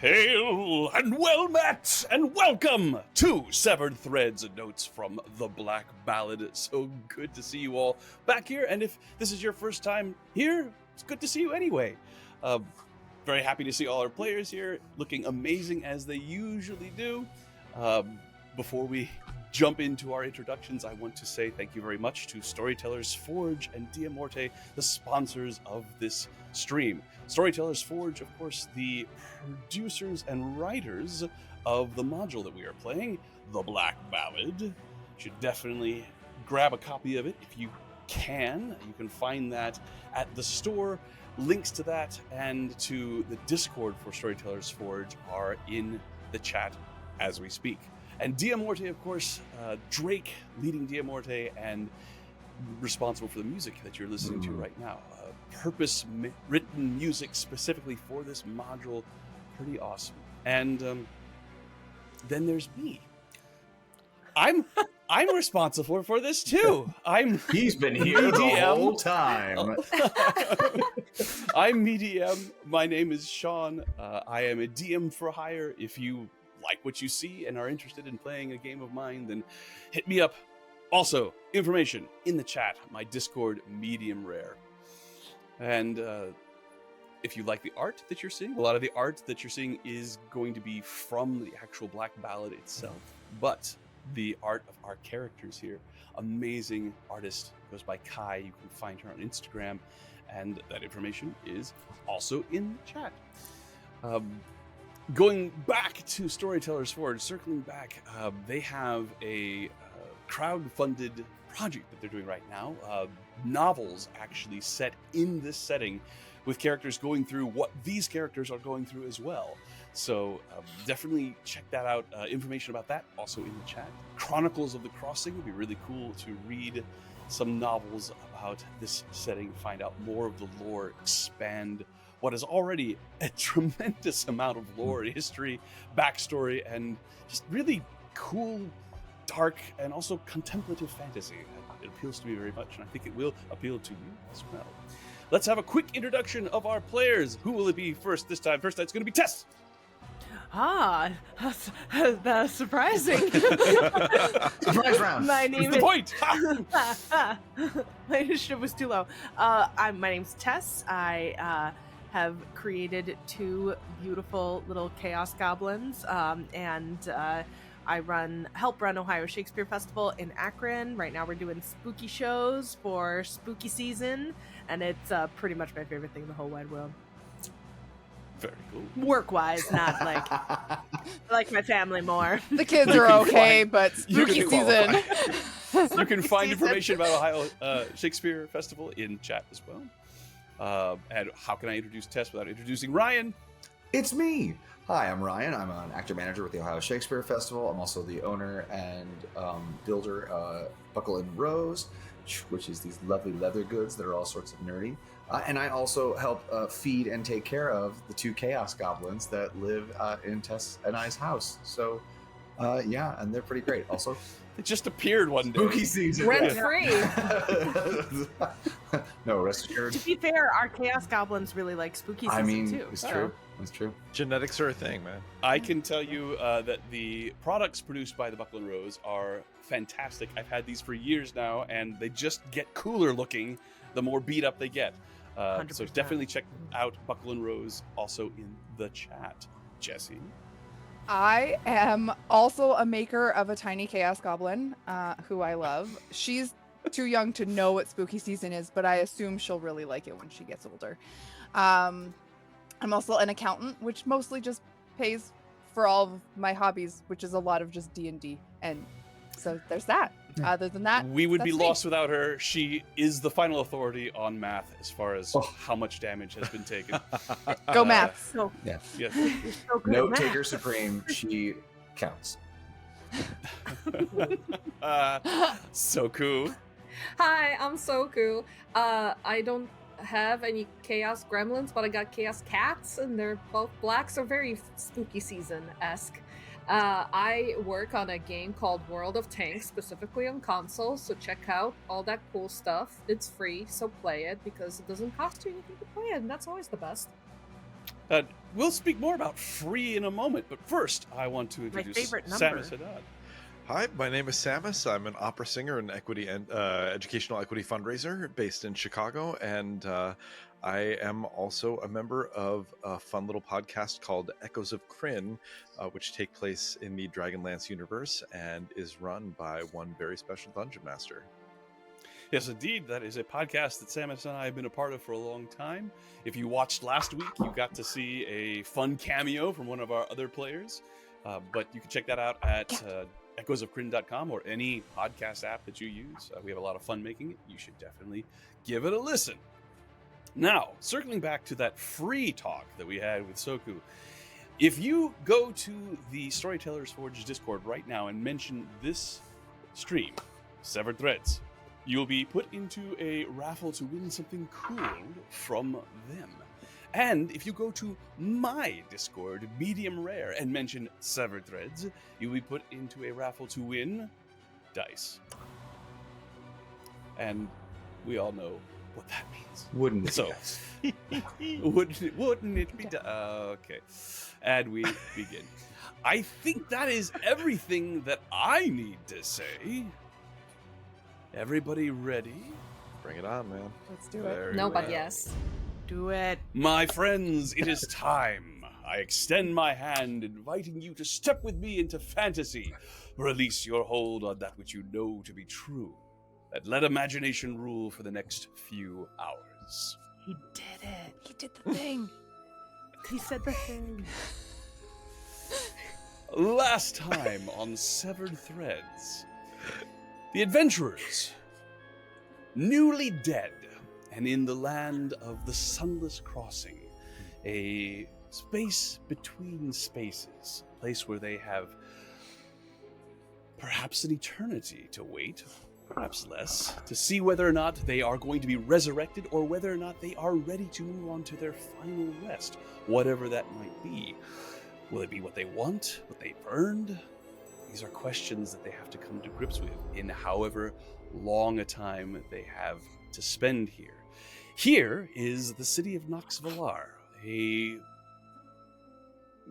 Hail and well met, and welcome to Severed Threads and Notes from the Black Ballad. So good to see you all back here, and if this is your first time here, it's good to see you anyway. Very happy to see all our players here, looking amazing as they usually do. Before we jump into our introductions, I want to say thank you very much to Storytellers Forge and Dia Morte, the sponsors of this stream. Storytellers Forge, of course, the producers and writers of the module that we are playing, The Black Ballad. You should definitely grab a copy of it if you can. You can find that at the store. Links to that and to the Discord for Storytellers Forge are in the chat as we speak. And Dia Morte, of course, Drake leading Dia Morte and responsible for the music that you're listening to right now. Purpose-written music specifically for this module. Pretty awesome. And then there's me. I'm responsible for this too. He's been here the whole time. I'm medium. My name is Sean. I am a DM for hire. If you like what you see and are interested in playing a game of mine, then hit me up. Also, information in the chat, my Discord, medium rare. And if you like the art that you're seeing, a lot of the art that you're seeing is going to be from the actual Black Ballad itself. But the art of our characters here, amazing artist, goes by Kai. You can find her on Instagram, and that information is also in the chat. Going back to Storytellers Forge, circling back, they have a crowd-funded project that they're doing right now. Novels actually set in this setting with characters going through what these characters are going through as well. So definitely check that out. Information about that also in the chat. Chronicles of the Crossing would be really cool to read some novels about this setting, find out more of the lore, expand what is already a tremendous amount of lore, history, backstory, and just really cool, dark, and also contemplative fantasy. It appeals to me very much, and I think it will appeal to you as well. Let's have a quick introduction of our players. Who will it be first this time? First, it's going to be Tess. That's surprising. Surprise round. My name What's the point? My initiative was too low. My name's Tess. I have created two beautiful little chaos goblins, and I help run Ohio Shakespeare Festival in Akron. Right now we're doing spooky shows for spooky season, and it's pretty much my favorite thing in the whole wide world. Very cool. Work-wise, not like I like my family more. The kids are okay, but spooky season. You can find information about Ohio Shakespeare Festival in chat as well. And how can I introduce Tess without introducing Ryan? It's me. Hi, I'm Ryan. I'm an actor manager with the Ohio Shakespeare Festival. I'm also the owner and builder Buckle and Rose, which is these lovely leather goods that are all sorts of nerdy. And I also help feed and take care of the two chaos goblins that live in Tess and I's house. So, yeah, and they're pretty great. Also, It just appeared one day. spooky season. Rent free. No, rest assured. To be fair, our chaos goblins really like spooky season I mean, too. it's true. It's true. Genetics are a thing, man. I can tell you that the products produced by the Buckle and Rose are fantastic. I've had these for years now, and they just get cooler looking the more beat up they get. So 100%. definitely check out Buckle and Rose also in the chat. Jesse. I am also a maker of a tiny chaos goblin, who I love. She's too young to know what spooky season is, but I assume she'll really like it when she gets older. I'm also an accountant, which mostly just pays for all of my hobbies, which is a lot of just D&D. And so there's that. Other than that, We would be that's me. lost without her. She is the final authority on math as far as how much damage has been taken. Go maths. So, Yeah. Yes. you're so good at Note math. taker supreme. She counts. So cool. Hi, I'm Soku. I don't have any chaos gremlins, but I got chaos cats, and they're both black, so very spooky season-esque. I work on a game called World of Tanks, specifically on console, so check out all that cool stuff. It's free, so play it, because it doesn't cost you anything to play it, and that's always the best. We'll speak more about free in a moment, but first I want to My introduce favorite number. Samus Haddad. Hi, my name is Samus. I'm an opera singer and equity and educational equity fundraiser based in Chicago, and I am also a member of a fun little podcast called Echoes of Kryn, which take place in the Dragonlance universe and is run by one very special dungeon master. Yes, indeed. That is a podcast that Samus and I have been a part of for a long time. If you watched last week, you got to see a fun cameo from one of our other players. But you can check that out at echoesofkryn.com or any podcast app that you use. We have a lot of fun making it. You should definitely give it a listen. Now, circling back to that free talk that we had with Soku, if you go to the Storytellers Forge Discord right now and mention this stream, Severed Threads, you'll be put into a raffle to win something cool from them. And if you go to my Discord, Medium Rare, and mention Severed Threads, you'll be put into a raffle to win dice. And we all know what that means. Wouldn't it? So, wouldn't it be? Okay. And we begin. I think that is everything that I need to say. Everybody ready? Bring it on, man. Let's do it. Very No, but well. yes. Do it. My friends, it is time. I extend my hand, inviting you to step with me into fantasy. Release your hold on that which you know to be true, and let imagination rule for the next few hours. He did it. He did the thing. He said the thing. Last time on Severed Threads, the adventurers, newly dead and in the land of the Sunless Crossing, a space between spaces, a place where they have perhaps an eternity to wait, perhaps less, to see whether or not they are going to be resurrected or whether or not they are ready to move on to their final rest, whatever that might be. Will it be what they want, what they've earned? These are questions that they have to come to grips with in however long a time they have to spend here. Here is the city of Nox Valar, a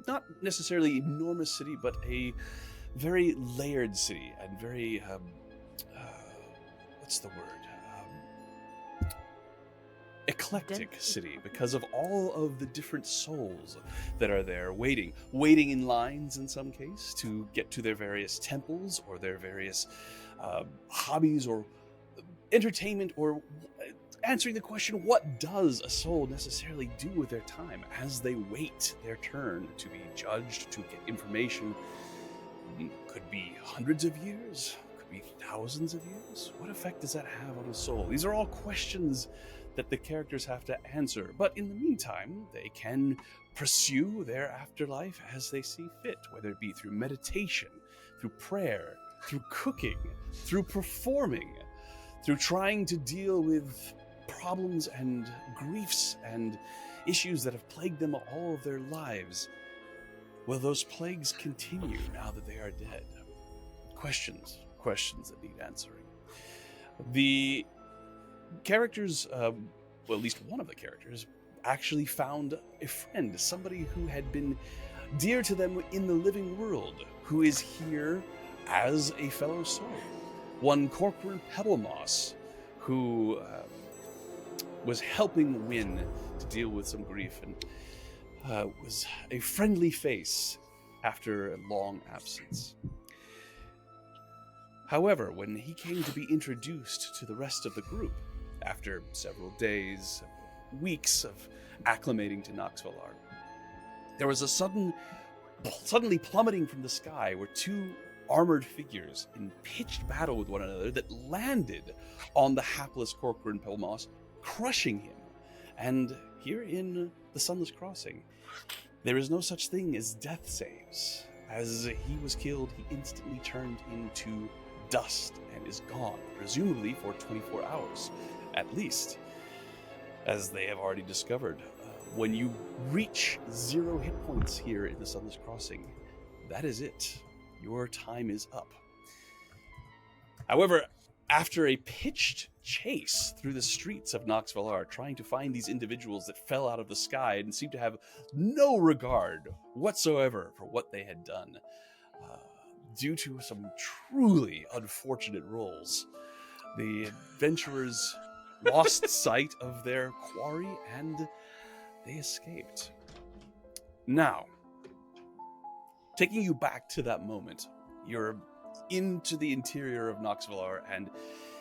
not necessarily enormous city, but a very layered city and very, what's the word? Eclectic city, because of all of the different souls that are there waiting in lines in some case to get to their various temples or their various hobbies or entertainment, or answering the question, what does a soul necessarily do with their time as they wait their turn to be judged, to get information? Could be hundreds of years, could be thousands of years. What effect does that have on a soul? These are all questions that the characters have to answer, but in the meantime, they can pursue their afterlife as they see fit, whether it be through meditation, through prayer, through cooking, through performing, through trying to deal with problems and griefs and issues that have plagued them all of their lives. Will those plagues continue now that they are dead? Questions that need answering. The characters, well, at least one of the characters, actually found a friend, somebody who had been dear to them in the living world, who is here as a fellow soul. One Corcoran Pebblemoss, who was helping Wynn to deal with some grief and was a friendly face after a long absence. However, when he came to be introduced to the rest of the group, after several days, weeks of acclimating to Nox Valar, there was a suddenly plummeting from the sky were two armored figures in pitched battle with one another that landed on the hapless Corcoran Pebblemoss, crushing him. And here in the Sunless Crossing, there is no such thing as death saves. As he was killed, he instantly turned into dust and is gone, presumably for 24 hours, at least, as they have already discovered. When you reach 0 hit points here in the Sunless Crossing, that is it. Your time is up. However, after a pitched chase through the streets of Nox Valar, trying to find these individuals that fell out of the sky and seem to have no regard whatsoever for what they had done, due to some truly unfortunate rolls. The adventurers lost sight of their quarry and they escaped. Now, taking you back to that moment, you're into the interior of Nox Valar, and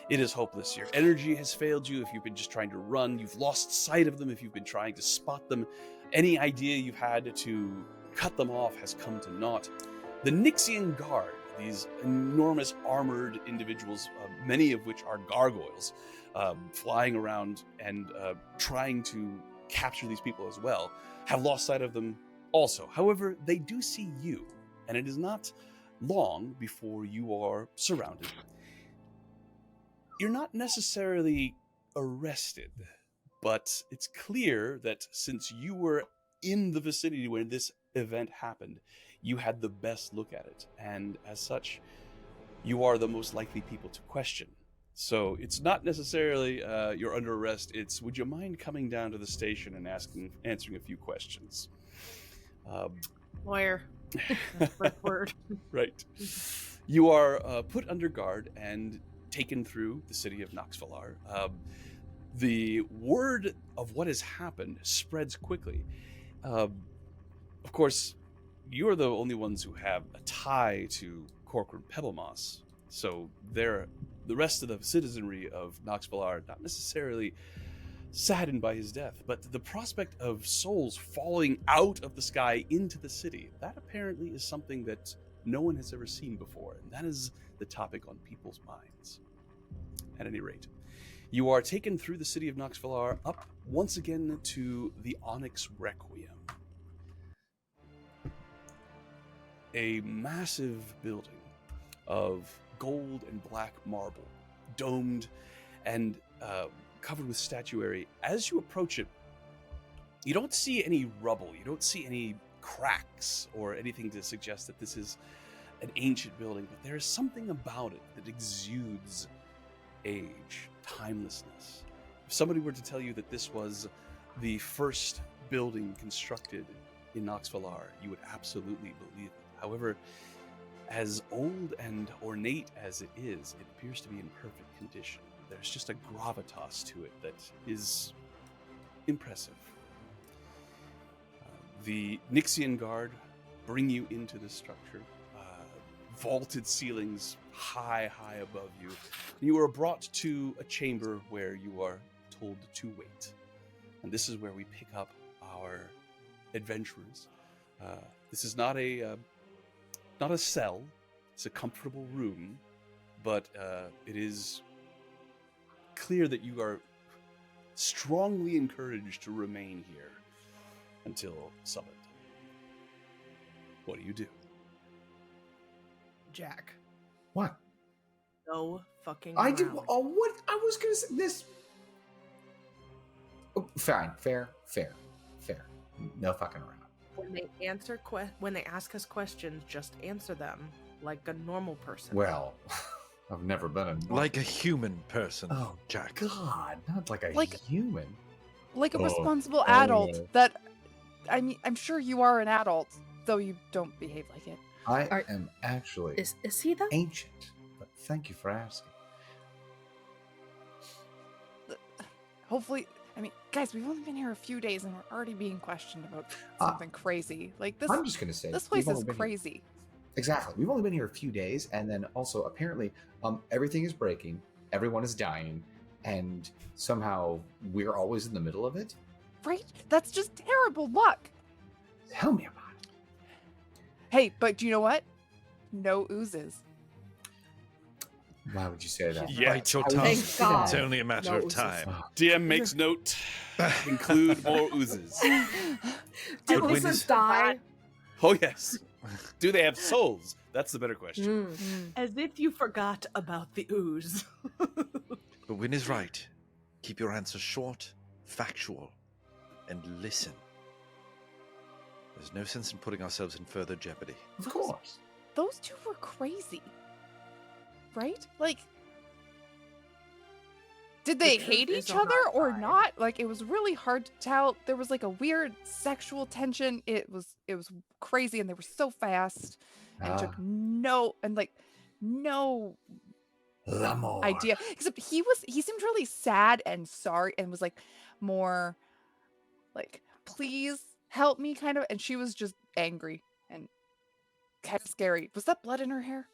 it is hopeless. Your energy has failed you if you've been just trying to run. You've lost sight of them if you've been trying to spot them. Any idea you've had to cut them off has come to naught. The Nixian Guard, these enormous armored individuals, many of which are gargoyles, flying around and trying to capture these people as well, have lost sight of them also. However, they do see you, and it is not long before you are surrounded. You're not necessarily arrested, but it's clear that since you were in the vicinity where this event happened, you had the best look at it, and as such, you are the most likely people to question. So it's not necessarily you're under arrest, it's would you mind coming down to the station and answering a few questions? Lawyer. That's the word. Right. You are put under guard and taken through the city of Nox Valar. The word of what has happened spreads quickly. Of course, you are the only ones who have a tie to Corcoran Pebblemoss, so the rest of the citizenry of Nox Valar are not necessarily saddened by his death, but the prospect of souls falling out of the sky into the city, that apparently is something that no one has ever seen before, and that is the topic on people's minds. At any rate, you are taken through the city of Nox Valar up once again to the Onyx Requiem. A massive building of gold and black marble, domed and covered with statuary. As you approach it, you don't see any rubble, you don't see any cracks or anything to suggest that this is an ancient building, but there is something about it that exudes age, timelessness. If somebody were to tell you that this was the first building constructed in Nox Valar, you would absolutely believe it. However, as old and ornate as it is, it appears to be in perfect condition. There's just a gravitas to it that is impressive. The Nixian Guard bring you into this structure. Vaulted ceilings high above you. You are brought to a chamber where you are told to wait. And this is where we pick up our adventurers. This is not a cell. It's a comfortable room, but it is clear that you are strongly encouraged to remain here until summoned. What do you do? Jack. What? No fucking I did. around. Oh, what? I was gonna say this. Oh, fine, fair. No fucking around. When they when they ask us questions, just answer them like a normal person. Well, I've never been a Like a human person, Oh Jack. God, not like a Like- human. Like a Oh, responsible oh, adult yeah. that, I mean, I'm sure you are an adult, though you don't behave like it. I Are- am actually Is he though? ancient, but thank you for asking. Hopefully, I mean, guys, we've only been here a few days and we're already being questioned about Uh, something crazy. Like this, I'm just gonna say this we've place only is been here- crazy. Exactly. We've only been here a few days, and then also apparently, everything is breaking, everyone is dying, and somehow we're always in the middle of it. Right? That's just terrible luck. Tell me about it. Hey, but do you know what? No oozes. Why would you say that? Yeah. Bite your I was tongue. Thank God. It's only a matter No of oozes. time. Oh, DM makes note. Include more oozes. Do But when oozes is- die? Oh yes. Do they have souls? That's the better question. Mm. As if you forgot about the ooze. But when is right, keep your answers short, factual, and listen. There's no sense in putting ourselves in further jeopardy. of course. Those two were crazy. Right? Like, Did they truth hate is each on other our or side. not? Like it was really hard to tell. There was like a weird sexual tension. It was crazy, and they were so fast and took no L'amour. idea. Except he seemed really sad and sorry and was like more like, please help me kind of, and she was just angry and kind of scary. Was that blood in her hair?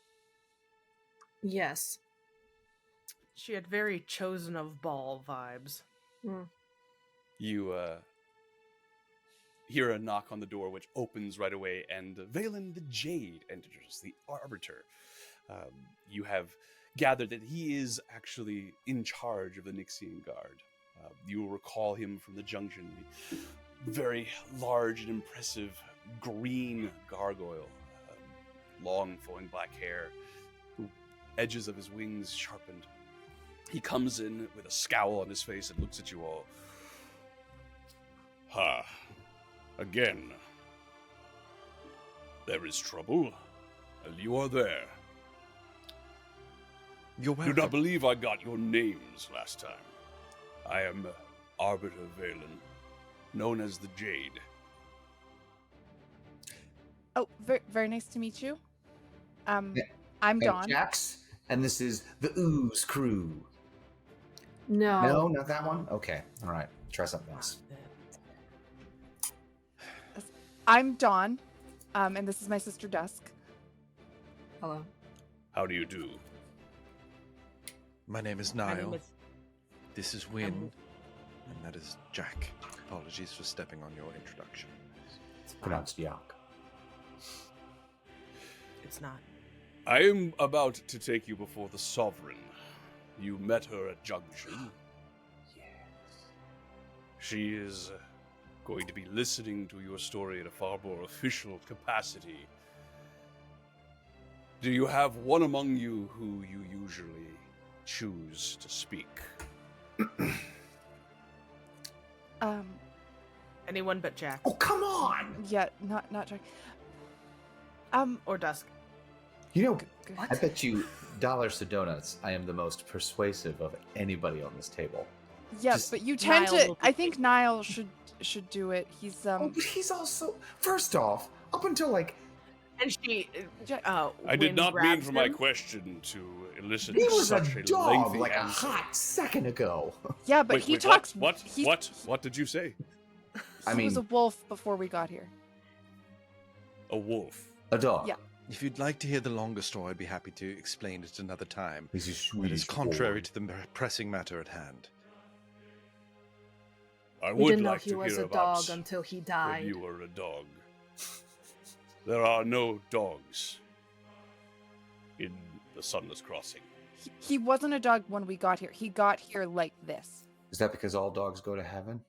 Yes. She had very chosen of ball vibes. You hear a knock on the door, which opens right away, and Valen the Jade enters, the Arbiter. You have gathered that he is actually in charge of the Nixian Guard. You will recall him from the Junction, the very large and impressive green gargoyle, long flowing black hair, the edges of his wings sharpened. He comes in with a scowl on his face and looks at you all. Ha. Again. There is trouble, and you are there. You're Do welcome. not believe I got your names last time. I am Arbiter Valen, known as the Jade. Oh, very, very nice to meet you. I'm I'm Dawn. Jax, and this is the Ooze Crew. No. No, not that one? Okay, all right. Try something else. I'm Dawn, and this is my sister Dusk. Hello. How do you do? My name is My Niall. name is- This is Win, and that is Jack. Apologies for stepping on your introduction. It's pronounced Yak. It's not. I am about to take you before the Sovereign. You met her at Junction. Yes. She is going to be listening to your story in a far more official capacity. Do you have one among you who you usually choose to speak? Anyone but Jack. Oh, come on! Yeah, not Jack. Or Dusk. You know, Good. I bet you dollars to donuts I am the most persuasive of anybody on this table. Yeah, Just- but you tend Niall to. will be I think Niall should do it. He's Oh, but he's also, first off, up until like, And she. Jack- I did Wynn not mean grabs for my him. question to elicit he was such a a dog lengthy like answer. a hot second ago. Yeah, but Wait, he wait, talks. What? he- What did you say? I He was a mean, wolf before we got here. A wolf. a dog. Yeah. If you'd like to hear the longer story, I'd be happy to explain it another time. He's a It Swedish is contrary boy. to the pressing matter at hand. I We would didn't know like he to was hear a about dog until he when died. you were a dog. There are no dogs in the Sunless Crossing. He wasn't a dog when we got here. He got here like this. Is that because all dogs go to heaven?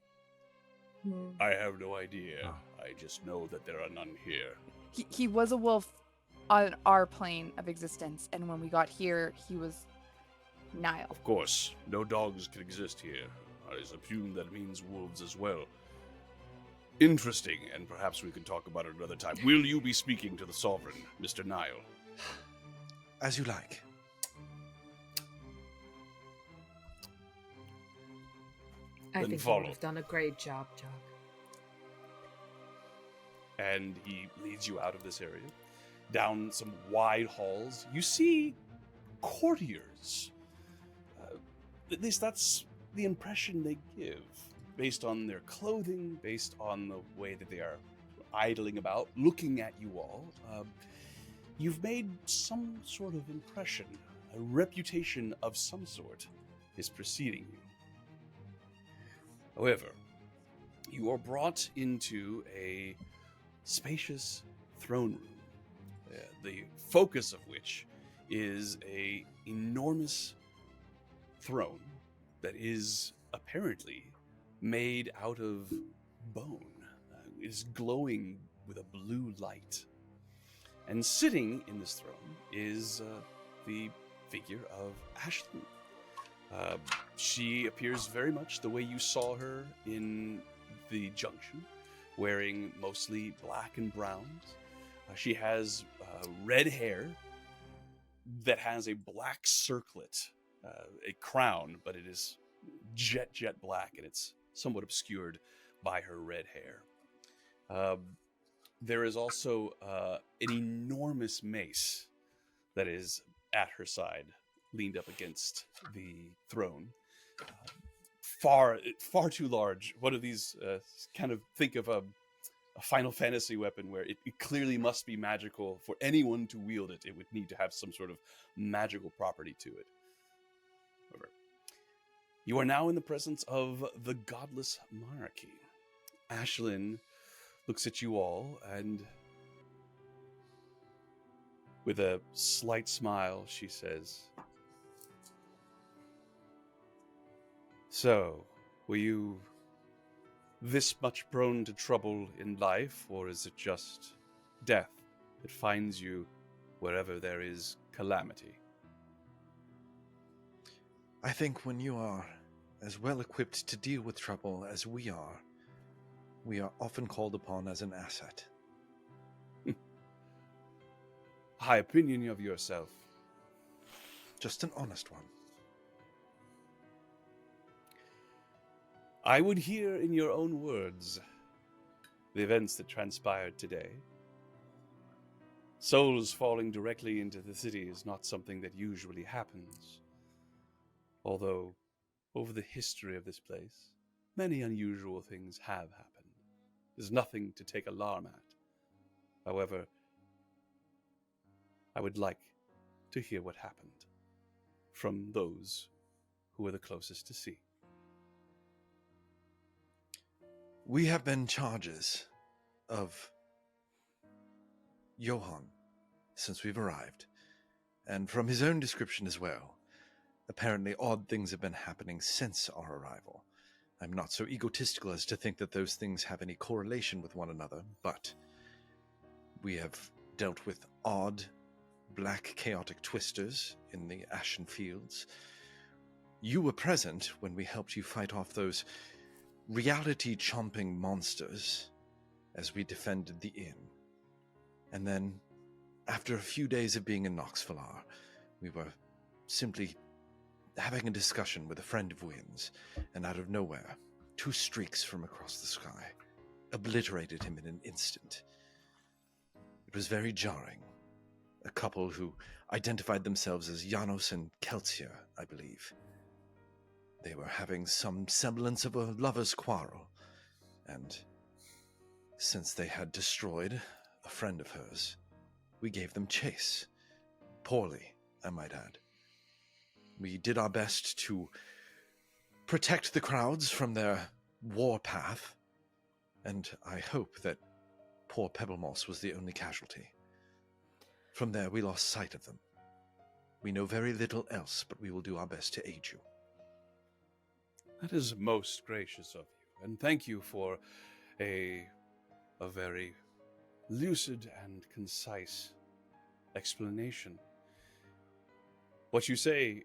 I have no idea. Oh. I just know that there are none here. He was a wolf on our plane of existence, and when we got here, he was Niall. Of course, no dogs can exist here. I assume that means wolves as well. Interesting, and perhaps we could talk about it another time. Will you be speaking to the Sovereign, Mr. Niall? As you like. I Then think follow. you would have done a great job, Jack. And he leads you out of this area, down some wide halls. You see courtiers. At least that's the impression they give, based on their clothing, based on the way that they are idling about, looking at you all. You've made some sort of impression. A reputation of some sort is preceding you. However, you are brought into a spacious throne room, the focus of which is a enormous throne that is apparently made out of bone. It is glowing with a blue light. And sitting in this throne is the figure of Ashlyn. She appears very much the way you saw her in the Junction, wearing mostly black and browns. She has red hair that has a black circlet, a crown, but it is jet black, and it's somewhat obscured by her red hair. There is also an enormous mace that is at her side, leaned up against the throne. Far too large. One of these kind of think of a Final Fantasy weapon where it clearly must be magical. For anyone to wield it, it would need to have some sort of magical property to it. However, you are now in the presence of the godless monarchy. Ashlyn looks at you all, and with a slight smile, she says, "So, were you this much prone to trouble in life, or is it just death that finds you wherever there is calamity?" I think when you are as well equipped to deal with trouble as we are often called upon as an asset. High opinion of yourself. Just an honest one. I would hear in your own words the events that transpired today. Souls falling directly into the city is not something that usually happens. Although, over the history of this place, many unusual things have happened. There's nothing to take alarm at. However, I would like to hear what happened from those who are the closest to see. We have been charges of Johann since we've arrived, and from his own description as well. Apparently odd things have been happening since our arrival. I'm not so egotistical as to think that those things have any correlation with one another, but we have dealt with odd, black, chaotic twisters in the Ashen Fields. You were present when we helped you fight off those reality-chomping monsters as we defended the inn. And then, after a few days of being in Noxvalar, we were simply having a discussion with a friend of Wynn's, and out of nowhere, 2 streaks from across the sky obliterated him in an instant. It was very jarring. A couple who identified themselves as Janos and Keltia, I believe. They were having some semblance of a lover's quarrel, and since they had destroyed a friend of hers, we gave them chase. Poorly, I might add. We did our best to protect the crowds from their war path, and I hope that poor Pebblemoss was the only casualty. From there, we lost sight of them. We know very little else, but we will do our best to aid you. That is most gracious of you, and thank you for a very lucid and concise explanation. What you say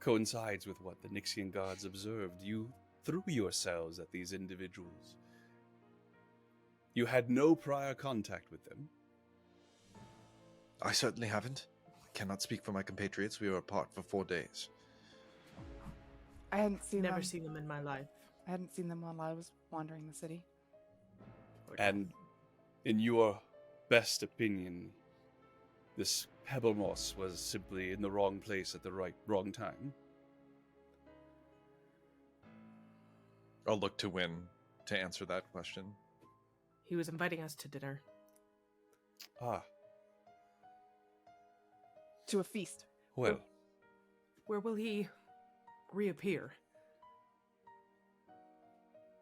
coincides with what the Nixian gods observed. You threw yourselves at these individuals. You had no prior contact with them. I certainly haven't. I cannot speak for my compatriots. We were apart for 4 days. I hadn't seen Never them. seen them in my life. I hadn't seen them while I was wandering the city. And in your best opinion, this Pebblemoss was simply in the wrong place at the wrong time? I'll look to Wynn to answer that question. He was inviting us to dinner. Ah, To a feast. well, Where will he reappear?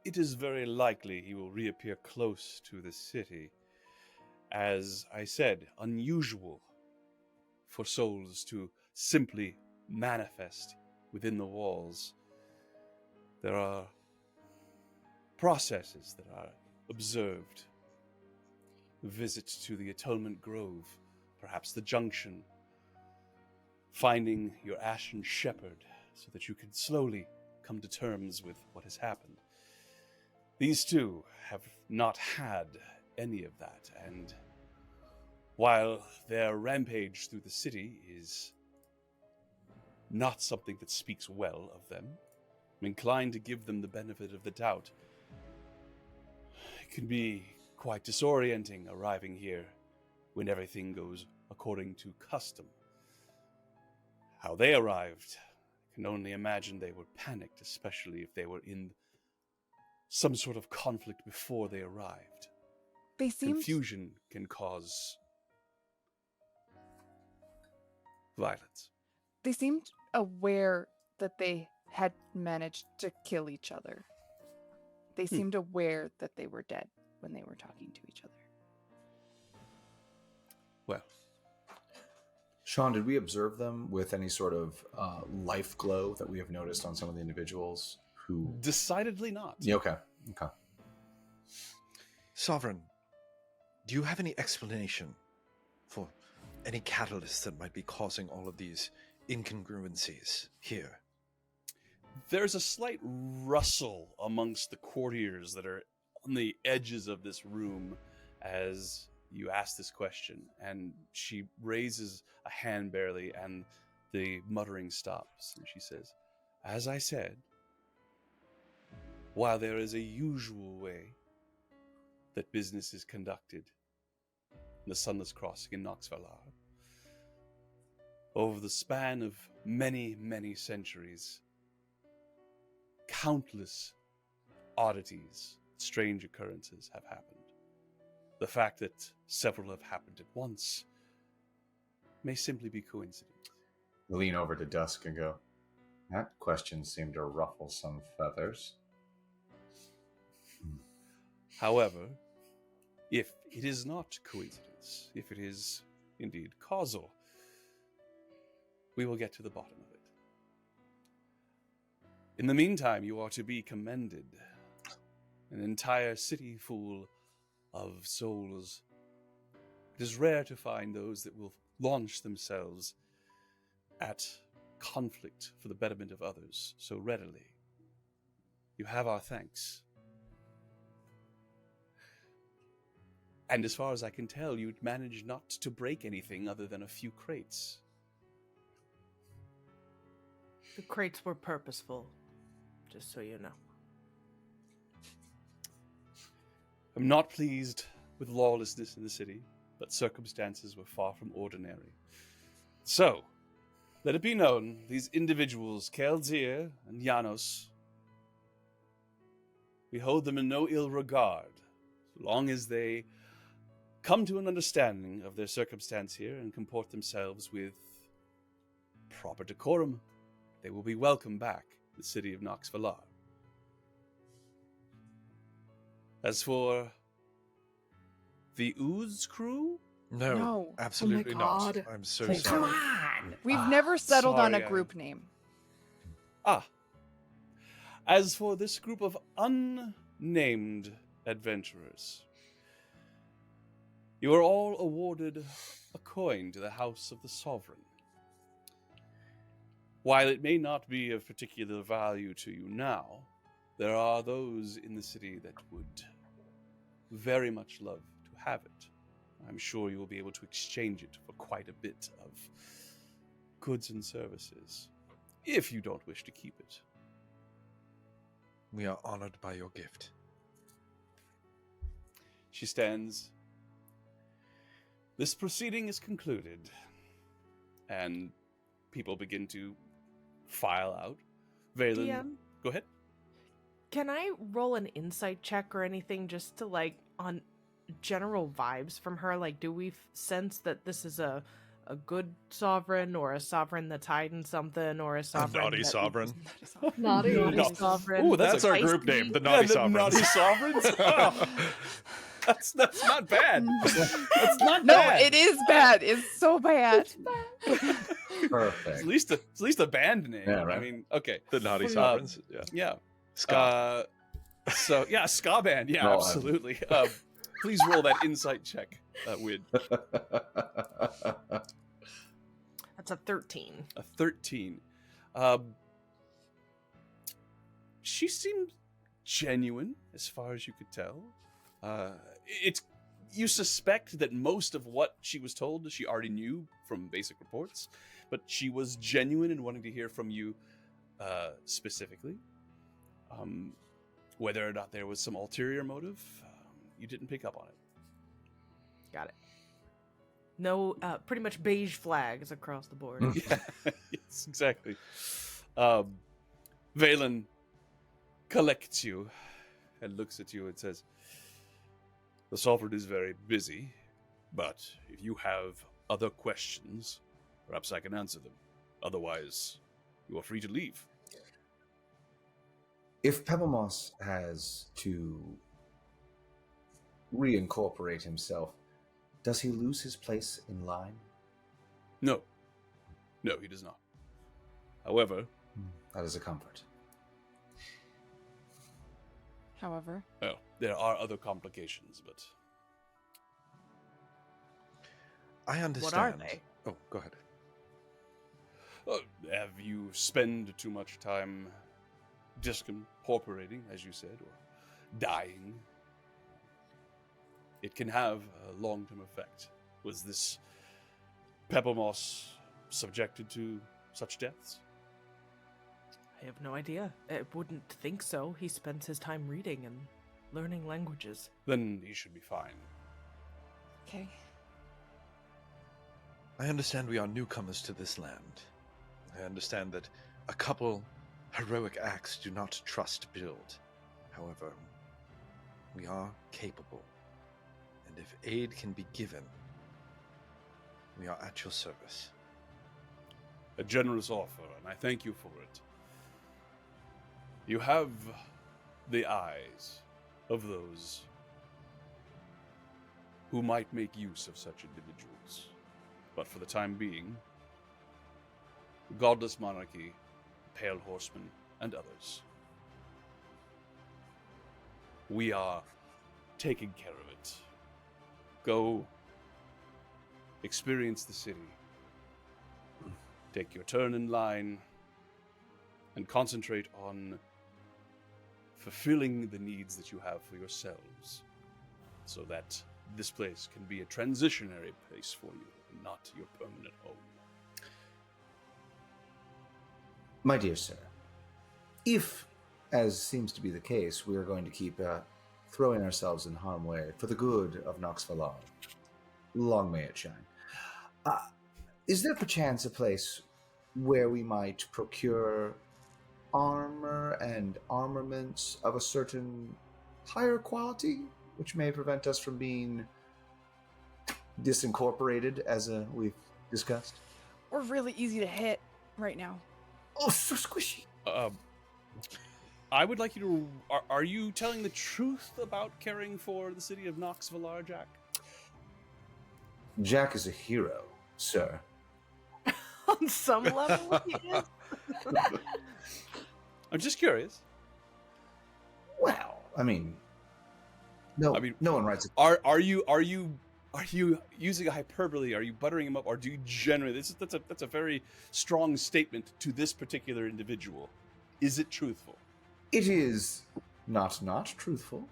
it is very likely he will reappear close to the city. As I said, unusual for souls to simply manifest within the walls. There are processes that are observed. The visit to the Atonement Grove, perhaps the Junction, finding your Ashen Shepherd so that you can slowly come to terms with what has happened. These two have not had any of that, and while their rampage through the city is not something that speaks well of them, I'm inclined to give them the benefit of the doubt. It can be quite disorienting arriving here when everything goes according to custom. How they arrived, I can only imagine they were panicked, especially if they were in some sort of conflict before they arrived. They seemed Confusion can cause violence. they seemed aware that they had managed to kill each other. They seemed aware that they were dead when they were talking to each other. Well, Sean, did we observe them with any sort of life glow that we have noticed on some of the individuals who... decidedly not. Yeah, okay. Sovereign, do you have any explanation for any catalyst that might be causing all of these incongruencies here? There's a slight rustle amongst the courtiers that are on the edges of this room as you ask this question, and she raises a hand barely, and the muttering stops, and she says, "As I said, while there is a usual way that business is conducted in the Sunless Crossing in Noxvalar, over the span of many, many centuries, countless oddities, strange occurrences have happened. The fact that several have happened at once may simply be coincidence." Lean over to Dusk and go, "That question seemed to ruffle some feathers." However, if it is not coincidence, if it is indeed causal, we will get to the bottom of it. In the meantime, you are to be commended. An entire city full of souls. It is rare to find those that will launch themselves at conflict for the betterment of others so readily. You have our thanks. And as far as I can tell, you'd managed not to break anything other than a few crates. The crates were purposeful, just so you know. I'm not pleased with lawlessness in the city, but circumstances were far from ordinary. So, let it be known, these individuals, Kelzir and Janos, we hold them in no ill regard, so long as they come to an understanding of their circumstance here and comport themselves with proper decorum. They will be welcome back to the city of Noxvalar. As for the Ooze crew, No. Absolutely God. not. I'm so Please. sorry. Come on! We've never settled on a sorry, group name. As for this group of unnamed adventurers, you are all awarded a coin to the House of the Sovereign. While it may not be of particular value to you now, there are those in the city that would very much love to have it. I'm sure you will be able to exchange it for quite a bit of goods and services, if you don't wish to keep it. We are honored by your gift. She stands. This proceeding is concluded, and people begin to file out. Valen, DM, go ahead. can I roll an insight check or anything just to, like, on general vibes from her? Like, do we sense that this is a good sovereign, or a sovereign that's hiding something, or a sovereign naughty that- sovereign. Naughty. Naughty No. sovereign. Ooh, that's our feisty. group name, the Yeah, Naughty the Sovereigns. Naughty Sovereigns? Oh, that's not bad. That's not No, bad. it is bad. It's so bad. Perfect. At least a band name. Yeah, right. I mean, okay. The Naughty Uh, Sovereigns. Yeah. Yeah. Scott. So yeah, ska band. Yeah, No, absolutely. Please roll that insight check, Wid. That's a 13. A 13. She seemed genuine, as far as you could tell. You suspect that most of what she was told she already knew from basic reports, but she was genuine in wanting to hear from you specifically. Whether or not there was some ulterior motive, you didn't pick up on it. Got it. No, pretty much beige flags across the board. Yeah, yes, exactly. Valen collects you and looks at you and says, "The Sovereign is very busy, but if you have other questions, perhaps I can answer them. Otherwise, you are free to leave." If Pebblemoss has to reincorporate himself, does he lose his place in line? No, he does not. However, That is a comfort. However, well, there are other complications, but I understand. What are they? Oh, go ahead. have you spend too much time discorporating, as you said, or dying? It can have a long-term effect. Was this Pebblemoss subjected to such deaths? I have no idea. I wouldn't think so. He spends his time reading and learning languages. Then he should be fine. okay. I understand we are newcomers to this land. I understand that a couple heroic acts do not trust build. However, we are capable. And if aid can be given, we are at your service. A generous offer, and I thank you for it. You have the eyes of those who might make use of such individuals. But for the time being, the Godless Monarchy, Pale Horsemen, and others, we are taking care of it. Go experience the city. Take your turn in line and concentrate on fulfilling the needs that you have for yourselves, so that this place can be a transitionary place for you and not your permanent home. My dear sir, if, as seems to be the case, we are going to keep throwing ourselves in harm's way for the good of Nox Valar, long may it shine, is there perchance a place where we might procure armor and armaments of a certain higher quality, which may prevent us from being disincorporated, as we've discussed? We're really easy to hit right now. Oh, so squishy. I would like you to... Are you telling the truth about caring for the city of Nox Valar, Jack? Jack is a hero, sir. On some level, he is. I'm just curious. Well, I mean, no one writes a Are you using a hyperbole? Are you buttering him up, or do you generally? That's a very strong statement to this particular individual. Is it truthful? It is not truthful.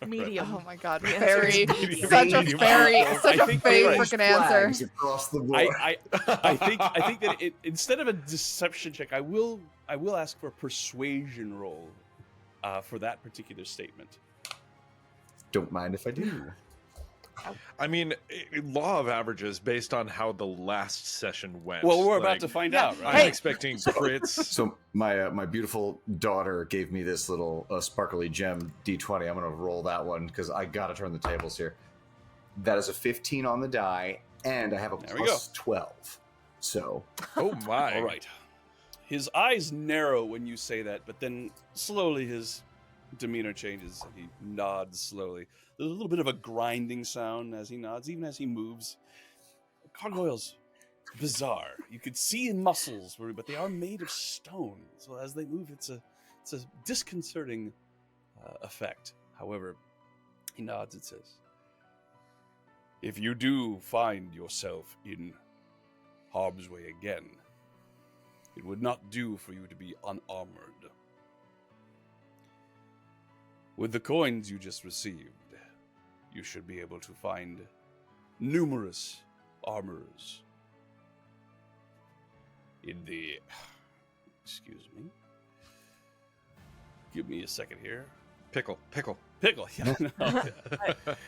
Medium. Oh my god, The fairy. answer is Such a medium. fairy. Such I a think fairy you're right. freaking answer. Flags across the board. I think that instead of a deception check, I will ask for a persuasion roll for that particular statement. Don't mind if I do. I mean, law of averages based on how the last session went. Well, we're about like, to find yeah. out, right? I'm Hey. expecting crits. So my beautiful daughter gave me this little sparkly gem D20. I'm gonna roll that one because I gotta turn the tables here. That is a 15 on the die, and I have a There we plus 12. So Oh my! All right. His eyes narrow when you say that, but then slowly his demeanor changes and he nods slowly. There's a little bit of a grinding sound as he nods, even as he moves. Gargoyles, bizarre. You could see muscles, but they are made of stone. So as they move, it's a disconcerting effect. However, he nods and says, "If you do find yourself in harm's way again, it would not do for you to be unarmored. With the coins you just received, you should be able to find numerous armorers in the... Excuse me. Give me a second here. Pickle. Pickle. Yeah. No,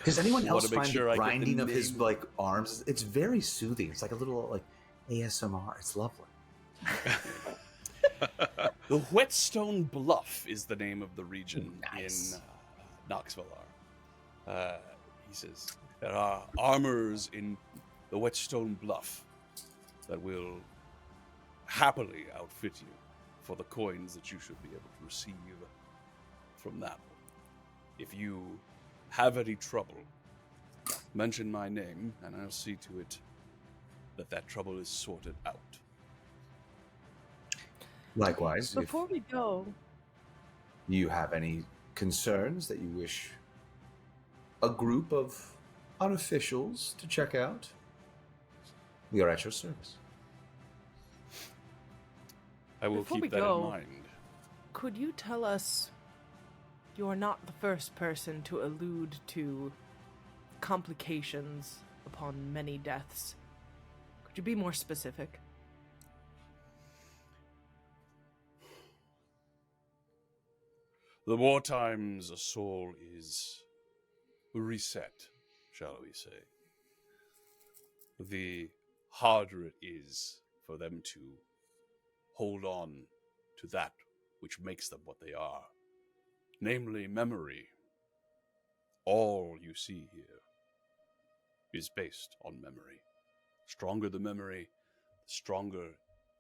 Does anyone Wanna else make find sure the I get the grinding of his name. like arms? It's very soothing. It's like a little like ASMR. It's lovely. The Whetstone Bluff is the name of the region Nice. in Knoxville. He says there are armors in the Whetstone Bluff that will happily outfit you for the coins that you should be able to receive from that. If you have any trouble, mention my name, and I'll see to it that trouble is sorted out. Likewise, Before we go, if you have any concerns that you wish a group of unofficials to check out, we are at your service. I will Before we keep that go- in mind. could you tell us you're not the first person to allude to complications upon many deaths? Could you be more specific? The more times a soul is reset, shall we say, the harder it is for them to hold on to that which makes them what they are, namely memory. All you see here is based on memory. Stronger the memory, the stronger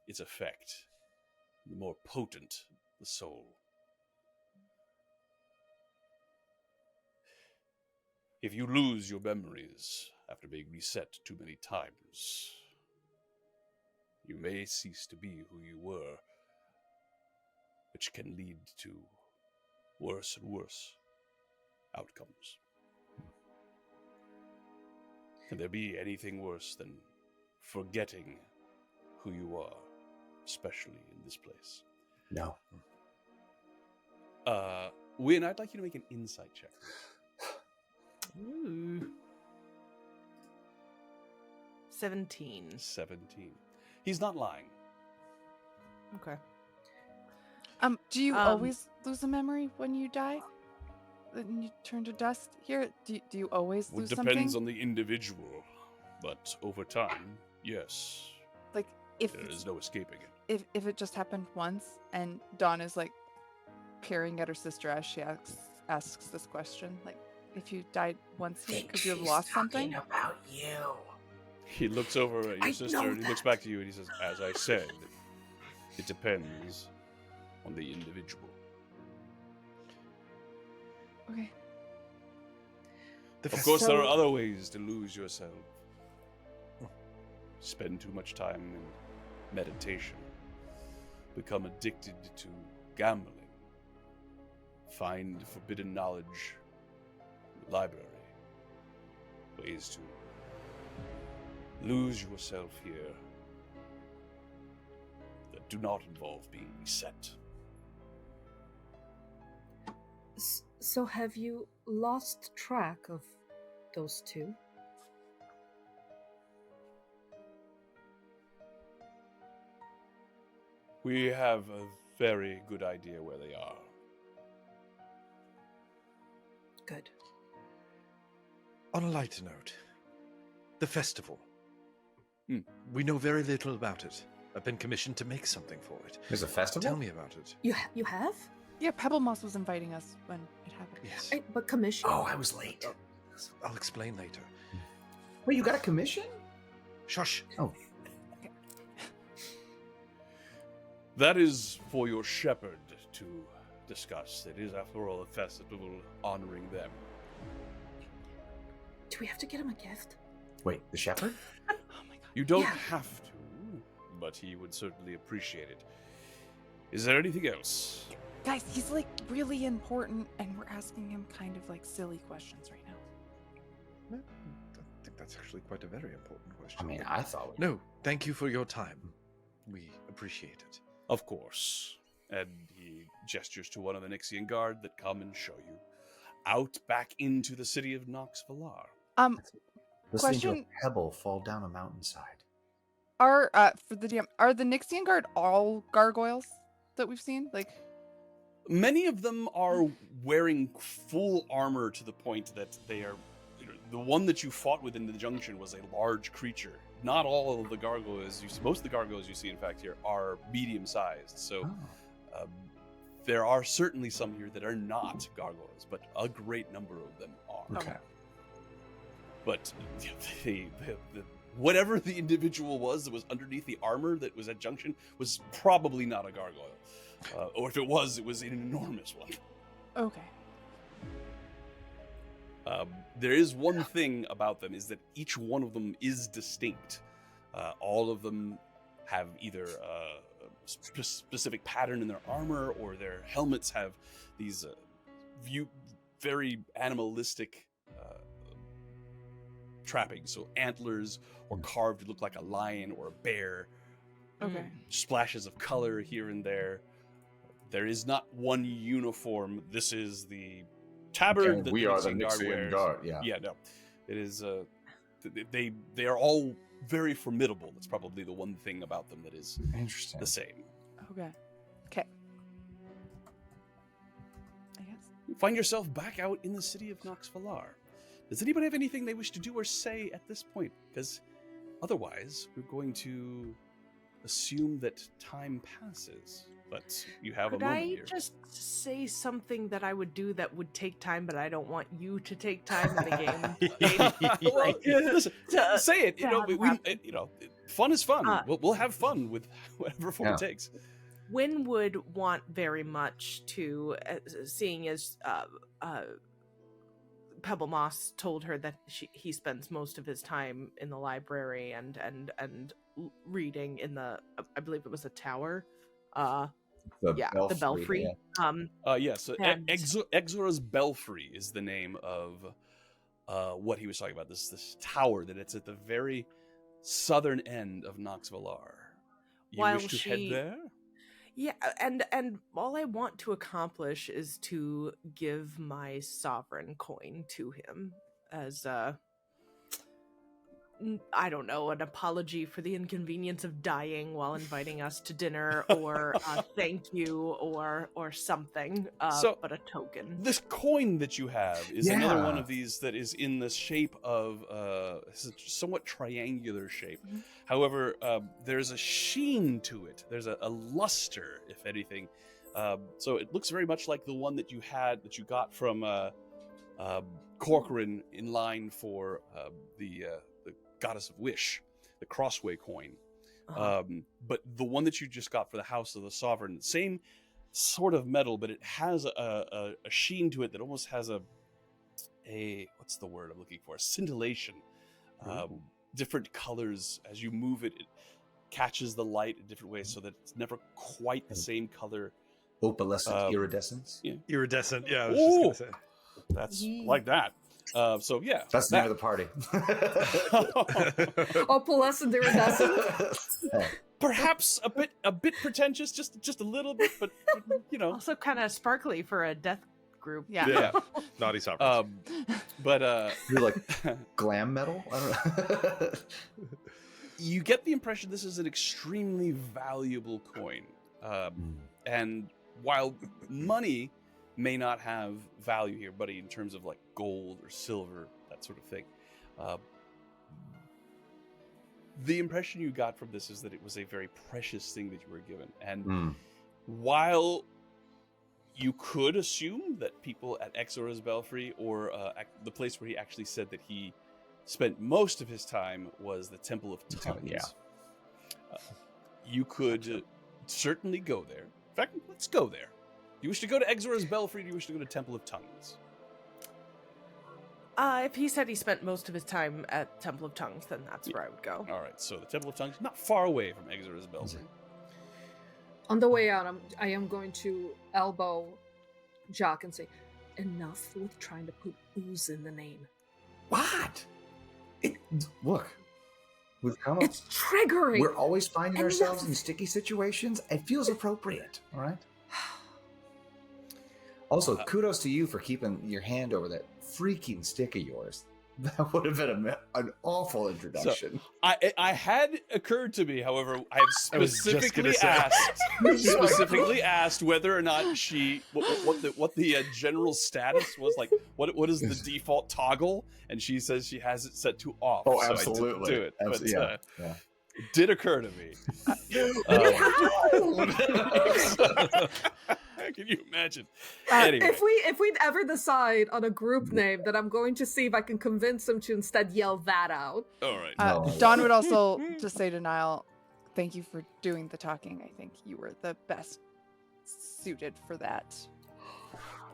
its effect, the more potent the soul. If you lose your memories after being reset too many times, you may cease to be who you were, which can lead to worse and worse outcomes. Can there be anything worse than forgetting who you are, especially in this place? No. Win, I'd like you to make an insight check. Ooh. 17. 17. He's not lying. Okay. Do you Um, always lose a memory when you die? When you turn to dust? Here, do you always Well, lose it depends something? on the individual, but over time, yes, Like if there is no escaping it. if it just happened once and Dawn is like peering at her sister as she asks this question, like if you died once, could you have lost something? About you. He looks over at your I sister know and he looks that. back to you and he says, as I said, it depends on the individual. Okay. Of course, there are So- other ways to lose yourself. Spend too much time in meditation. Become addicted to gambling. Find forbidden knowledge in the library. Ways to lose yourself here that do not involve being reset. So have you lost track of those two? We have a very good idea where they are. Good. On a lighter note, the festival. Hmm. We know very little about it. I've been commissioned to make something for it. There's a festival? Tell me about it. You have? Yeah, Pebble Moss was inviting us when it happened. Yes. But commission? Oh, I was late. I'll explain later. Wait, you got a commission? Shush. Oh, That is for your shepherd to discuss. It is, after all, a festival honoring them. Do we have to get him a gift? wait, the shepherd? Oh my god. You don't Yeah. have to, but he would certainly appreciate it. Is there anything else? Guys, he's like really important and we're asking him kind of like silly questions right now. I think that's actually quite a very important question. I mean, I thought. No, thank you for your time. We appreciate it. Of course. And he gestures to one of the Nixian guard that come and show you out back into the city of Noxvillar. Listening to Question- a pebble fall down a mountainside. Are for the DM, are the Nixian Guard all gargoyles that we've seen? Like Many of them are wearing full armor to the point that they are. The one that you fought with in the junction was a large creature. Not all of the gargoyles most of the gargoyles you see, in fact, here are medium-sized. So there are certainly some here that are not gargoyles, but a great number of them are. Okay. But whatever the individual was that was underneath the armor that was at junction was probably not a gargoyle. Or if it was an enormous one. Okay. There is one thing about them, is that each one of them is distinct. All of them have either a specific pattern in their armor, or their helmets have these very animalistic trappings. So antlers, or carved to look like a lion or a bear. Okay. Splashes of color here and there. There is not one uniform. This is the tabard And that we the are the Nixian guard Nixian wears. guard, yeah. Yeah, no. It is they are all very formidable. That's probably the one thing about them that is Interesting. the same. Okay. Okay. I guess. You find yourself back out in the city of Nox Valar. Does anybody have anything they wish to do or say at this point? Because otherwise, we're going to assume that time passes. But you have Could a moment I here. just say something that I would do that would take time, but I don't want you to take time in the game? Well, listen, to- say it. to You know, have fun is fun. We'll have fun with whatever form Yeah. it takes. Wynn would want very much to, seeing as Pebble Moss told her that he spends most of his time in the library and reading in the, I believe it was a tower. The belfry. Yeah. So And- Exora's Belfry is the name of what he was talking about. This tower that it's at the very southern end of Nox Valar. You While wish to head there? Yeah, and all I want to accomplish is to give my sovereign coin to him as I don't know, an apology for the inconvenience of dying while inviting us to dinner, or thank you, or something. But a token. This coin that you have is another one Yeah. of these that is in the shape of it's a somewhat triangular shape. Mhm. However, there's a sheen to it. There's a luster, if anything. So it looks very much like the one that you got from Corcoran in line for the Goddess of Wish, the Crossway coin. But the one that you just got for the House of the Sovereign, same sort of metal, but it has a sheen to it that almost has a what's the word I'm looking for? A scintillation. Different colors as you move it. It catches the light in different ways, so that it's never quite the same color. Opalescent iridescent. Yeah. Iridescent. Yeah, I was just gonna say. That's like that. So yeah, That's the name of the party. Opalescent iridescent. Perhaps a bit pretentious, just a little bit, but you know. Also kind of sparkly for a death group. Yeah. Yeah. Naughty sovereigns. But You're like glam metal? I don't know. you get the impression this is an extremely valuable coin. And while money may not have value here, buddy, in terms of like gold or silver, that sort of thing, the impression you got from this is that it was a very precious thing that you were given. And while you could assume that people at Exora's Belfry, or the place where he actually said that he spent most of his time was the Temple of Tongues. Yeah. You could certainly go there. In fact, let's go there. Do you wish to go to Exora's Belfry, or do you wish to go to Temple of Tongues? If he said he spent most of his time at Temple of Tongues, then that's where I would go. All right, so the Temple of Tongues, not far away from Exora's Belfry. On the way out, I am going to elbow Jock and say, "Enough with trying to put ooze in the name. What? Look, we've come up. It's triggering." We're always finding Enough. ourselves in sticky situations. It feels appropriate, all right? Also, kudos to you for keeping your hand over that freaking stick of yours. That would have been an awful introduction. I had occurred to me, however, I have I was just gonna specifically asked whether or not what the general status was, like what is the default toggle, and she says she has it set to off. Oh, so absolutely. I didn't do it, but Yeah. it did occur to me. Can you imagine? Anyway. If we'd ever decide on a group name, then I'm going to see if I can convince him to instead yell that out. All right. No. Dawn would also just say to Niall, thank you for doing the talking. I think you were the best suited for that.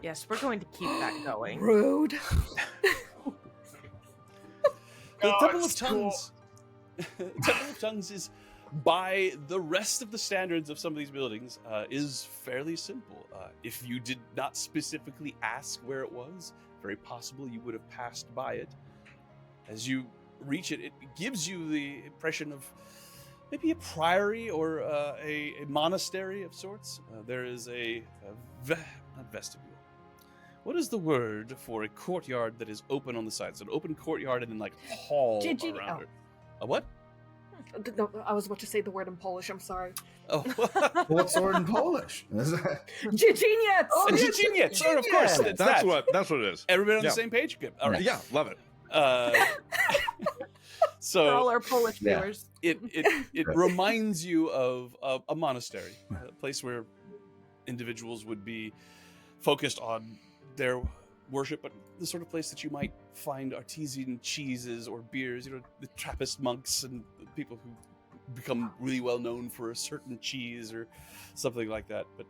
Yes, we're going to keep that going. Rude. The Temple of Tongues. Temple of Tongues is, by the rest of the standards of some of these buildings, is fairly simple. If you did not specifically ask where it was, very possible you would have passed by it. As you reach it, it gives you the impression of maybe a priory or a monastery of sorts. There is not vestibule. What is the word for a courtyard that is open on the sides? An open courtyard and then like hall around it. A what? No, I was about to say the word in Polish. I'm sorry. Oh, What's the word in Polish? Dziedziniec! Oh, yeah, Dziedziniec! Oh, of course, Dziedziniec. that's That's what it is. Everybody on Yeah. the same page? Good. All right. Yeah, love it. For all So our Polish Yeah. viewers. it reminds you of a monastery, a place where individuals would be focused on their worship, but the sort of place that you might find artesian cheeses or beers, the Trappist monks and the people who become really well known for a certain cheese or something like that. But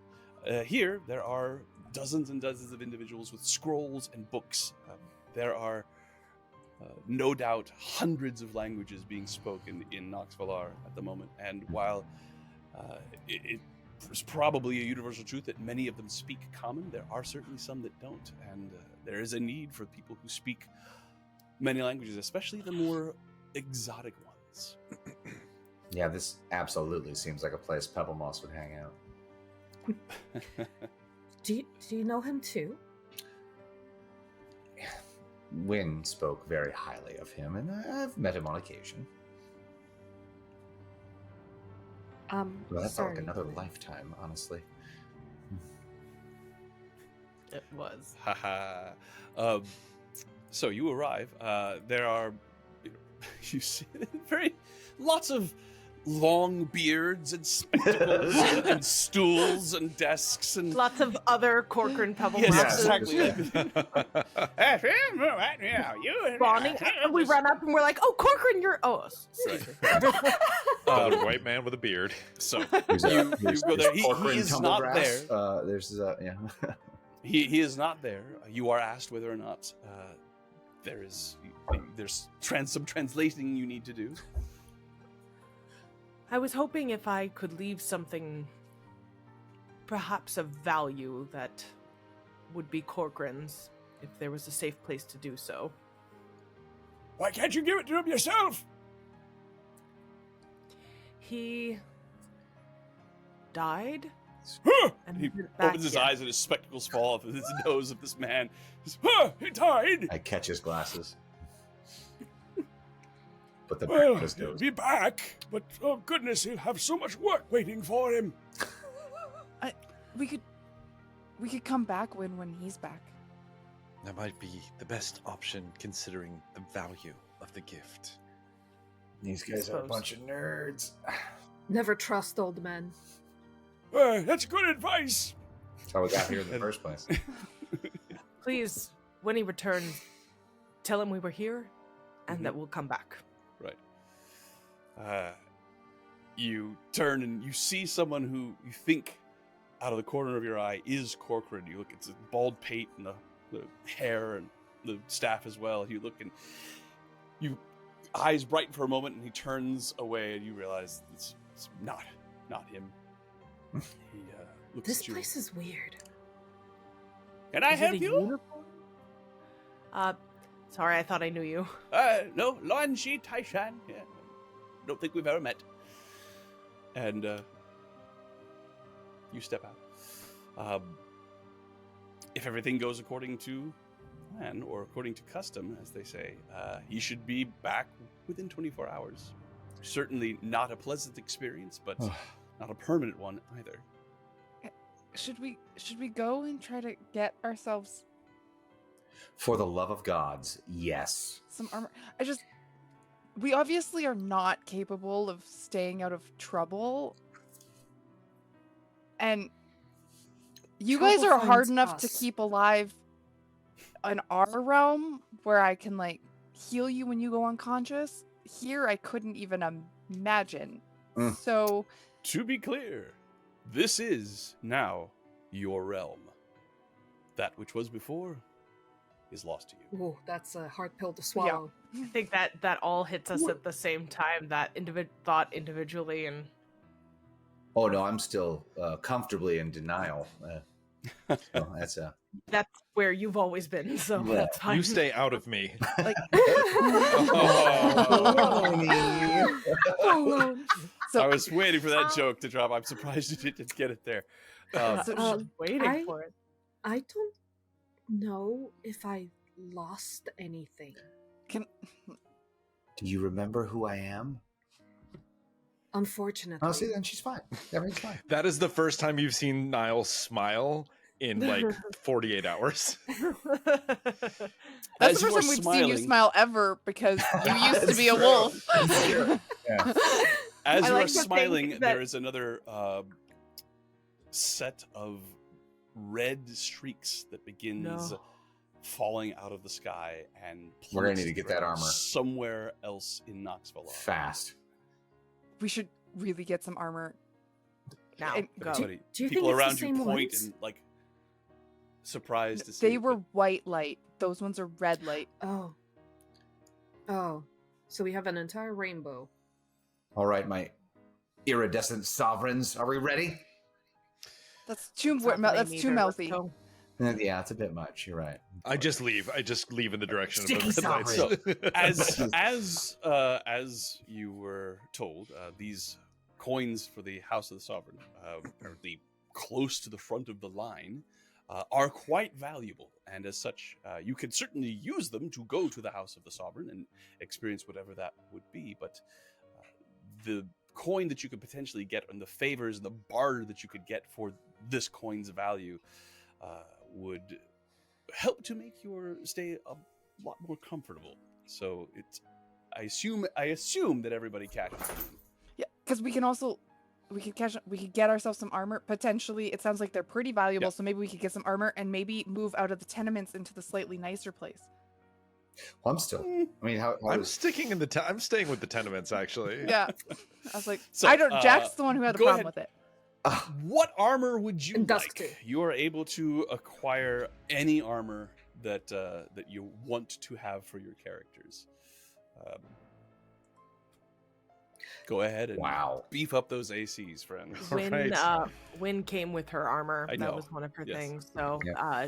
here, there are dozens and dozens of individuals with scrolls and books. There are no doubt hundreds of languages being spoken in Nox Valar at the moment. And while it is probably a universal truth that many of them speak common, there are certainly some that don't. And there is a need for people who speak many languages, especially the more exotic ones. Yeah, this absolutely seems like a place Pebblemoss would hang out. Do you know him too? Wynn spoke very highly of him, and I've met him on occasion. Well, that felt sorry. like another lifetime, honestly. It was. Haha. So you arrive. There are, you see, lots of long beards and spectacles and stools and desks and Lots of other Corcoran pebble yes, boxes. exactly. Spawning, and we run up and we're like, "Oh, Corcoran, you're excuse me." A white man with a beard. So There's you go there. He Corcoran is not there. Tumblegrass. There's yeah. He is not there. You are asked whether or not there's some translating you need to do. I was hoping if I could leave something, perhaps of value, that would be Corcoran's, if there was a safe place to do so. Why can't you give it to him yourself? He died? And He went back opens his here. eyes and his spectacles fall off of his nose of this man. He died! I catch his glasses. But the Well, breakfast he'll goes. be back, but oh goodness, he'll have so much work waiting for him. We could come back when he's back. That might be the best option considering the value of the gift. These guys are a Suppose. bunch of nerds. Never trust old men. That's good advice. That's how we got here in the first place. Please, when he returns, tell him we were here and that we'll come back. Right. You turn and you see someone who you think, out of the corner of your eye, is Corcoran. You look, it's a bald pate and the hair and the staff as well. You look and you eyes brighten for a moment, and he turns away, and you realize it's not him. He looks This at you. place is weird. Can I Is it help a you? uniform? Sorry, I thought I knew you. No, Lan Shi Taishan. Yeah, don't think we've ever met. And you step out. If everything goes according to plan, or according to custom, as they say, he should be back within 24 hours. Certainly not a pleasant experience, but not a permanent one either. Should we go and try to get ourselves For the love of gods, yes. some armor? We obviously are not capable of staying out of trouble. And you guys Trouble are hard finds enough to us. keep alive in our realm where I can like heal you when you go unconscious. Here I couldn't even imagine. Mm. So To be clear, this is now your realm. That which was before is lost to you. Ooh, that's a hard pill to swallow. I think that all hits us at the same time. That thought individually, and Oh no, I'm still comfortably in denial. So that's that's where you've always been. So Yeah. that's fine. You stay out of me. like Oh, so I was waiting for that joke to drop. I'm surprised you didn't get it there. So Um, she's waiting for it. I don't know if I lost anything. Do you remember who I am? Unfortunately. Oh, see, then she's fine. Everything's fine. That is the first time you've seen Niall smile in like 48 hours. that's As the you first are time we've seen you smiling- smile ever because you used to That's be a true. wolf. That's true. Yeah. As I you like are to think smiling, that- there is another set of red streaks that begins No. falling out of the sky and We're gonna plummets need to get that armor. somewhere else in Knoxville. Fast. We should really get some armor. Now And go. Everybody, Do you people think it's the around you same point ones? and like surprised to see. They it, were but white light. Those ones are red light. Oh. Oh. So we have an entire rainbow. All right, my iridescent sovereigns. Are we ready? That's too It's not that's lame too either. Let's mouthy. go. Yeah, it's a bit much. You're right. I just leave. I just leave in the direction Sticky of the red sovereign. lights. as you were told, these coins for the House of the Sovereign, or the close to the front of the line, are quite valuable, and as such, you can certainly use them to go to the House of the Sovereign and experience whatever that would be. But the coin that you could potentially get, and the favors and the barter that you could get for this coin's value, would help to make your stay a lot more comfortable. So it's, I assume that everybody catches them. Yeah, because we could get ourselves some armor. Potentially, it sounds like they're pretty valuable, Yeah. so maybe we could get some armor and maybe move out of the tenements into the slightly nicer place. Well, I'm still. I mean, how I'm is- sticking in the. I'm staying with the tenements actually. Yeah, I was like, So, I don't. Jack's the one who had a go problem ahead. with it. What armor would you And Dusk like? too. You are able to acquire any armor that that you want to have for your characters. Go ahead and Wow. beef up those ACs, friend. Wynn, Right. Wynn came with her armor. I know. That was one of her Yes. things. So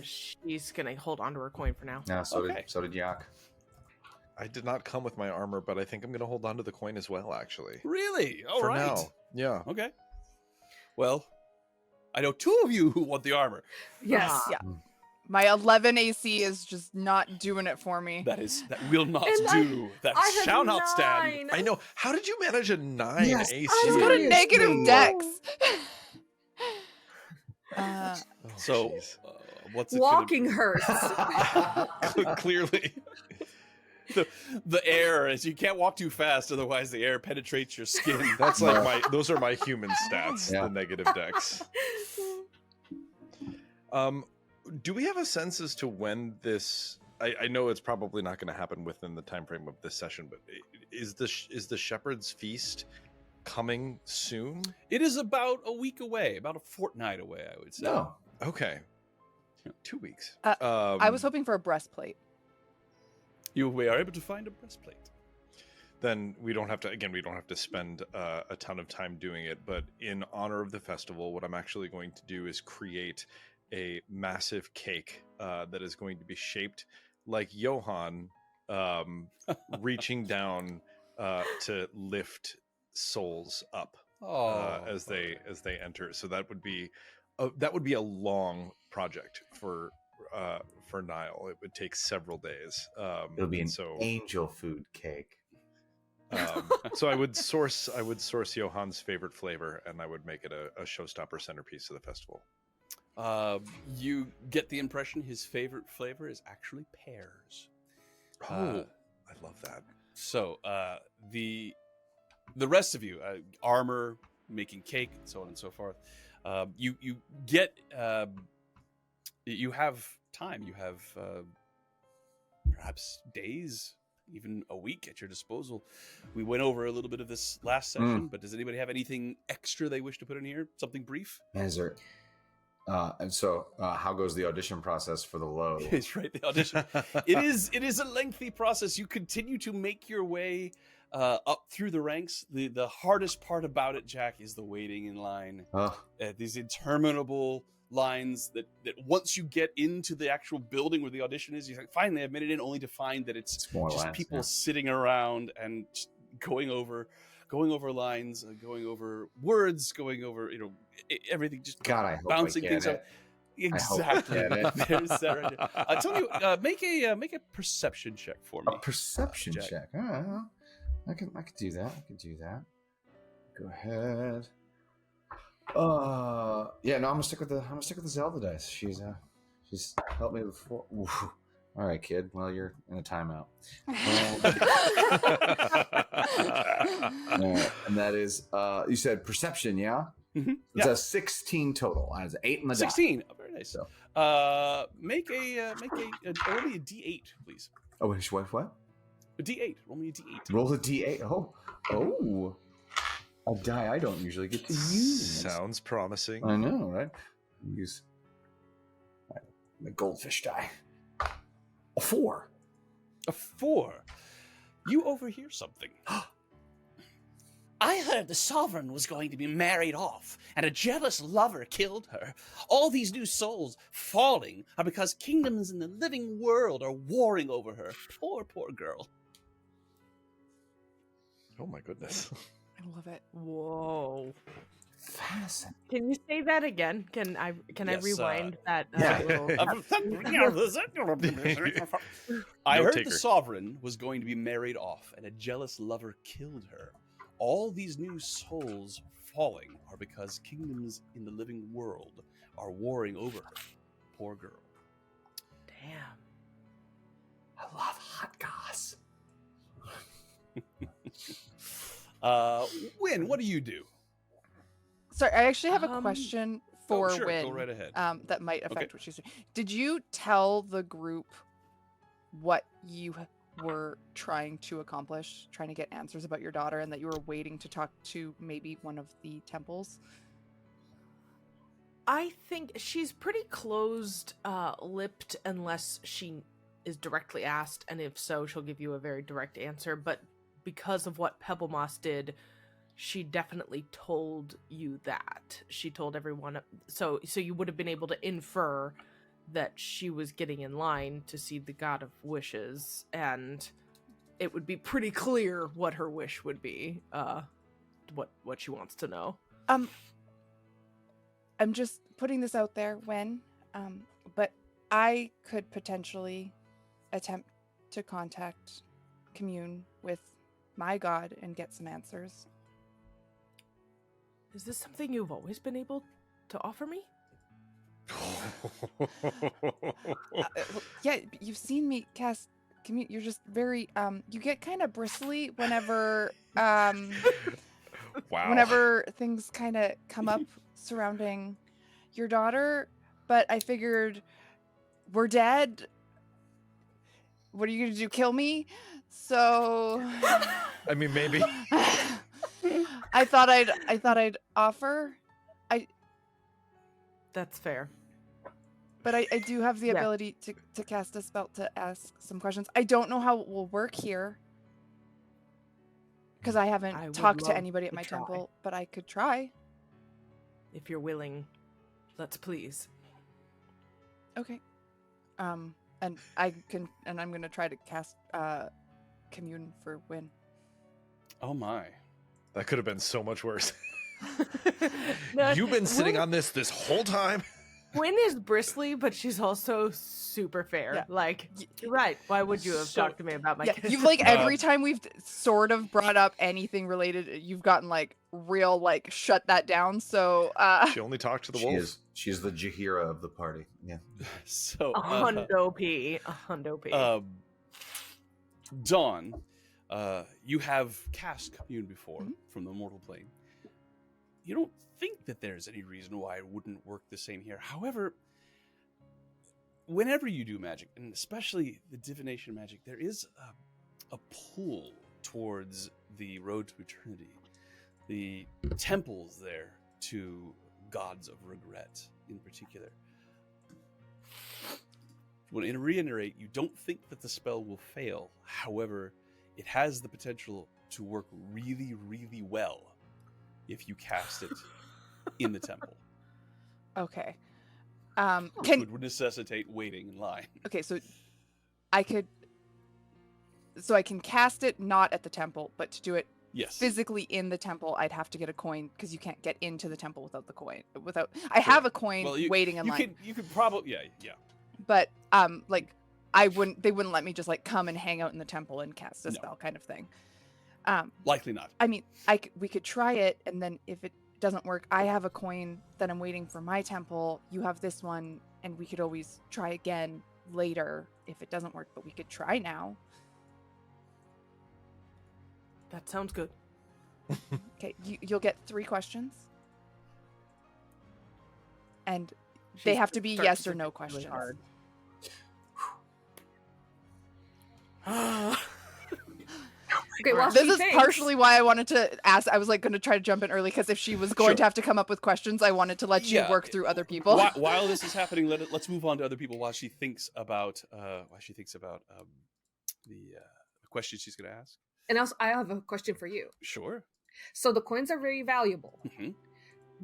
she's gonna hold on to her coin for now. Yeah, so Okay. did Yak. I did not come with my armor, but I think I'm going to hold on to the coin as well. Actually, Really? All for right. now. Yeah. Okay. Well, I know two of you who want the armor. Yes. Ah. Yeah. My 11 AC is just not doing it for me. That will not And I- do. That I have shall not stand. 9. I know. How did you manage a 9 Yes, AC? She's got a Seriously. negative dex. Oh, So, jeez. what's it Walking gonna hurts. Clearly. the air, as you can't walk too fast, otherwise the air penetrates your skin. That's like those are my human stats, Yeah. the negative dex. Do we have a sense as to when this? I know it's probably not going to happen within the time frame of this session, but is the Shepherd's Feast coming soon? It is about a week away, about a fortnight away, I would say. No. Okay, 2 weeks. I was hoping for a breastplate. We are able to find a breastplate. Then we don't have to spend a ton of time doing it. But in honor of the festival, what I'm actually going to do is create a massive cake that is going to be shaped like Johann, reaching down to lift souls up as they enter. So that would be a long project for for Nile. It would take several days. It'll be an so angel food cake. so I would source Johan's favorite flavor, and I would make it a showstopper centerpiece of the festival. You get the impression his favorite flavor is actually pears. I love that. So the rest of you, armor, making cake, and so on and so forth. You get you have time. You have perhaps days, even a week at your disposal. We went over a little bit of this last session, but does anybody have anything extra they wish to put in here? Something brief? Is there? And so, how goes the audition process for the low? It's right. The audition. It is a lengthy process. You continue to make your way up through the ranks. The hardest part about it, Jack, is the waiting in line. These interminable lines that once you get into the actual building where the audition is, you're like, finally I've made it in, only to find that it's just lines, people sitting around and just going over lines, going over words, going over everything, just God, I hope bouncing I get things it. out. Exactly. There's that right there. I tell you, make a perception check for me. A perception Jack. check. I can do that. Go ahead. Yeah, no, I'm gonna stick with the Zelda dice. She's helped me before. Oof. All right, kid. Well, you're in a timeout. And that is, you said perception, yeah? Mm-hmm. It's a 16 total. That's 8 in the 16. Oh, very nice. So. Make a roll me a D8, please. Oh, what? A D8. Roll me a D8. Roll a D8. Oh. A die I don't usually get to use. Sounds promising. I know, right? Use the goldfish die. A 4. A 4. You overhear something. I heard the sovereign was going to be married off, and a jealous lover killed her. All these new souls falling are because kingdoms in the living world are warring over her. Poor girl. Oh my goodness. I love it. Whoa. Fascinating. Can you say that again? Can I rewind that? yeah. I heard the taker. sovereign was going to be married off, and a jealous lover killed her. All these new souls falling are because kingdoms in the living world are warring over her. Poor girl. Damn. I love hot goss. Win, what do you do? Sorry, I actually have a question for sure, Win. go right ahead. That might affect Okay. what she's doing. Did you tell the group what you were trying to accomplish, trying to get answers about your daughter, and that you were waiting to talk to maybe one of the temples? I think she's pretty closed lipped unless she is directly asked, and if so, she'll give you a very direct answer. But because of what Pebble Moss did, she definitely told you that. She told everyone, so you would have been able to infer that she was getting in line to see the God of Wishes, and it would be pretty clear what her wish would be, what she wants to know. I'm just putting this out there, but I could potentially attempt to commune with my god and get some answers. Is this something you've always been able to offer me? Yeah, you've seen me cast commune. You're just very you get kind of bristly whenever Wow. whenever things kind of come up surrounding your daughter, but I figured we're dead. What are you going to do, kill me? So I mean, maybe. I thought I'd offer. That's fair. But I do have the ability to cast a spell to ask some questions. I don't know how it will work here because I haven't talked to anybody at my temple, but I could try. If you're willing, let's please. Okay. And I'm gonna try to cast commune for Win. Oh my. That could have been so much worse. No, You've been sitting on this whole time. Quinn is bristly, but she's also super fair. Yeah. Like, you're right. Why would you have talked to me about my Yeah, kids? you've like every time we've sort of brought up anything related, you've gotten like real like shut that down. So She only talked to the She wolf. she's the Jahira of the party. Yeah. So, a hundo p. A hundo p. Dawn, you have cast commune before from the mortal plane. You don't think that there's any reason why it wouldn't work the same here. However, whenever you do magic, and especially the divination magic, there is a pull towards the road to eternity. The temples there to gods of regret in particular. When I reiterate, you don't think that the spell will fail. However, it has the potential to work really, really well if you cast it in the temple. okay. Which would necessitate waiting in line. Okay, so I can cast it not at the temple, but to do it Yes. physically in the temple, I'd have to get a coin because you can't get into the temple without the coin. I have a coin waiting in line. You could probably yeah. But like they wouldn't let me just like come and hang out in the temple and cast a spell kind of thing. Likely not. I mean, we could try it, and then if it doesn't work, I have a coin that I'm waiting for my temple. You have this one, and we could always try again later if it doesn't work, but we could try now. That sounds good. Okay, you'll get 3 questions. And they have to be yes or no questions. Hard. Okay, well, This is partially why I wanted to ask. I was like going to try to jump in early because if she was going to have to come up with questions, I wanted to let you work through other people. While this is happening, let's move on to other people while she thinks about the question she's going to ask. And also, I have a question for you. Sure. So the coins are very valuable. Mm-hmm.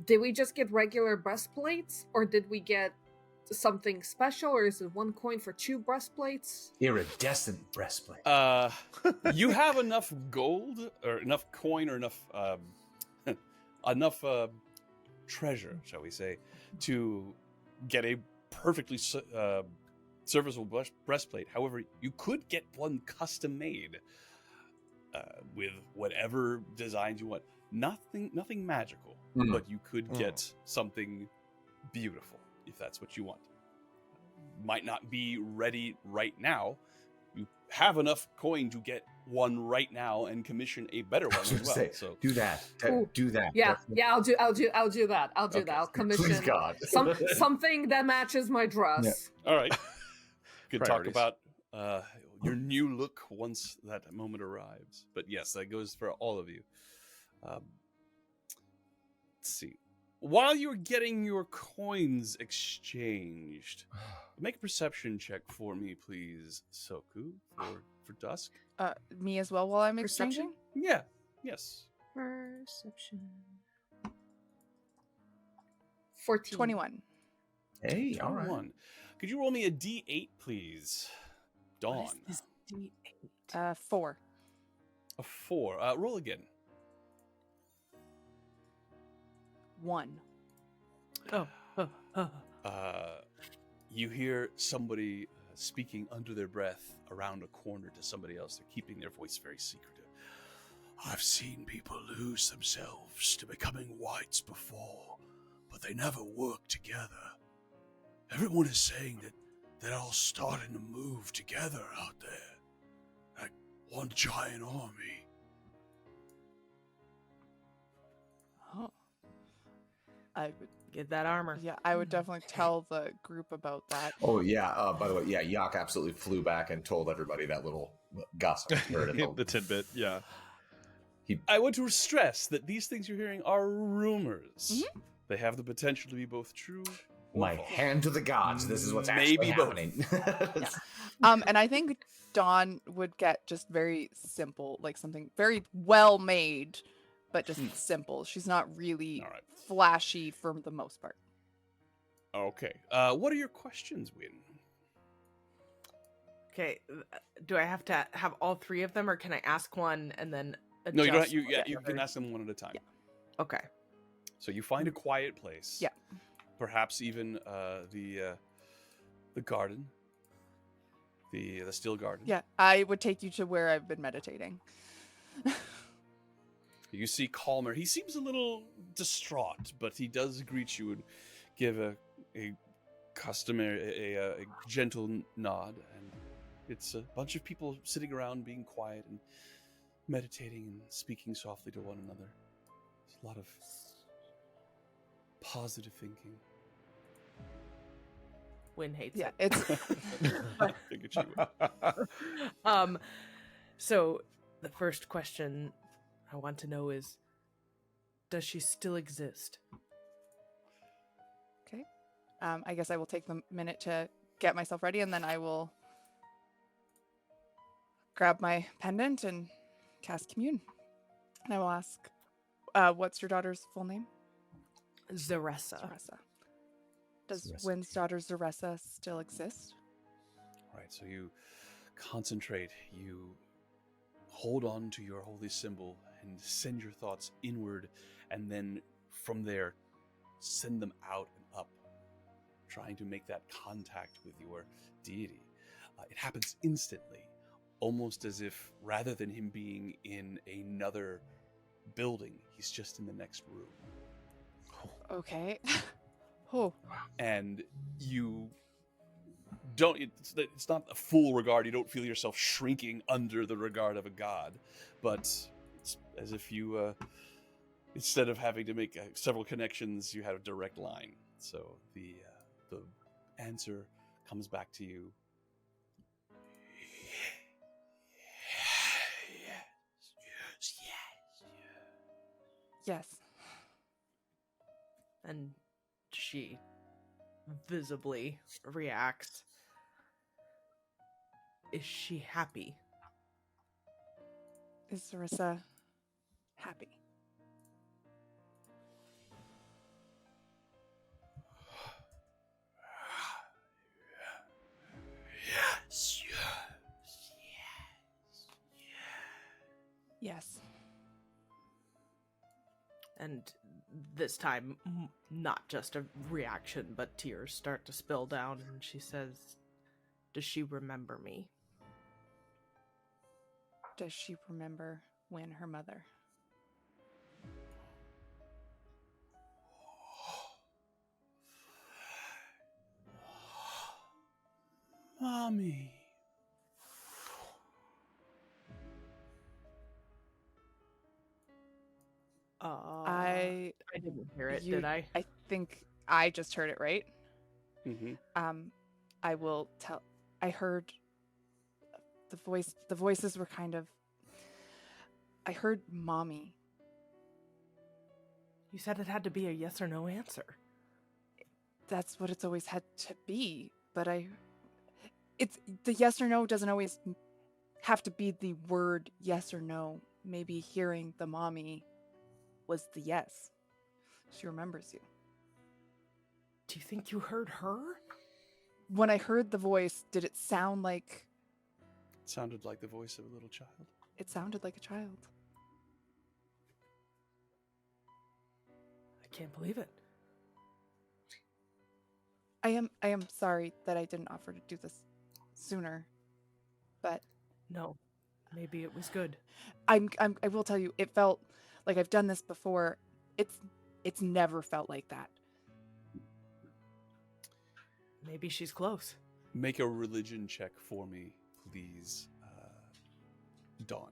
Did we just get regular breastplates, or did we get something special, or is it 1 coin for 2 breastplates? Iridescent breastplate. You have enough gold, or enough coin, or enough treasure, shall we say, to get a perfectly serviceable breastplate. However, you could get one custom made with whatever designs you want. Nothing magical, but you could get something beautiful if that's what you want. Might not be ready right now. You have enough coin to get one right now and commission a better one as well. So do that. Do that. Yeah, I'll do that. I'll commission Please God. something that matches my dress. Yeah. All right. We could talk Priorities. about your new look once that moment arrives. But yes, that goes for all of you. Let's see. While you're getting your coins exchanged, make a perception check for me, please, Soku, for Dusk. Me as well while I'm Perception? exchanging? Yeah. Yes. Perception. 14. 21. Hey, all right. 21. Could you roll me a D8, please? Dawn. What is this D8? 4. A 4. Roll again. 1. You hear somebody speaking under their breath around a corner to somebody else. They're keeping their voice very secretive. I've seen people lose themselves to becoming whites before, but they never work together. Everyone is saying that they're all starting to move together out there, like one giant army. Oh. I would, Get that armor. yeah, I would definitely tell the group about that. Oh yeah. By the way, yeah, Yak absolutely flew back and told everybody that little gossip. The tidbit, yeah. I want to stress that these things you're hearing are rumors. Mm-hmm. They have the potential to be both true or My false. hand to the gods. This is what's Maybe actually both. happening. And I think Dawn would get just very simple, like something very well made, but just simple. She's not really All right. flashy for the most part. Okay. What are your questions, Win? Okay, do I have to have all 3 of them, or can I ask one and then adjust? No, you don't. what You the can other- ask them one at a time. Okay. So you find a quiet place. Yeah. perhaps even the garden, the still garden. Yeah, I would take you to where I've been meditating. You see Calmer. He seems a little distraught, but he does greet you and give a customary, a gentle nod. And it's a bunch of people sitting around being quiet and meditating and speaking softly to one another. There's a lot of positive thinking. Wynn hates Yeah, it. it's Figured you would. So the first question I want to know is, does she still exist? okay. I guess I will take the minute to get myself ready, and then I will grab my pendant and cast commune. And I will ask, what's your daughter's full name? Zaressa. Zaressa. Does Zaressa. Wynn's daughter Zaressa still exist? Right, so you concentrate, you hold on to your holy symbol and send your thoughts inward, and then from there, send them out and up, trying to make that contact with your deity. It happens instantly, almost as if rather than him being in another building, he's just in the next room. Okay. Oh, And you don't, it's not a full regard. You don't feel yourself shrinking under the regard of a god, but it's as if you instead of having to make several connections, you had a direct line. So the answer comes back to you. yes. And she visibly reacts. Is she happy? Is Zaressa happy? Yes. And this time, not just a reaction, but tears start to spill down, and she says, does she remember me? Does she remember Wynn, her mother? Mommy. I didn't hear it, did I? I think I just heard it right. Mm-hmm. I will tell. I heard the voice. The voices were kind of. I heard mommy. You said it had to be a yes or no answer. That's what it's always had to be. But it's the yes or no doesn't always have to be the word yes or no. Maybe hearing the mommy was the yes. She remembers you. Do you think you heard her? When I heard the voice, did it sound like... It sounded like the voice of a little child. It sounded like a child. I can't believe it. I am sorry that I didn't offer to do this sooner. But No, maybe it was good. I will tell you, it felt like I've done this before. It's never felt like that. Maybe she's close. Make a religion check for me, please, Dawn.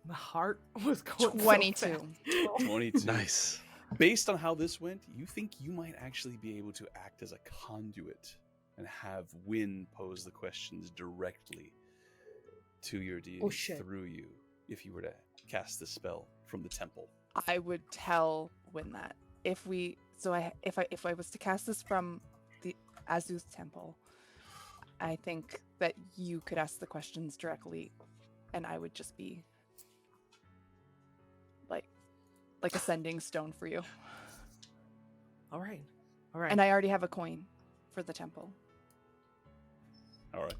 My heart was going 22. so fast. 22. Nice. Based on how this went, you think you might actually be able to act as a conduit and have Wynn pose the questions directly to your deity through you if you were to cast the spell from the temple. I would tell Wynn that if I was to cast this from the Azuth temple, I think that you could ask the questions directly, and I would just be like a sending stone for you. All right. All right. And I already have a coin for the temple. All right.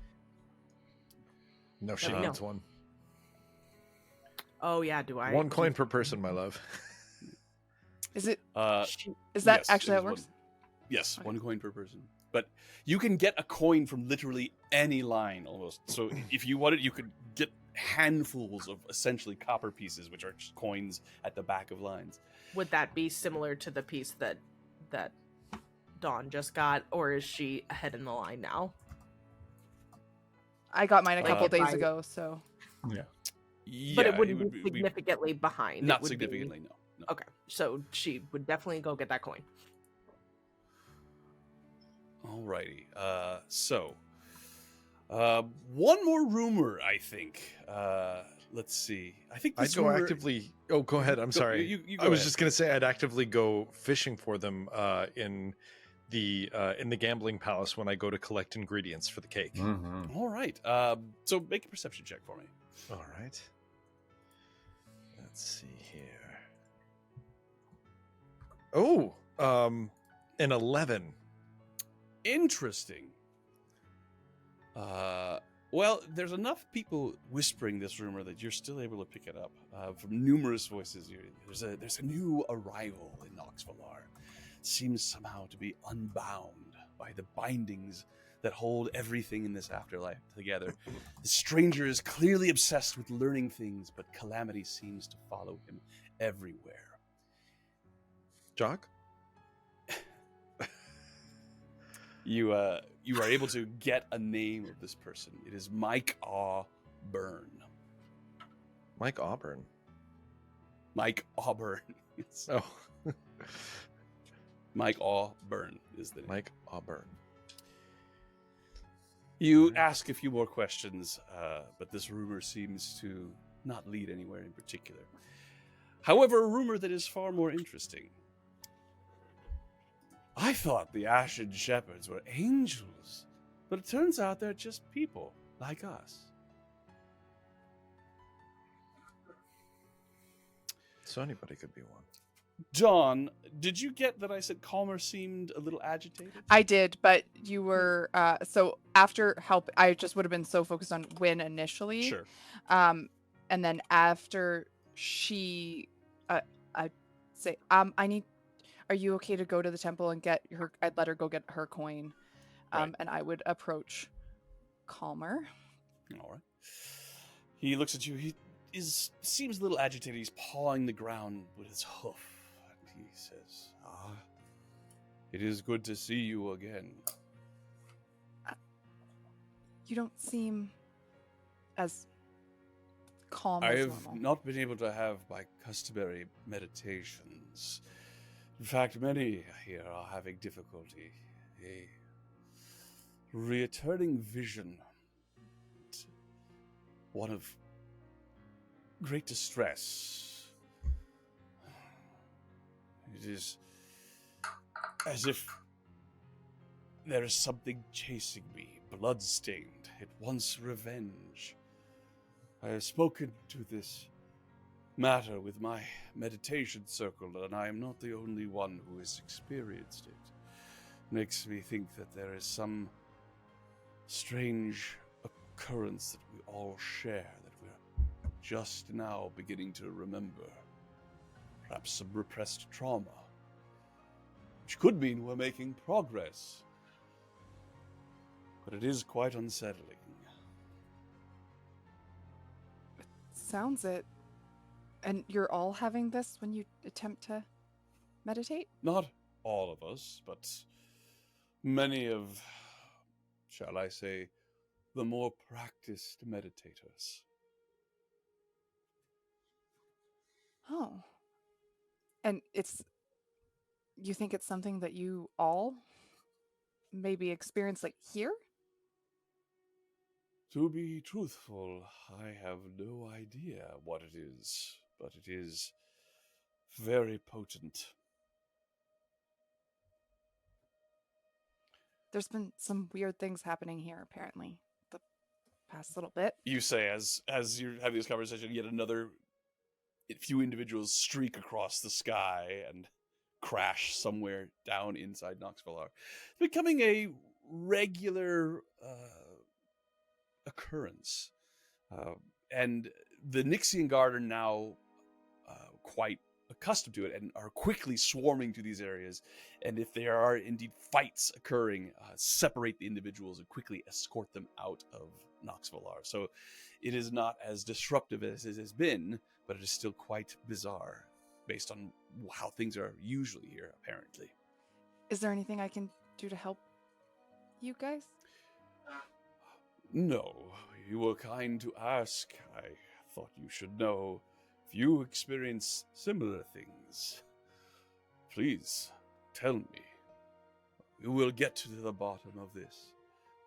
No, she No. needs one. Oh, yeah, do I? One coin per person, my love. Is it? She- Is that yes, actually it how it is works? Yes, Okay. 1 coin per person. But you can get a coin from literally any line almost. So if you wanted, you could get handfuls of essentially copper pieces, which are just coins at the back of lines. Would that be similar to the piece that Dawn just got, or is she ahead in the line now? I got mine a Like, couple if days I- ago, so Yeah. Yeah, But it wouldn't would be significantly behind. not it would significantly, Be... no. Okay, so she would definitely go get that coin. Alrighty. One more rumor, I think. Let's see. I think I'd this go rumor... actively. Oh, go ahead. I'm sorry. You I go was ahead. just gonna say I'd actively go fishing for them in the gambling palace when I go to collect ingredients for the cake. Mm-hmm. All right. So make a perception check for me. All right. Let's see here. Oh, an 11. Interesting. Well, there's enough people whispering this rumor that you're still able to pick it up from numerous voices. There's a new arrival in Noxvalar. Seems somehow to be unbound by the bindings that hold everything in this afterlife together. The stranger is clearly obsessed with learning things, but calamity seems to follow him everywhere. Jock? You are able to get a name of this person. It is Mike Auburn. Mike Auburn. Mike Auburn. It's Oh, Mike Auburn is the name. Mike Auburn. You ask a few more questions, but this rumor seems to not lead anywhere in particular. However, a rumor that is far more interesting. I thought the Ashen Shepherds were angels, but it turns out they're just people like us. So anybody could be one. John, did you get that I said Calmer seemed a little agitated? I did, but you were so after help. I just would have been so focused on Win initially. Sure. And then after she, I say, I need. Are you okay to go to the temple and get her? I'd let her go get her coin, Right. and I would approach Calmer. All right. He looks at you. He seems a little agitated. He's pawing the ground with his hoof. And he says, it is good to see you again. You don't seem as calm I as have normal. not been able to have my customary meditations. In fact, many here are having difficulty. A returning vision. One of great distress. It is as if there is something chasing me, blood-stained. It wants revenge. I have spoken to this matter with my meditation circle, and I am not the only one who has experienced it. Makes me think that there is some strange occurrence that we all share, that we're just now beginning to remember. Perhaps some repressed trauma, which could mean we're making progress. But it is quite unsettling. Sounds it. And you're all having this when you attempt to meditate? Not all of us, but many of, shall I say, the more practiced meditators. Oh. And you think it's something that you all maybe experience like here? To be truthful, I have no idea what it is, but it is very potent. There's been some weird things happening here, apparently, the past little bit. You say as you're having this conversation, yet another few individuals streak across the sky and crash somewhere down inside Noxvalar, becoming a regular occurrence. And the Nixian Guard are now quite accustomed to it and are quickly swarming to these areas. And if there are indeed fights occurring, separate the individuals and quickly escort them out of Nox Valar. So it is not as disruptive as it has been, but it is still quite bizarre based on how things are usually here, apparently. Is there anything I can do to help you guys? No, you were kind to ask. I thought you should know. If you experience similar things, please tell me. We will get to the bottom of this.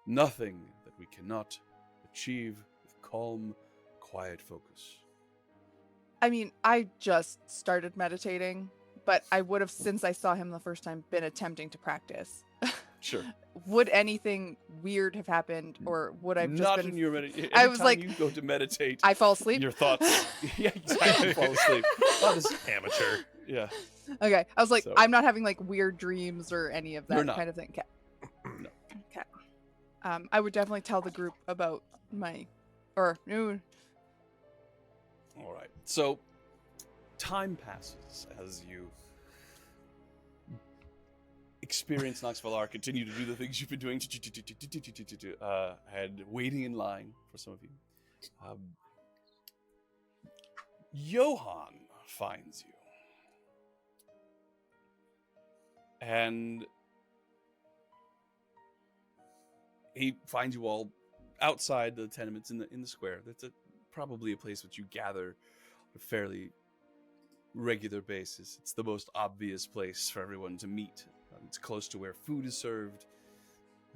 Nothing that we cannot achieve with calm, quiet focus. I mean, I just started meditating, but I would have, since I saw him the first time, been attempting to practice. Sure. Would anything weird have happened, or would I have just Not been... in your meditation. I was like, you go to meditate, I fall asleep? your thoughts. Yeah, exactly. Fall asleep. Not as amateur. Yeah. Okay, I was like, So- I'm not having like weird dreams or any of You're that not. kind of thing. Okay. No. Okay. I would definitely tell the group about my, or All right. So, time passes as you experience Nox Valar, continue to do the things you've been doing, and waiting in line for some of you. Johann finds you. And he finds you all outside the tenements in the square. That's probably a place which you gather on a fairly regular basis. It's the most obvious place for everyone to meet. It's close to where food is served,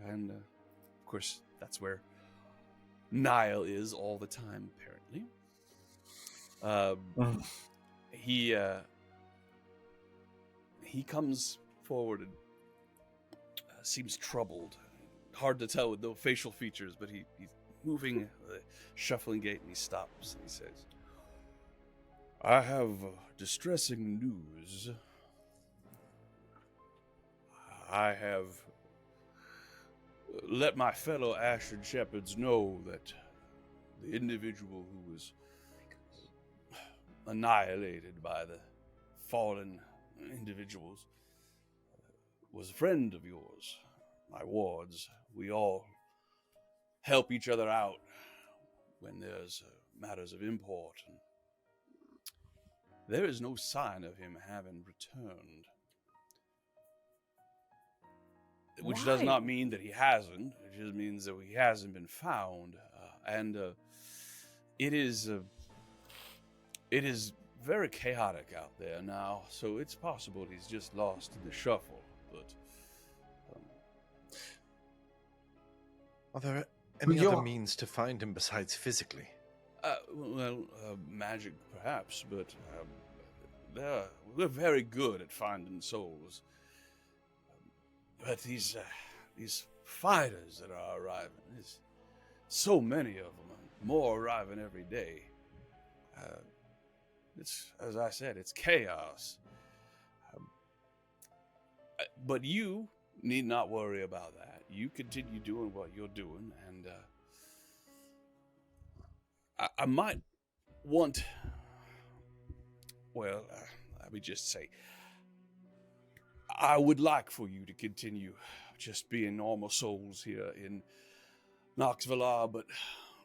and of course that's where Niall is all the time. Apparently, he comes forward and seems troubled. Hard to tell with no facial features, but he's moving a shuffling gait, and he stops and he says, "I have distressing news. I have let my fellow Ashen Shepherds know that the individual who was annihilated by the fallen individuals was a friend of yours, my wards. We all help each other out when there's matters of import, and there is no sign of him having returned. Which does not mean that he hasn't. It just means that he hasn't been found. It is very chaotic out there now, so it's possible he's just lost in the shuffle. But Are there any other means to find him besides physically? Magic perhaps, but we're very good at finding souls. But these fighters that are arriving, there's so many of them, and more arriving every day. It's, as I said, it's chaos. But you need not worry about that. You continue doing what you're doing, and I might want, let me just say, I would like for you to continue just being normal souls here in Nox Valar, but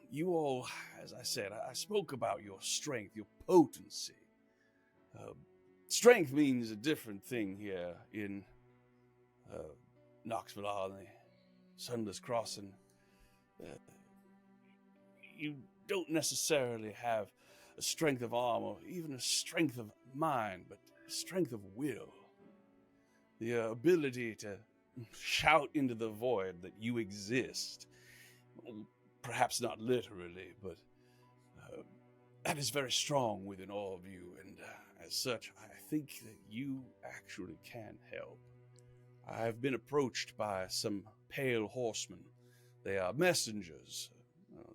you all, as I said, I spoke about your strength, your potency. Strength means a different thing here in Nox Valar and the Sunless Crossing. You don't necessarily have a strength of arm or even a strength of mind, but a strength of will. The ability to shout into the void that you exist. Perhaps not literally, but that is very strong within all of you, and as such, I think that you actually can help. I've been approached by some pale horsemen. They are messengers.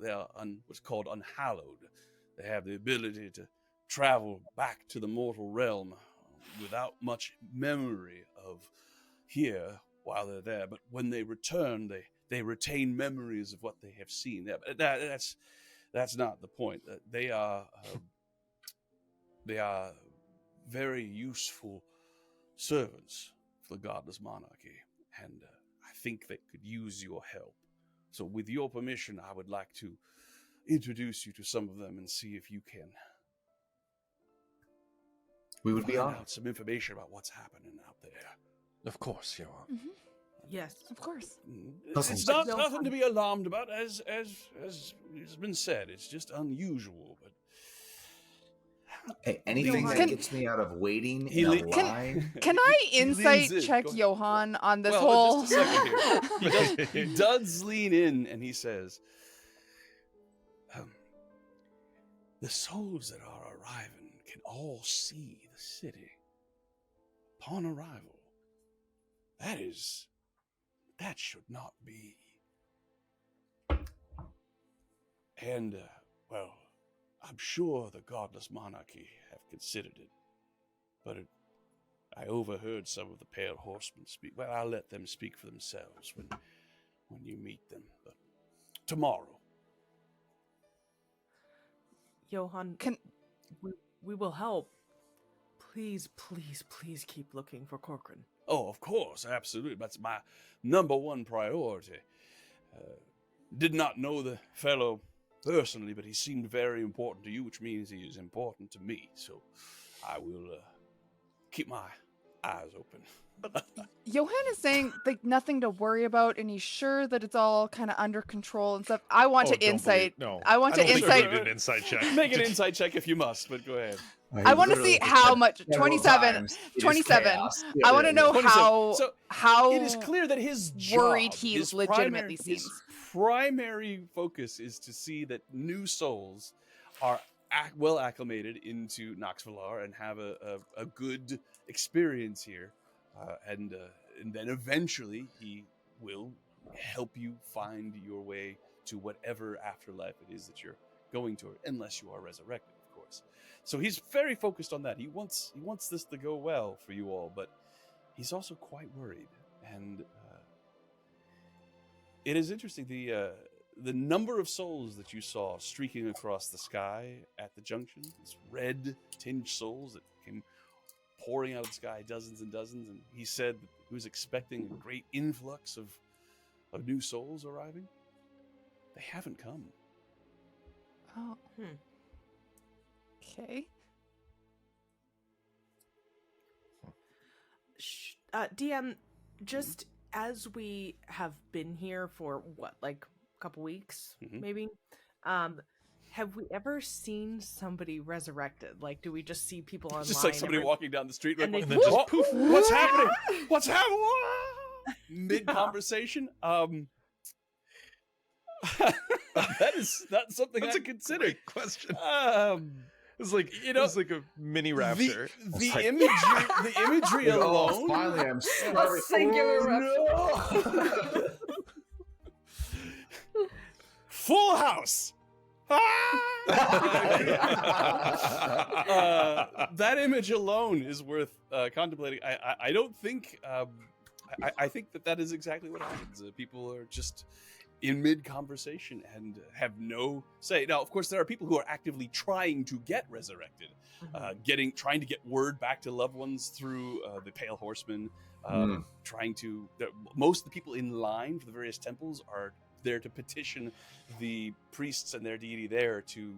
They are what's called unhallowed. They have the ability to travel back to the mortal realm without much memory of here while they're there, but when they return, they retain memories of what they have seen. That's not the point. They are very useful servants for the godless monarchy, and I think they could use your help. So with your permission, I would like to introduce you to some of them and see if you can We would be find honored. out some information about what's happening out there. Of course, Johan. Mhm. Yes. Of course. Listen, It's not no nothing fun. to be alarmed about, as has been said. It's just unusual, but Hey, anything Johan- that gets me out of waiting He in a le- line. Can I He leans insight in. check Go ahead. Johan on this Well, whole? just a second here. He does lean in and he says, the souls that are arriving can all see the city upon arrival. That should not be. And, well, I'm sure the godless monarchy have considered it, but I overheard some of the pale horsemen speak. Well, I'll let them speak for themselves when you meet them. But tomorrow. Johan, Can we will help. Please, please, please keep looking for Corcoran. Oh, of course, absolutely. That's my number one priority. Did not know the fellow personally, but he seemed very important to you, which means he is important to me. So I will keep my eyes open. Johan is saying like nothing to worry about, and he's sure that it's all kind of under control and stuff. I want to don't insight. believe- no, I want I to don't think I you insight. need an insight check. Make an insight check if you must, but go ahead. I want to see how much. 27. 27. I want to know 27. how So, how It is clear that his worried job, he his legitimately primary, his seems. primary focus is to see that new souls are well acclimated into Noxvillar and have a good experience here, and then eventually he will help you find your way to whatever afterlife it is that you're going to, unless you are resurrected, of course. So he's very focused on that. He wants this to go well for you all, but he's also quite worried. And it is interesting, the number of souls that you saw streaking across the sky at the junction, these red tinged souls that came pouring out of the sky, dozens and dozens, and he said that he was expecting a great influx of new souls arriving. They haven't come. Oh. Okay. DM, just as we have been here for what, like a couple weeks, Mhm. maybe, have we ever seen somebody resurrected? Like, do we just see people online? It's just like somebody walking down the street, and like, they and then just whoop, poof, whoop, what's happening? What's happening? Mid conversation. That is not something That's I a considered. great question. It's like it's like a mini rapture. The like- imagery Oh, alone. finally, I'm starving. singular no! Full house. That image alone is worth contemplating. I don't think. I think that is exactly what happens. People are just in mid conversation and have no say. Now, of course, there are people who are actively trying to get resurrected, trying to get word back to loved ones through the Pale Horsemen. Trying to. Most of the people in line for the various temples are there to petition the priests and their deity there to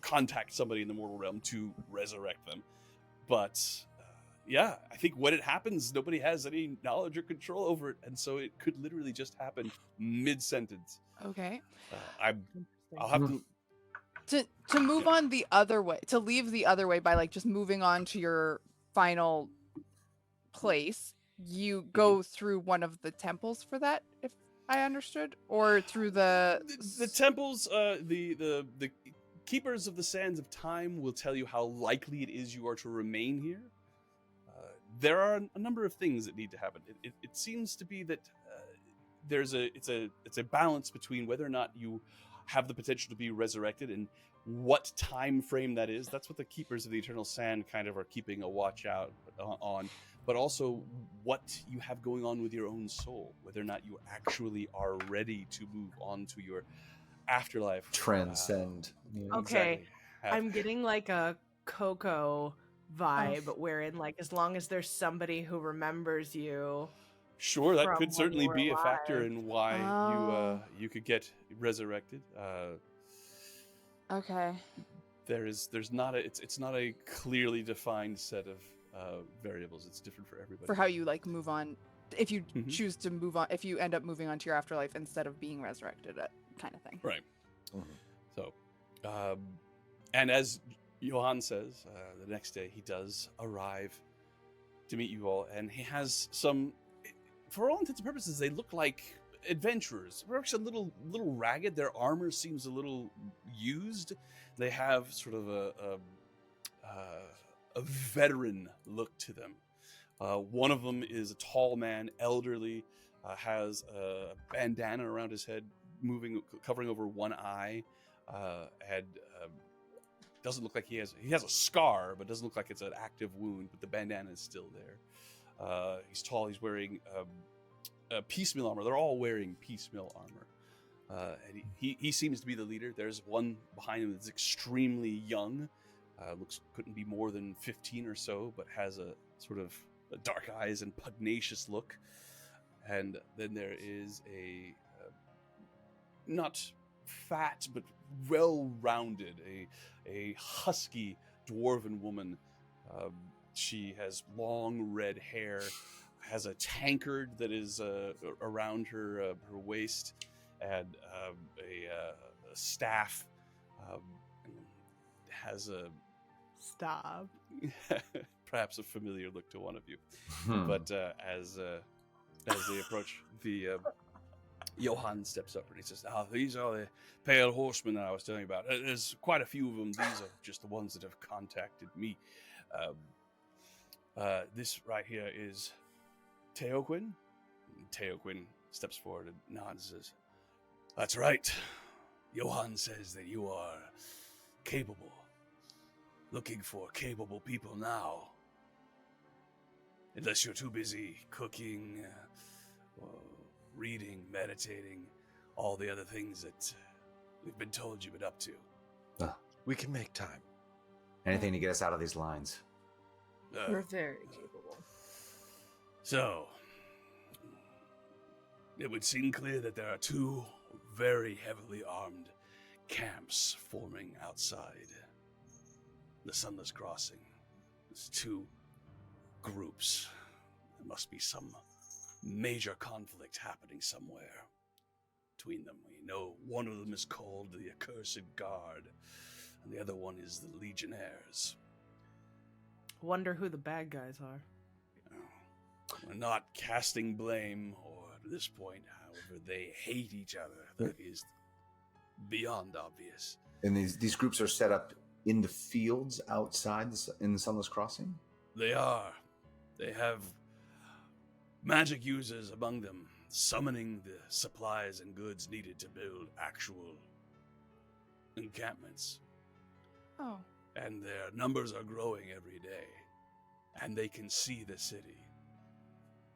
contact somebody in the mortal realm to resurrect them. But yeah, I think when it happens, nobody has any knowledge or control over it, and so it could literally just happen mid-sentence. Okay. I'll have To move on the other way, to leave the other way by like just moving on to your final place, you go through one of the temples for that, if I understood, or through the temples. The keepers of the sands of time will tell you how likely it is you are to remain here. There are a number of things that need to happen. It seems to be that it's a balance between whether or not you have the potential to be resurrected and what time frame that is. That's what the keepers of the eternal sand kind of are keeping a watch out on, but also what you have going on with your own soul, whether or not you actually are ready to move on to your afterlife. Transcend. Okay, Exactly. I'm getting like a Coco vibe, wherein like as long as there's somebody who remembers you. Sure, that From could when certainly you were be a factor alive. in why Oh. you could get resurrected. Okay. There's not a it's not a clearly defined set of variables. It's different for everybody. For how you like move on, if you Mhm. choose to move on, if you end up moving on to your afterlife instead of being resurrected, kind of thing. Right. Mhm. So, and as Johan says, the next day he does arrive to meet you all, and he has some, for all intents and purposes, they look like adventurers. They're actually a little ragged. Their armor seems a little used. They have sort of a veteran look to them. One of them is a tall man, elderly, has a bandana around his head, covering over one eye, and doesn't look like he has a scar, but doesn't look like it's an active wound. But the bandana is still there. He's tall. He's wearing piecemeal armor. They're all wearing piecemeal armor, and he seems to be the leader. There's one behind him that's extremely young. Couldn't be more than 15 or so, but has a sort of dark eyes and pugnacious look. And then there is a not fat but well-rounded, a husky dwarven woman. She has long red hair, has a tankard that is around her waist, and a staff. Has a Stop. perhaps a familiar look to one of you. Hmm. But as they approach, the Johan steps up and he says, these are the pale horsemen that I was telling you about. There's quite a few of them. These are just the ones that have contacted me. This right here is Teoquin. Teoquin steps forward and nods and says, that's right. Johan says that you are capable. Looking for capable people now. Unless you're too busy cooking, reading, meditating, all the other things that we've been told you've been up to. We can make time. Anything to get us out of these lines. We're very capable. So, it would seem clear that there are two very heavily armed camps forming outside the Sunless Crossing. There's two groups. There must be some major conflict happening somewhere between them. We know one of them is called the Accursed Guard, and the other one is the Legionnaires. Wonder who the bad guys are. We're not casting blame, or at this point, however, they hate each other. That is beyond obvious. And these groups are set up in the fields outside in the Sunless Crossing? They are. They have magic users among them, summoning the supplies and goods needed to build actual encampments. Oh. And their numbers are growing every day, and they can see the city.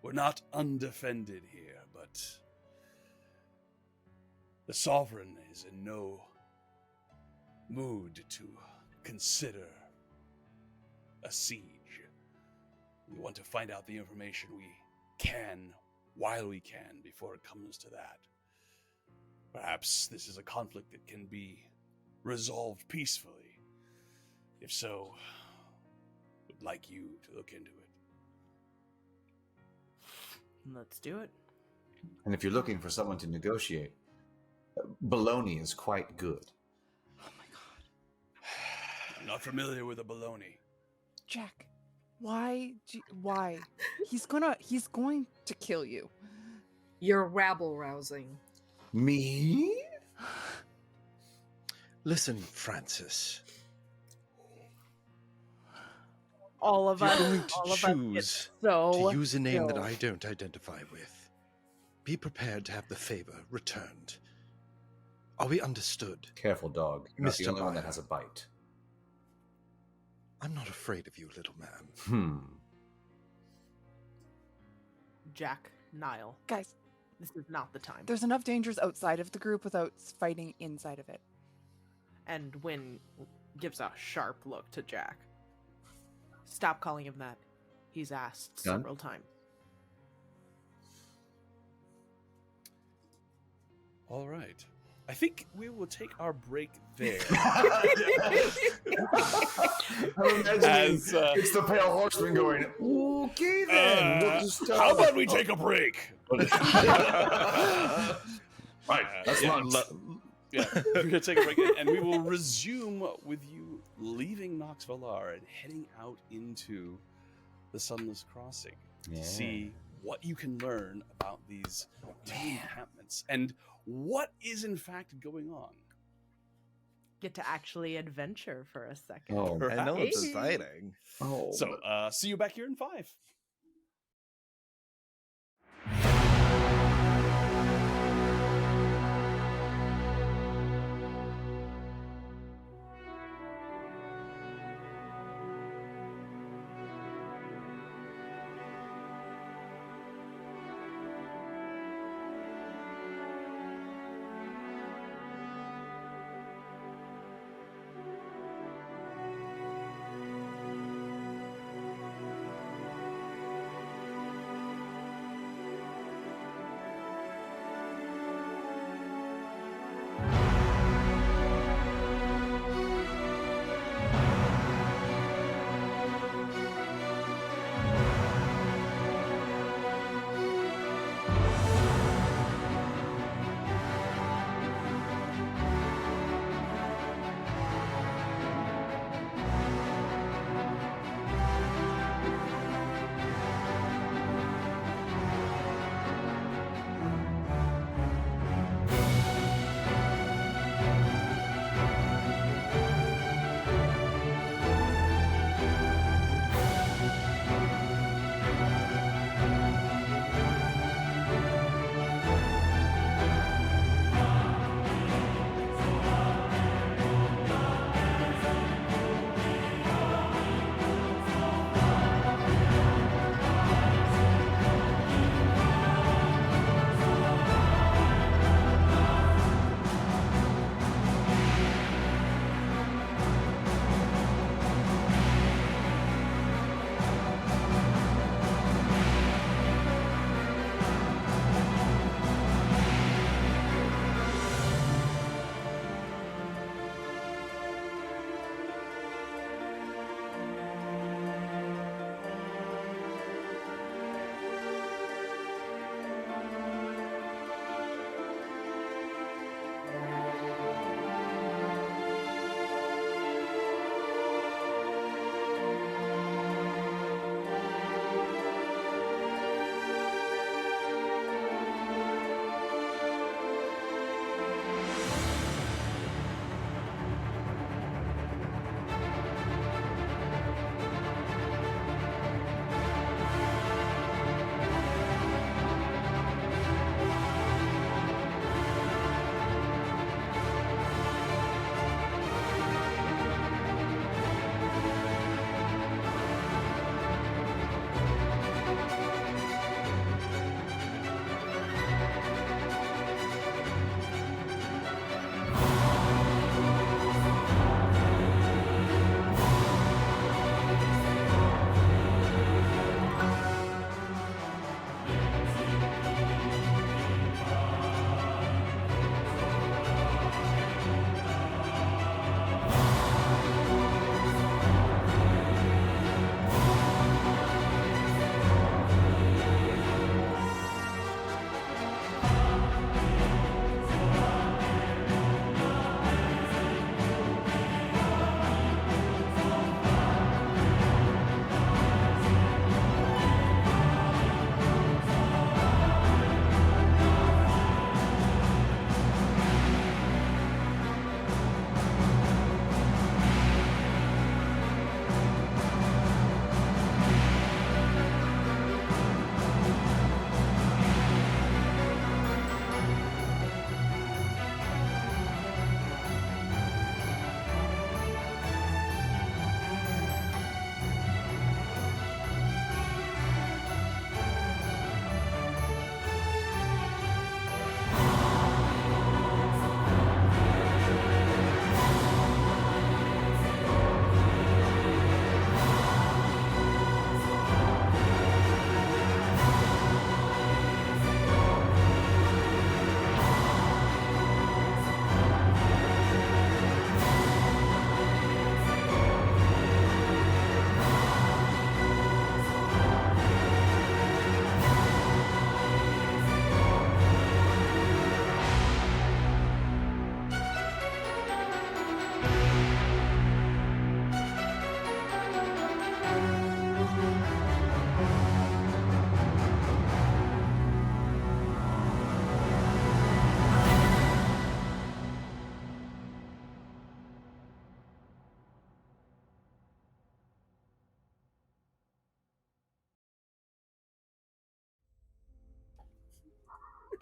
We're not undefended here, but the Sovereign is in no mood to consider a siege. We want to find out the information we can while we can before it comes to that. Perhaps this is a conflict that can be resolved peacefully. If so, would like you to look into it. Let's do it. And if you're looking for someone to negotiate, bologna is quite good. Oh my god. I'm not familiar with a baloney. Jack, why? He's going to kill you. You're rabble rousing. Me? Listen, Francis. All of You're us. going to all of us get choose so to use a name that killed. I don't identify with. Be prepared to have the favor returned. Are we understood? Careful, dog. You're not the Mr. only one that Meyer. has a bite. I'm not afraid of you, little man. Jack, Niall. Guys, This is not the time. there's enough dangers outside of the group without fighting inside of it. And Wynn gives a sharp look to Jack. Stop calling him that. He's asked Done? several times. All right. I think we will take our break there. I'm imagining As, it's the Pale Horseman going, okay then, we'll just, how about we take a break? Right, that's yeah, lunch. Yeah, we're gonna take a break, and we will resume with you leaving Nox Valar and heading out into the Sunless Crossing Yeah. to see what you can learn about these two encampments and what is in fact going on. Get to actually adventure for a second. Oh, I know it's Hey. exciting. oh. So, see you back here in 5.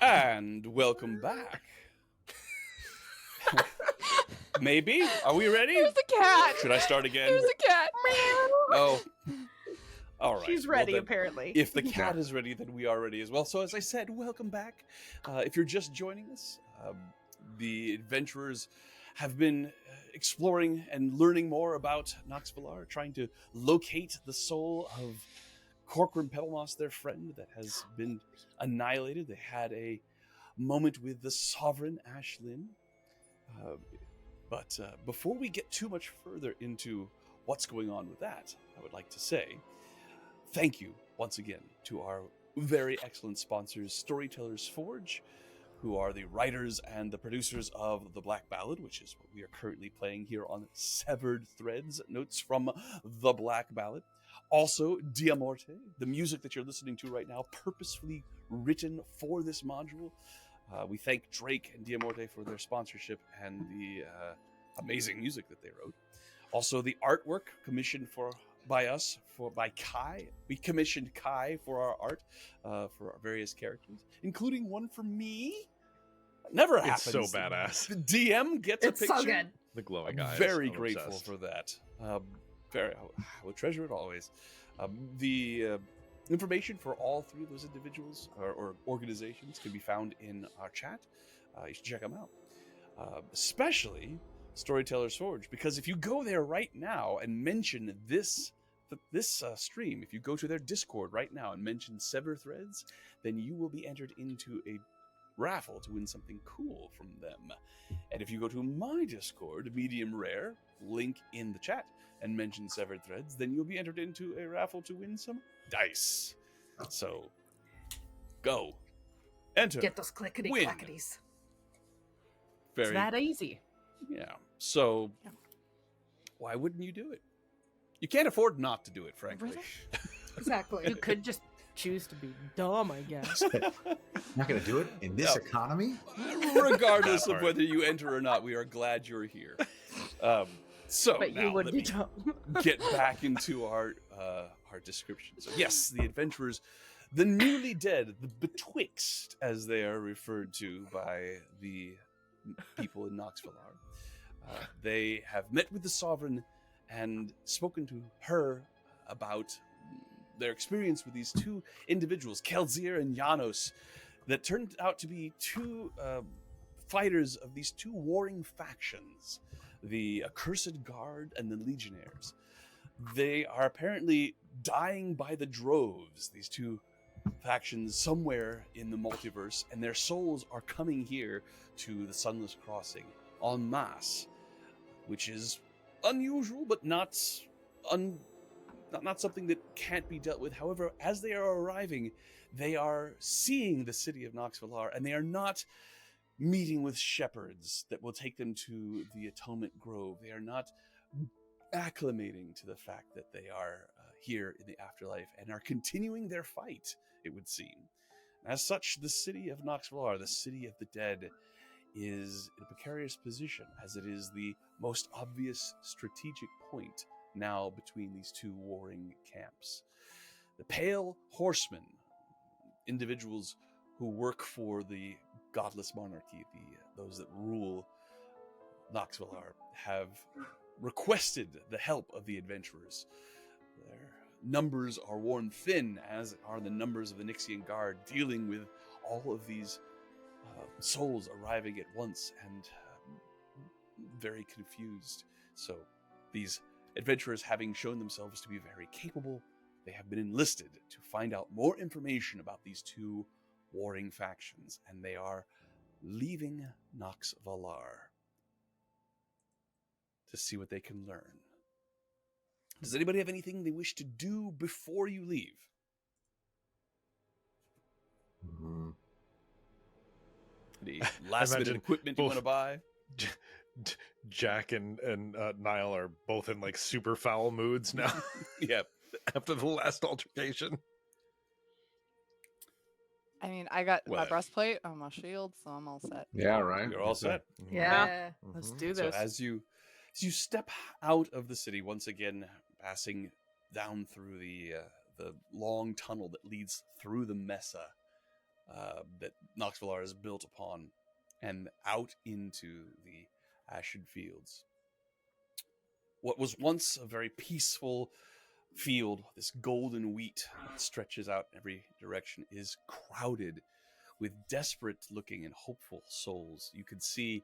And welcome back. Maybe? Are we ready? There's a cat. Should I start again? There's a cat. Oh. All right. She's Well, ready, then, apparently. If the cat is ready, then we are ready as well. So, as I said, welcome back. If you're just joining us, the adventurers have been exploring and learning more about Nox Valar, trying to locate the soul of Corcoran Petalmoss, their friend that has been annihilated. They had a moment with the sovereign Ashlyn. But before we get too much further into what's going on with that, I would like to say thank you once again to our very excellent sponsors, Storytellers Forge, who are the writers and the producers of The Black Ballad, which is what we are currently playing here on Severed Threads, notes from The Black Ballad. Also, Diamorte, the music that you're listening to right now, purposefully written for this module. We thank Drake and Diamorte for their sponsorship and the amazing music that they wrote. Also, the artwork commissioned by Kai. We commissioned Kai for our art for our various characters, including one for me. Never happens. It's so badass. The DM gets It's a picture. so good. The glowing I'm eyes. very I'm grateful obsessed. for that. I will treasure it always. The information for all three of those individuals or organizations can be found in our chat. You should check them out, especially Storytellers Forge, because if you go there right now and mention this stream, if you go to their Discord right now and mention Sever Threads, then you will be entered into a raffle to win something cool from them. And if you go to my Discord, Medium Rare, link in the chat, and mention Severed Threads, then you'll be entered into a raffle to win some dice. So, go. Enter. Get those clickety Win. clackities. It's that easy. Yeah. So, why wouldn't you do it? You can't afford not to do it, frankly. Exactly. You could just choose to be dumb, I guess. Not going to do it in this No. economy? Regardless That of part. whether you enter or not, we are glad you're here. So But now you would let be me dumb. get back into our description. So yes, the adventurers, the newly dead, the betwixt, as they are referred to by the people in Nox Valar, they have met with the sovereign and spoken to her about their experience with these two individuals, Kelzir and Janos, that turned out to be two fighters of these two warring factions, the Accursed Guard and the Legionnaires. They are apparently dying by the droves, these two factions somewhere in the multiverse, and their souls are coming here to the Sunless Crossing en masse, which is unusual, but not something that can't be dealt with. However, as they are arriving, they are seeing the city of Nox Valar, and they are not meeting with shepherds that will take them to the Atonement Grove. They are not acclimating to the fact that they are here in the afterlife and are continuing their fight, it would seem. As such, the city of Nox Valar, the city of the dead, is in a precarious position, as it is the most obvious strategic point now between these two warring camps. The Pale Horsemen, individuals who work for the godless monarchy, those that rule Nox Valar, have requested the help of the adventurers. Their numbers are worn thin, as are the numbers of the Nixian Guard, dealing with all of these souls arriving at once and very confused. So these adventurers, having shown themselves to be very capable, they have been enlisted to find out more information about these two warring factions, and they are leaving Nox Valar to see what they can learn. Does anybody have anything they wish to do before you leave? Mhm. Any last minute imagine equipment you both- want to buy? Jack and Niall are both in like super foul moods now Yeah. after the last altercation. I mean, I got my What? breastplate on my shield, so I'm all set. Yeah, right. You're all set. Yeah. Let's Mhm. do So this. as you step out of the city once again, passing down through the long tunnel that leads through the Mesa, that Noxvillar is built upon, and out into the Ashen Fields. What was once a very peaceful field, this golden wheat that stretches out in every direction, is crowded with desperate-looking and hopeful souls. You can see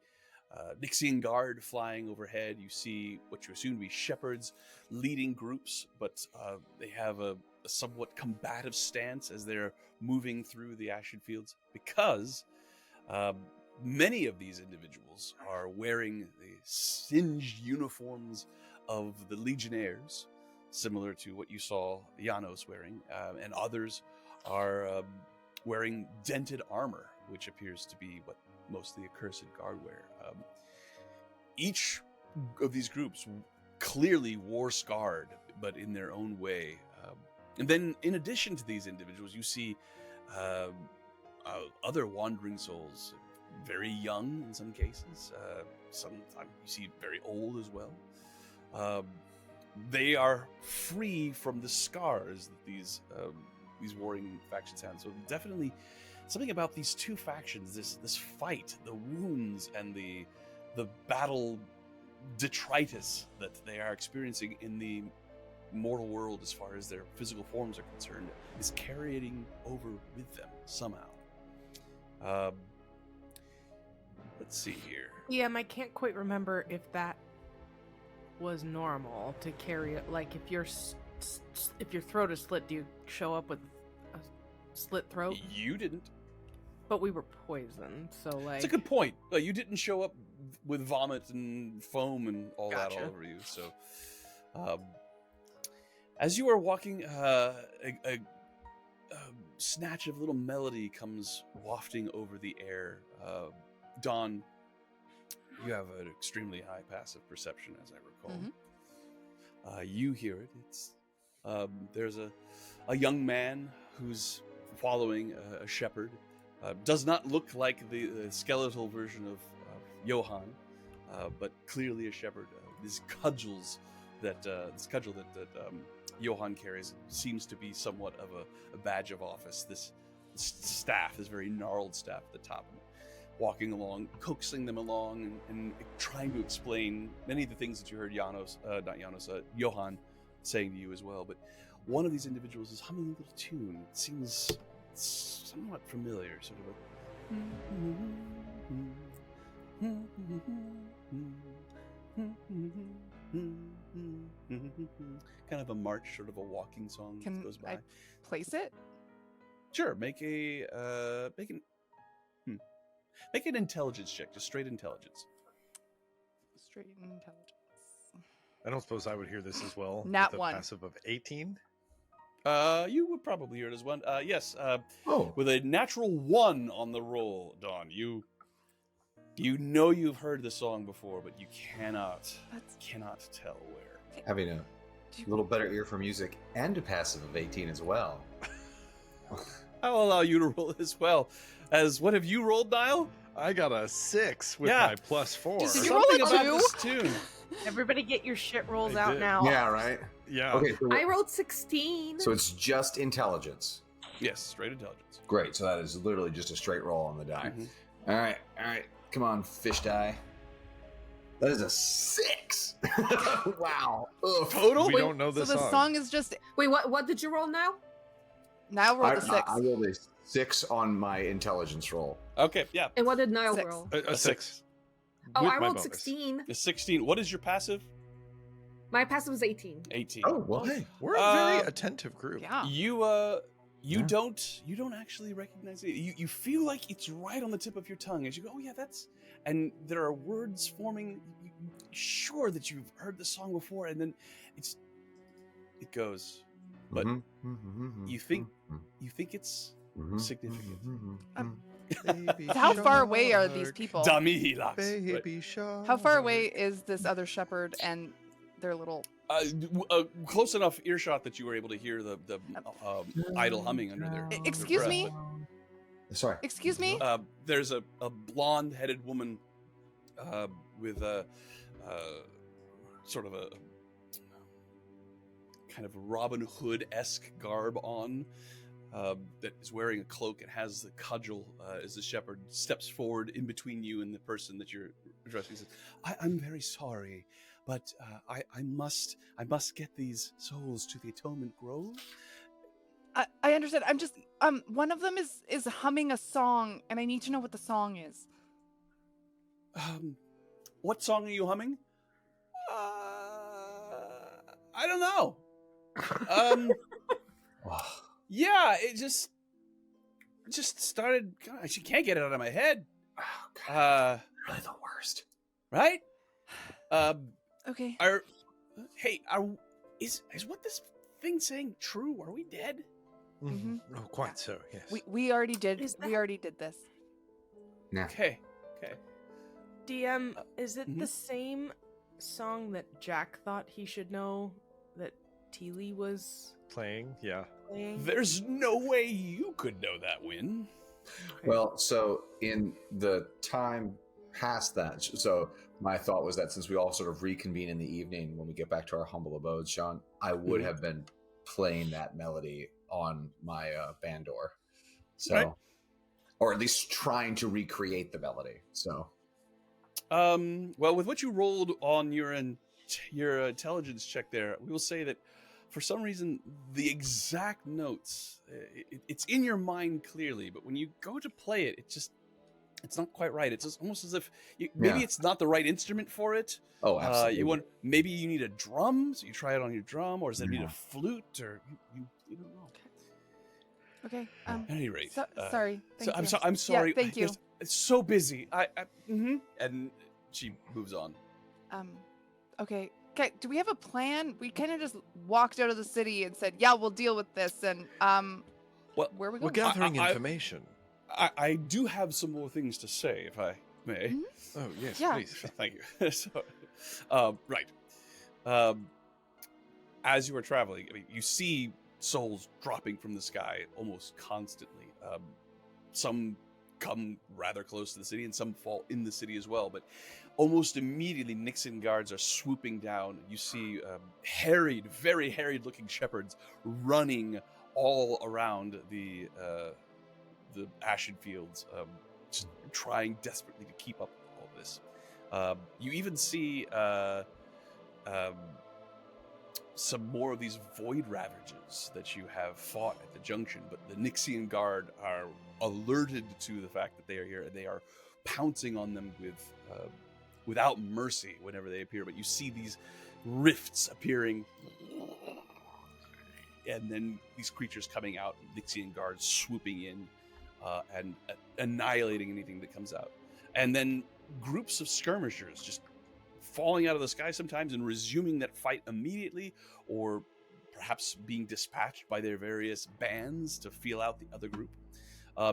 Nixian Guard flying overhead. You see what you assume to be shepherds leading groups, but they have a somewhat combative stance as they're moving through the Ashen Fields, because many of these individuals are wearing the singed uniforms of the Legionnaires, similar to what you saw Janos wearing, and others are wearing dented armor, which appears to be what most of the Accursed Guard wear. Each of these groups clearly war-scarred, but in their own way. And then, in addition to these individuals, you see other wandering souls, very young in some cases. Sometimes you see very old as well. They are free from the scars that these warring factions have. So definitely something about these two factions, this fight, the wounds and the battle detritus that they are experiencing in the mortal world as far as their physical forms are concerned, is carrying over with them somehow. Let's see here. Yeah, I can't quite remember if that was normal to carry it. Like, if your throat is slit, do you show up with a slit throat? You didn't. But we were poisoned, so like. It's a good point. You didn't show up with vomit and foam and all that Gotcha. all over you. So, as you are walking, a snatch of little melody comes wafting over the air. Dawn, you have an extremely high passive perception, as I recall. Mhm. You hear it. It's there's a young man who's following a shepherd. Does not look like the skeletal version of Johann, but clearly a shepherd. This cudgel that Johann carries seems to be somewhat of a badge of office. This staff, this very gnarled staff at the top of it, walking along, coaxing them along, and trying to explain many of the things that you heard Johann saying to you as well. But one of these individuals is humming a little tune. It seems somewhat familiar, sort of kind of a march, sort of a walking song that Can goes by. I place it? Sure, make an intelligence check, just straight intelligence. Straight intelligence. I don't suppose I would hear this as well. Nat with a 1. passive of 18. You would probably hear it as one. Yes. Oh, With a natural 1 on the roll, Dawn, you know you've heard the song before, but you cannot tell where. having a little better ear for music and a passive of 18 as well. I'll allow you to roll as well. As what have you rolled, Niall? I got a 6 with Yeah. my +4. Did you roll Something a about 2? this tune. Everybody get your shit rolls I out did. now. Yeah, right? Yeah. Okay, I rolled 16. so it's just intelligence. Yes, straight intelligence. Great, so that is literally just a straight roll on the die. Mhm. All right. Come on, fish die. That is a 6. Wow. Ugh. Total? We don't know So this the song is just Wait, what did you roll now? now roll the 6. I rolled a 6 on my intelligence roll. Okay, yeah. And what did Niall 6. roll? A 6. Oh, with I my rolled bonus. 16. The 16. What is your passive? My passive was 18. 18. Oh, well, hey. We're a very Uh, attentive group. Yeah. You Yeah. don't actually recognize it. You feel like it's right on the tip of your tongue as you go, oh yeah, that's, and there are words forming. Sure that you've heard the song before, and then it goes. But you think it's significant. Baby How far away are these shark, people? Damilas. Right. Baby shark. How far away is this other shepherd and their little? Close enough earshot that you were able to hear the idle humming under their. Excuse breath. me. Sorry. Excuse me. There's a blonde-headed woman with a sort of a kind of Robin Hood-esque garb on. that is wearing a cloak and has the cudgel as the shepherd steps forward in between you and the person that you're addressing. Says, I'm very sorry, but I must get these souls to the Atonement Grove. I understand. I'm just one of them is humming a song, and I need to know what the song is. What song are you humming? I don't know. Yeah, it just started. God, she can't get it out of my head. Oh, God. Really the worst. Right? Okay. Is what this thing's saying true? Are we dead? Mhm. Oh, quite so. Yes. We already did. Is We that- already did this. Nah. Okay. DM, is it the mhm. same song that Jack thought he should know that Teely was Playing. Yeah. playing? There's no way you could know that, Win. Well, so in the time past that, so my thought was that since we all sort of reconvene in the evening when we get back to our humble abodes, Sean, I would Mhm. have been playing that melody on my bandor. So, Right. or at least trying to recreate the melody. So, Well, with what you rolled on your intelligence check there, we will say that for some reason the exact notes it's in your mind clearly, but when you go to play it, it's not quite right. It's almost as if maybe Yeah. it's not the right instrument for it. oh, absolutely. Maybe you need a drum, so you try it on your drum, or does it need Yeah. a flute, or you don't know. Okay. At any rate, Sorry. Thank you. I'm sorry. Yeah, thank you. It's so busy. And she moves on. Okay. Okay. Do we have a plan? We kind of just walked out of the city and said, "Yeah, we'll deal with this." And Well, where are we We're going? gathering I- information. I do have some more things to say, if I may. Mhm. Oh yes, Yeah. please. Thank you. So, right. As you are traveling, I mean, you see souls dropping from the sky almost constantly. Some come rather close to the city, and some fall in the city as well. But almost immediately, Nixon guards are swooping down. You see very harried-looking shepherds running all around the ashen fields, just trying desperately to keep up with all this. You even see some more of these void ravages that you have fought at the junction, but the Nixian guard are alerted to the fact that they are here, and they are pouncing on them without mercy whenever they appear. But you see these rifts appearing, and then these creatures coming out, Nixian guards swooping in and annihilating anything that comes out. And then groups of skirmishers just falling out of the sky sometimes and resuming that fight immediately, or perhaps being dispatched by their various bands to feel out the other group.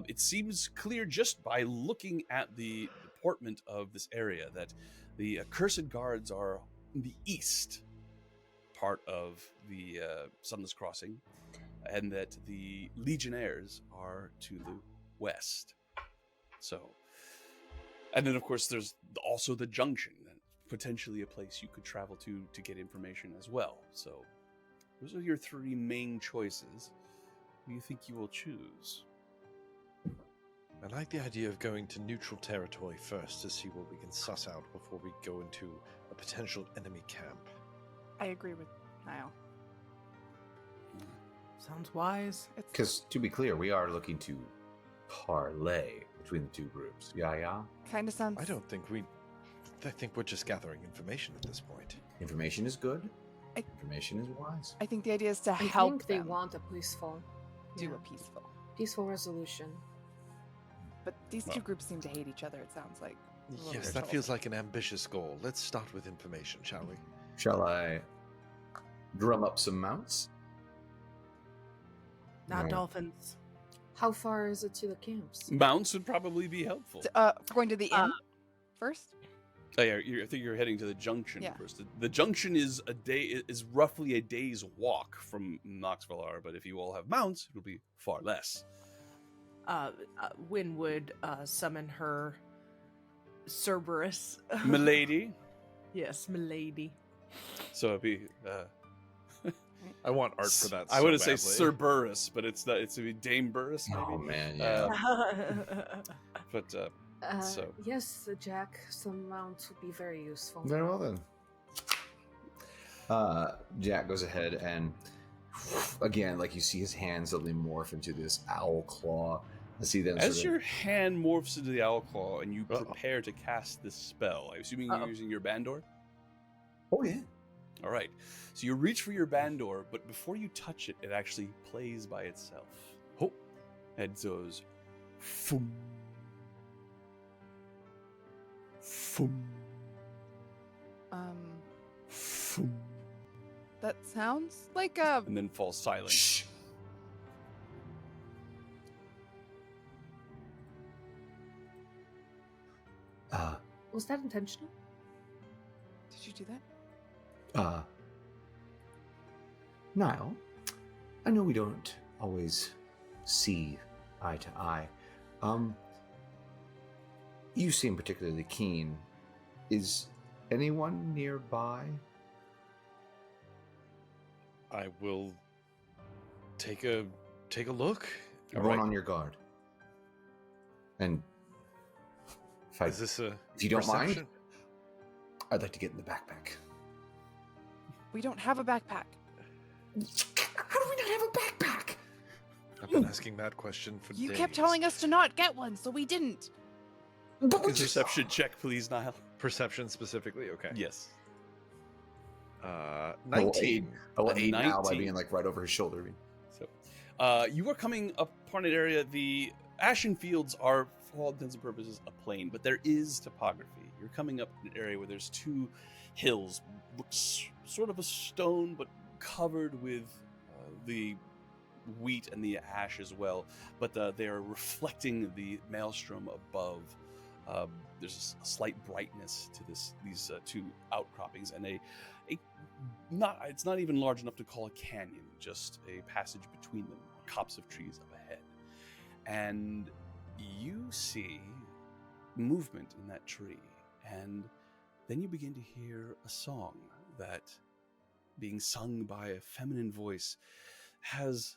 It seems clear just by looking at the deportment of this area that the accursed guards are in the east part of the Sunless Crossing, and that the Legionnaires are to the west. So, and then of course there's also the junction, potentially a place you could travel to get information as well. So those are your three main choices. Who do you think you will choose? I like the idea of going to neutral territory first to see what we can suss out before we go into a potential enemy camp. I agree with Niall. Sounds wise. Because to be clear, we are looking to parlay between the two groups. Yeah. Kind of sounds. I think we're just gathering information at this point. Information is good. I- Information is wise. I think the idea is to I help think they them want a peaceful do a peaceful. resolution. But these two groups seem to hate each other. It sounds like. A little Yes, bit that trouble. feels like an ambitious goal. Let's start with information, shall we? Shall I drum up some mounts? Not Right. dolphins. How far is it to the camps? Mounts would probably be helpful. Going to the inn first. Oh, yeah, I think you're heading to the junction Yeah. first. The junction is roughly a day's walk from Noxvillar, but if you all have mounts, it'll be far less. Wynn would summon her Cerberus. Milady. Yes, milady. So it'd be I want art for that. I so wouldn't say badly. Sir Burris, but it's not. It's a Dame Burris, maybe. Oh man, yeah. But so Yes, Jack, some mounts would be very useful. Very well then. Jack goes ahead and again, like you see his hands suddenly morph into this owl claw. I see them as sort your of, hand morphs into the owl claw and you Uh-oh. prepare to cast this spell, I'm assuming Uh-oh. you're using your Bandor. oh yeah. All right. So you reach for your Bandor, but before you touch it, it actually plays by itself. Oh. And it goes, foom, foom, foom, That sounds like a. and then falls silent. Shh. Was that intentional? Did you do that? Niall, I know we don't always see eye to eye. You seem particularly keen. Is anyone nearby? I will take a look. All Everyone right. on your guard. And if, Is this a if you don't mind, perception? I'd like to get in the backpack. We don't have a backpack. How do we not have a backpack? I've been asking that question for You days. kept telling us to not get one, so we didn't. Perception check, please, Niall. Perception specifically. Okay. Yes. 19. I will A aid Niall by 19. being like right over his shoulder. So, you are coming upon an area. The Ashen Fields are, for all intents and purposes, a plain, but there is topography. You're coming up an area where there's two hills, looks sort of a stone, but covered with the wheat and the ash as well. But they are reflecting the maelstrom above. There's a slight brightness to these two outcroppings, and it's not even large enough to call a canyon, just a passage between them, a copse of trees up ahead. And you see movement in that tree, and then you begin to hear a song that, being sung by a feminine voice, has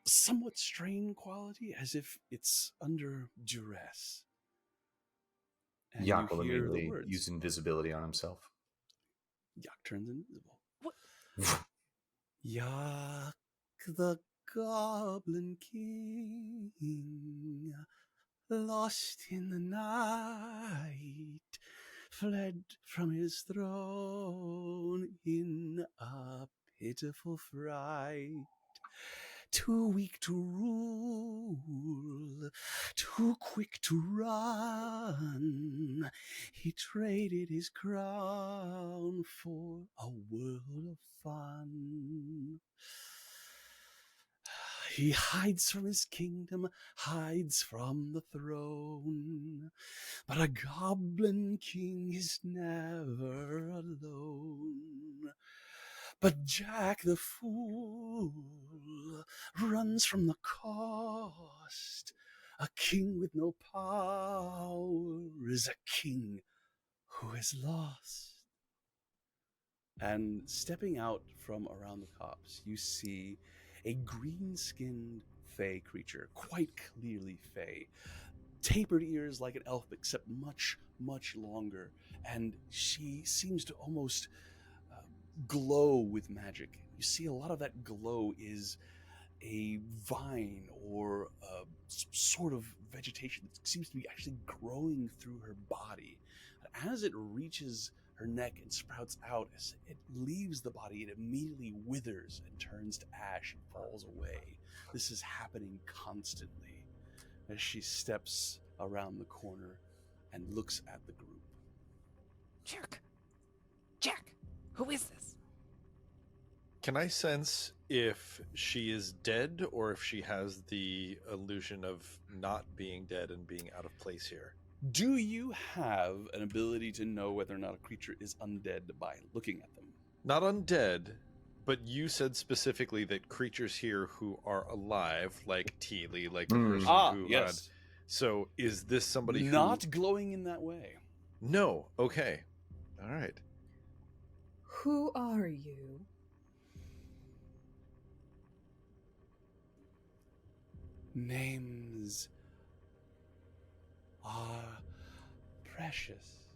a somewhat strained quality, as if it's under duress. And Yak will you hear the immediately words. use invisibility on himself. Yak turns invisible. What? Yak the Goblin King, lost in the night, fled from his throne in a pitiful fright. Too weak to rule, too quick to run, he traded his crown for a world of fun. He hides from his kingdom, hides from the throne, but a goblin king is never alone. But Jack the Fool runs from the cost. A king with no power is a king who is lost. And stepping out from around the copse, you see a green-skinned fey creature, quite clearly fey. Tapered ears like an elf, except much, much longer. And she seems to almost glow with magic. You see a lot of that glow is a vine or some sort of vegetation that seems to be actually growing through her body. As it reaches her neck and sprouts out, as it leaves the body, it immediately withers and turns to ash and falls away. This is happening constantly as she steps around the corner and looks at the group. Jack, who is this? Can I sense if she is dead or if she has the illusion of not being dead and being out of place here? Do you have an ability to know whether or not a creature is undead by looking at them? Not undead, but you said specifically that creatures here who are alive, like Teely, like the person who... Yes. So is this somebody who... Not glowing in that way. No, okay. All right. Who are you? names are precious.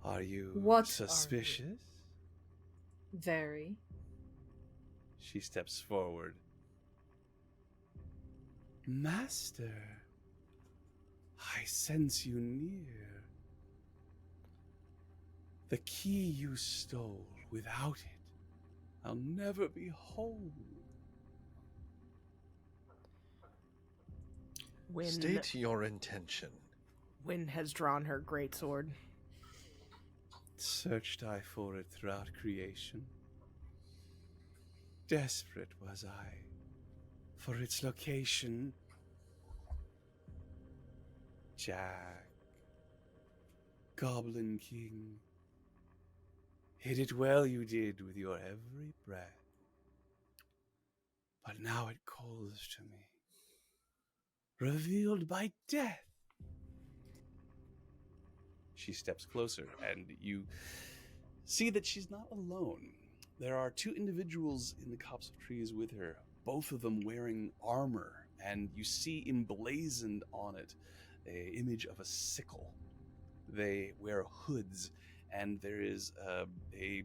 Are you What are you? suspicious? Very. She steps forward. Master, I sense you near. The key you stole, without it, I'll never be whole. Wynn, State your intention. Wynn has drawn her greatsword. Searched I for it throughout creation. Desperate was I for its location. Jack, Goblin King, hid it well you did with your every breath. But now it calls to me, revealed by death. She steps closer, and you see that she's not alone. There are two individuals in the copse of trees with her, both of them wearing armor, and you see emblazoned on it an image of a sickle. They wear hoods, and there is a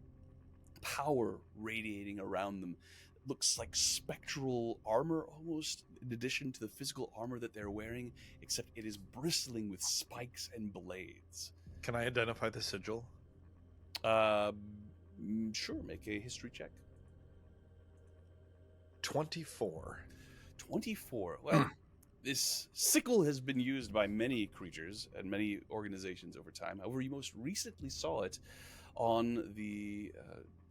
power radiating around them. It looks like spectral armor almost, in addition to the physical armor that they're wearing, except it is bristling with spikes and blades. Can I identify the sigil? Sure, make a history check. 24. 24. Well, this sickle has been used by many creatures and many organizations over time. However, you most recently saw it on the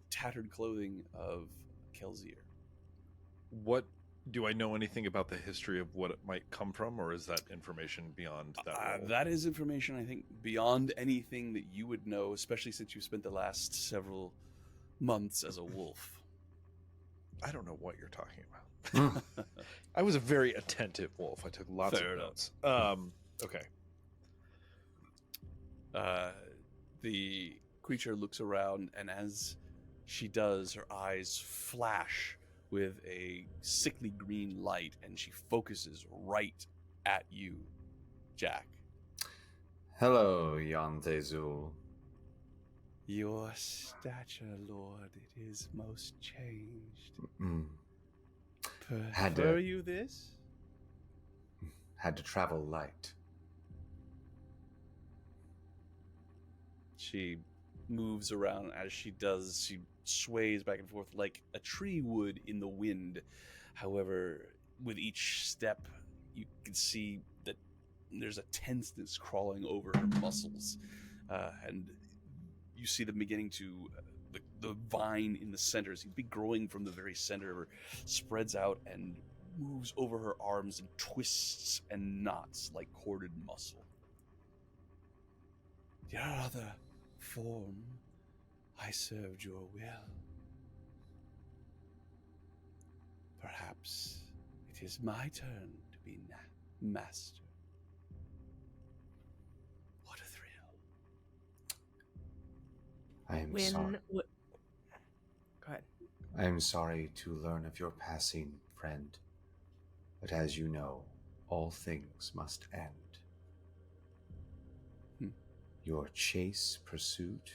tattered clothing of Kelsier. What do I know anything about the history of what it might come from, or is that information beyond that role? That is information, I think, beyond anything that you would know, especially since you've spent the last several months as a wolf. I don't know what you're talking about. I was a very attentive wolf. I took lots Fair of enough. notes. Okay. The creature looks around, and as she does, her eyes flash with a sickly green light, and she focuses right at you, Jack. Hello, Yantezul. Your stature, Lord, it is most changed. Had Prefer to- you this? Had to travel light. She moves around. As she does, she sways back and forth like a tree would in the wind. However, with each step, you can see that there's a tenseness crawling over her muscles. And you see them beginning to, the vine in the center seems to be growing from the very center of her, spreads out and moves over her arms and twists and knots like corded muscle. Your other form, I served your will. Perhaps it is my turn to be master. What a thrill. I am sorry. Go ahead. I am sorry to learn of your passing, friend. But as you know, all things must end. Your chase pursuit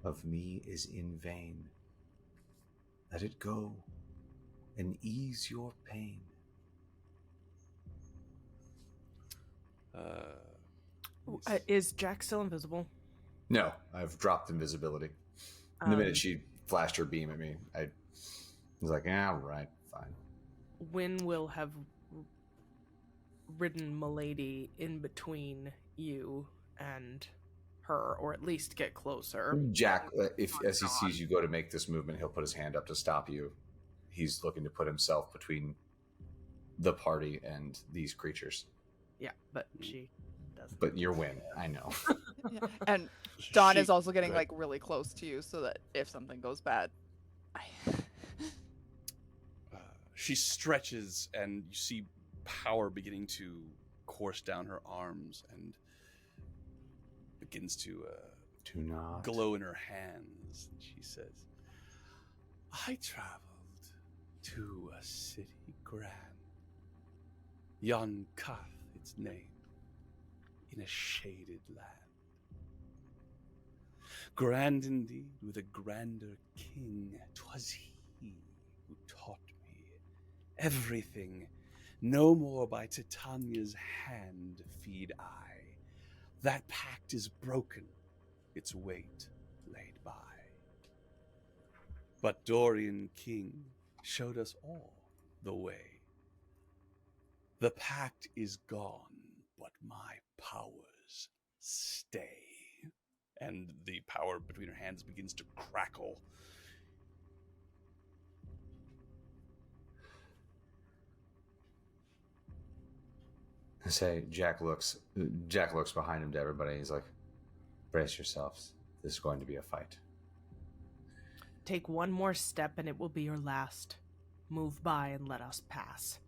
of me is in vain. Let it go and ease your pain. Is Jack still invisible? No, I've dropped invisibility. The minute she flashed her beam at me, I was like, yeah, right, fine. Wynn will have ridden Milady in between you and her, or at least get closer. Jack, if as he sees you go to make this movement, he'll put his hand up to stop you. He's looking to put himself between the party and these creatures. Yeah, but she doesn't. But you're win, I know. Yeah. And Dawn is She- also getting Go ahead. like really close to you, so that if something goes bad, She stretches, and you see power beginning to course down her arms and begins to Do not. glow in her hands. And she says, I traveled to a city grand. Yon Kath its name, in a shaded land. Grand indeed, with a grander king, 'twas he who taught me everything. No more by Titania's hand feed I. That pact is broken, its weight laid by. But Dorian King showed us all the way. The pact is gone, but my powers stay. And the power between her hands begins to crackle. I say, Jack looks behind him to everybody. He's like, brace yourselves. This is going to be a fight. Take one more step and it will be your last. Move by and let us pass.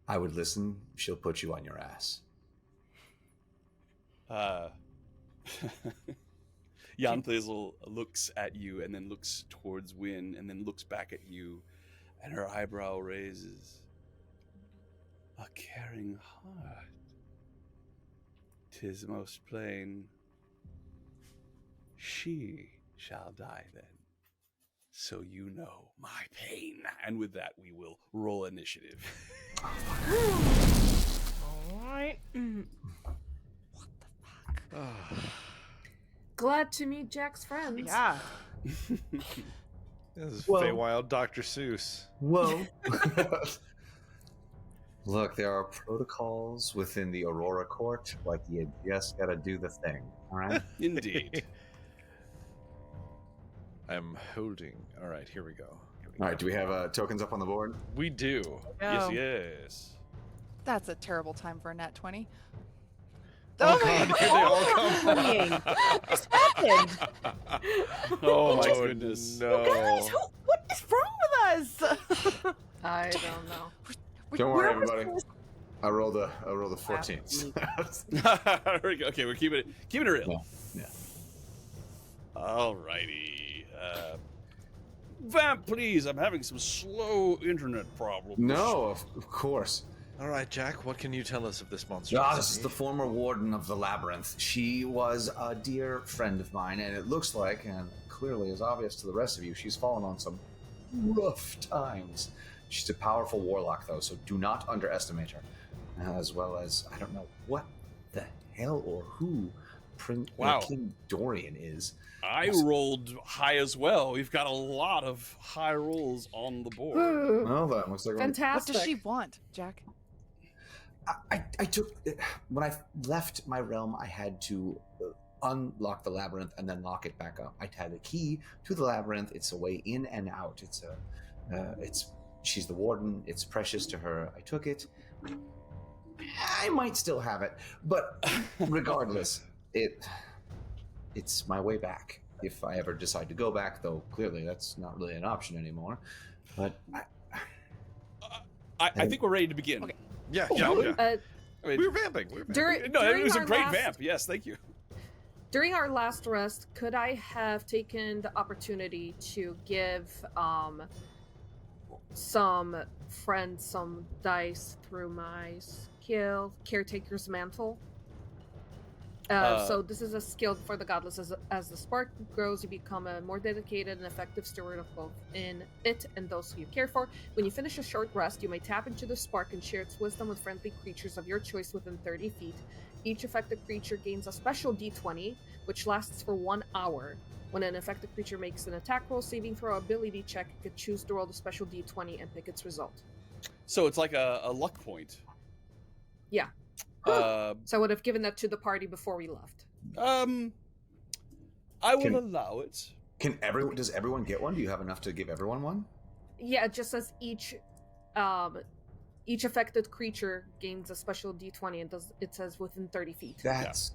I would listen. She'll put you on your ass. Jan Thazel looks at you and then looks towards Wynn and then looks back at you, and her eyebrow raises. A caring heart. 'Tis most plain. She shall die then. So you know my pain. And with that, we will roll initiative. Alright. Glad to meet Jack's friends. Yeah. This is Whoa. Feywild Dr. Seuss. Whoa. Look, there are protocols within the Aurora Court. Like, you just gotta do the thing, all right? Indeed. I'm holding. All right, here we go. All right, do we have tokens up on the board? We do. Oh. Yes. That's a terrible time for a nat 20. Oh, God, here they all come. Bullying. What's happened? Oh my Oh, goodness. No. Guys, what is wrong with us? I don't know. Don't worry, Where everybody. was I rolled a 14. Okay, we're keeping it real. Yeah. Alrighty. Vamp, please. I'm having some slow internet problems. No, of course. All right, Jack, what can you tell us of this monster? This is the former warden of the labyrinth. She was a dear friend of mine, and it looks like, and clearly is obvious to the rest of you, she's fallen on some rough times. She's a powerful warlock, though, so do not underestimate her. As well as, I don't know what the hell or who Wow. King Dorian is. I rolled high as well. We've got a lot of high rolls on the board. Well, that looks like What Fantastic. does she want, Jack? I took when I left my realm, I had to unlock the labyrinth and then lock it back up. I had a key to the labyrinth. It's a way in and out. She's the warden. It's precious to her. I took it. I might still have it, but regardless, it's my way back. If I ever decide to go back, though, clearly that's not really an option anymore. But I think we're ready to begin. Okay. Yeah. I mean, We're vamping. During no, it was a our great last- vamp. Yes, thank you. During our last rest, could I have taken the opportunity to give some friends some dice through my skill, Caretaker's Mantle? So this is a skill for the godless. As the spark grows, you become a more dedicated and effective steward of both in it and those who you care for. When you finish a short rest, you may tap into the spark and share its wisdom with friendly creatures of your choice within 30 feet. Each affected creature gains a special d20, which lasts for 1 hour. When an affected creature makes an attack roll, saving throw, ability check, it could choose to roll the special d20 and pick its result. So it's like a luck point. Yeah. Uh, So I would have given that to the party before we left. I will allow it. does everyone get one? Do you have enough to give everyone one? Yeah, it just says each affected creature gains a special d20 and it says within 30 feet. That's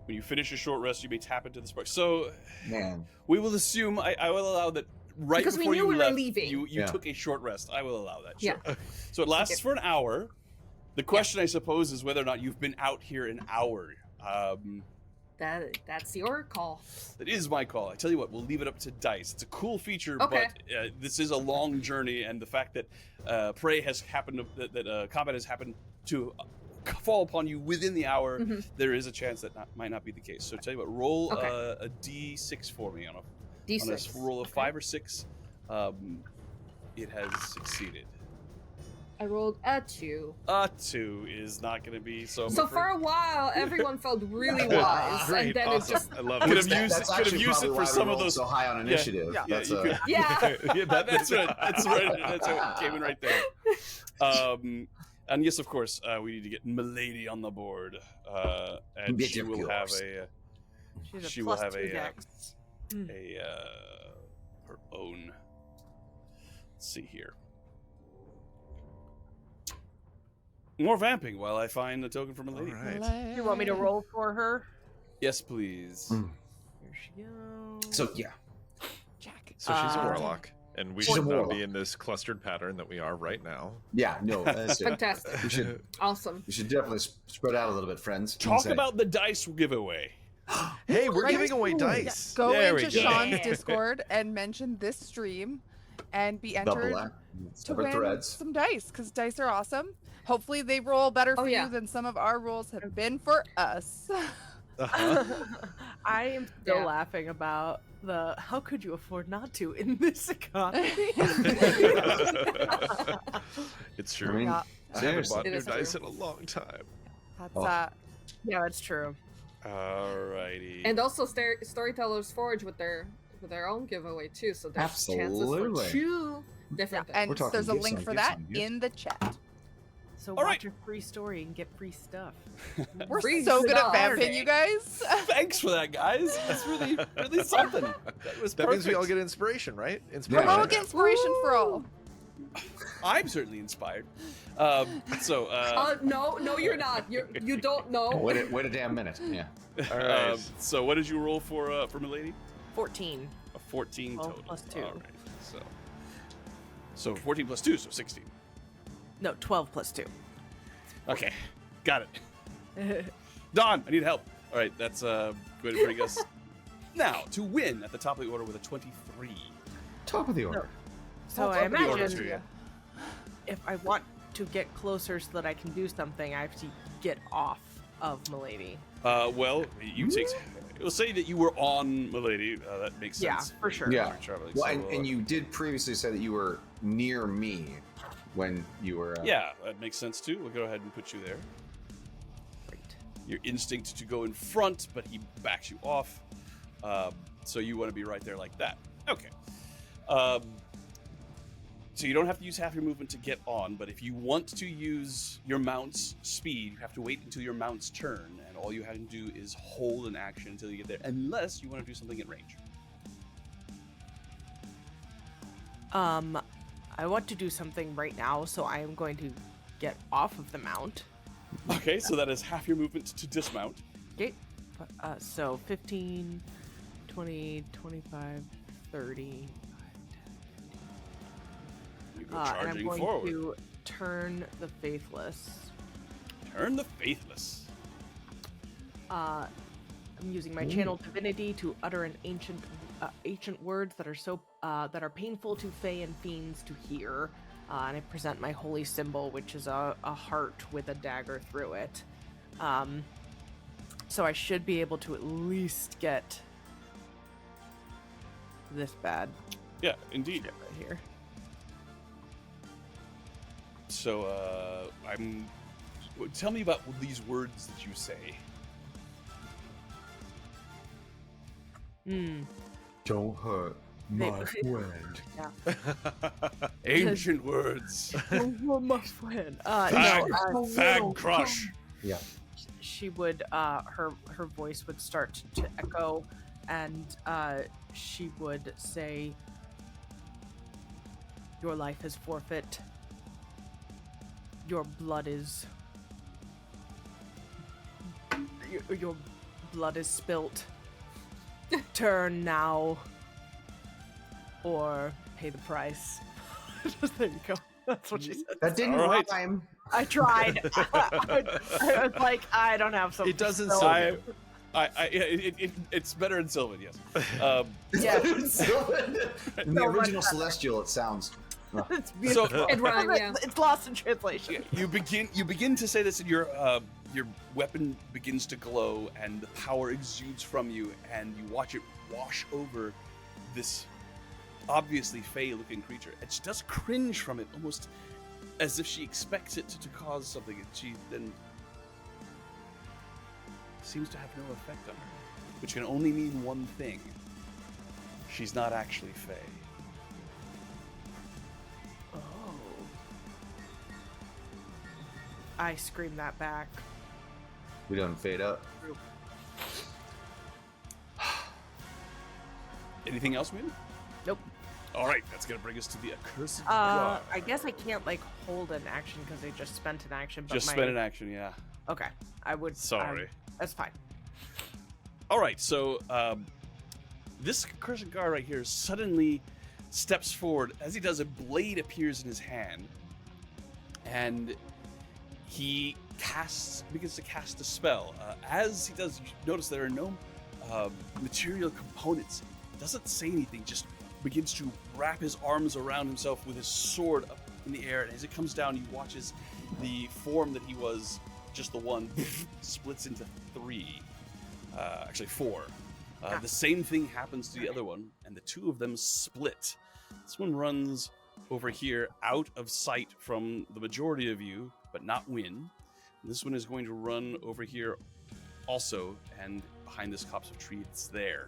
When you finish a short rest, you may tap into the spark. So man. we will assume I will allow that right Because we before knew you we were left, leaving. you Yeah. took a short rest. I will allow that. Yeah. Sure. So it lasts Okay. for an hour. The question, I suppose, is whether or not you've been out here an hour. That's your call. That is my call. I tell you what, we'll leave it up to dice. It's a cool feature, Okay. but this is a long journey, and the fact that prey has happened, that combat has happened to fall upon you within the hour, there is a chance that might not be the case. So tell you what, roll a d6 for me on a D6. On a roll of 5 or 6. It has succeeded. I rolled a 2. A 2 is not going to be so. So for a while, everyone felt really wise, Great, and then awesome. it just I love Could it. have used it for some of those. So high on initiative. Yeah, That's you could- yeah. yeah, that's right. That's right. That's right. Came in right there. And yes, of course, we need to get Milady on the board, and Bit she of will have course. She's a she will have +2 a dex. her own. Let's see here. More vamping while I find a token from Milady. All right. You want me to roll for her? Yes, please. Mm. Here she goes. So yeah, Jack. So she's a Uh, warlock, and we She's a should not warlock. be in this clustered pattern that we are right now. yeah, no, that's it. Fantastic. We should Awesome. definitely spread out a little bit, friends. Talk Insane. about the dice giveaway. Hey, we're Right. giving away Yeah. dice. Go There we into go. Sean's Yeah. Discord and mention this stream and be the entered black to separate win threads. some dice because dice are awesome. Hopefully they roll better Oh, for yeah. you than some of our rolls have been for us. Uh-huh. I am still Yeah. laughing about the how could you afford not to in this economy? It's true. I mean, Yeah. I haven't seriously. bought It new is dice true. in a long time. That's Oh. Yeah, that's true. Alrighty. And also, Storytellers Forge with their own giveaway too. So there's Absolutely. chances for 2 different and We're talking there's a gifts link on for gifts that on gifts. in the chat. So All watch right. your free story and get free stuff. We're Free so good at stuff. vamping, you guys. Thanks for that, guys. That's really, really something. That was That means we all perfect. get inspiration, right? Inspiration. Heroic inspiration for all. I'm certainly inspired. No, you're not. You don't know. Wait a damn minute. Yeah. All right. So what did you roll for Milady? 14. A 14 12 total. plus 2. All right. So 14 plus 2, so 16. No, 12 plus 2. Okay, got it. Don, I need help. All right, that's going to bring us now to win at the top of the order with a 23. Top of the order. So Well, I top of the order imagine to you. if I want to get closer so that I can do something, I have to get off of Milady. Well, you take. We'll say that you were on Milady. That makes Yeah, sense. for sure. Yeah. You're traveling, Well, so, and you did previously say that you were near me when you were. Yeah, that makes sense too. We'll go ahead and put you there. Great. Your instinct to go in front, but he backs you off. So you want to be right there like that. Okay. So you don't have to use half your movement to get on, but if you want to use your mount's speed, you have to wait until your mount's turn, and all you have to do is hold an action until you get there, unless you want to do something in range. I want to do something right now, so I am going to get off of the mount. Okay, so that is half your movement to dismount. Okay. So 15, 20, 25, 30. You go And I'm charging going forward. to turn the Faithless. Turn the Faithless. I'm using my channel divinity to utter an ancient words that are painful to Fae and fiends to hear. And I present my holy symbol, which is a heart with a dagger through it. So I should be able to at least get this bad Yeah, indeed. shit right here. So, tell me about these words that you say. Don't hurt my friend. Ancient words. Oh, my friend. Fag crush. Yeah. She would her voice would start to echo, and she would say, "Your life is forfeit. Your blood is your blood is spilt. Turn now, or pay the price." There you go. That's what she said. That didn't All right. rhyme. I tried. I was like, I don't have something. It doesn't so- say. It's better in Sylvan, yes. Yeah. In the original Celestial, it sounds. It's beautiful. It rhymes, yeah. It's lost in translation. You begin to say this, and your weapon begins to glow, and the power exudes from you, and you watch it wash over this obviously fey-looking creature. And she does cringe from it, almost as if she expects it to cause something, and she then seems to have no effect on her, which can only mean one thing: she's not actually fey. Oh. I scream that back. We don't fade up. Anything else, Min? Nope. All right, that's gonna bring us to the accursed jar. I guess I can't like hold an action because they just spent an action. But Just spend an action, yeah. Okay, I would. Sorry. That's fine. All right, so this accursed guard right here suddenly steps forward. As he does, a blade appears in his hand, and he begins to cast a spell. As he does, you notice there are no material components. He doesn't say anything, just begins to wrap his arms around himself with his sword up in the air. And as it comes down, you watch as the form that he was, just the one, splits into three. Actually, four. The same thing happens to the other one, and the two of them split. This one runs over here, out of sight from the majority of you, but not Win. This one is going to run over here also, and behind this copse of tree, it's there.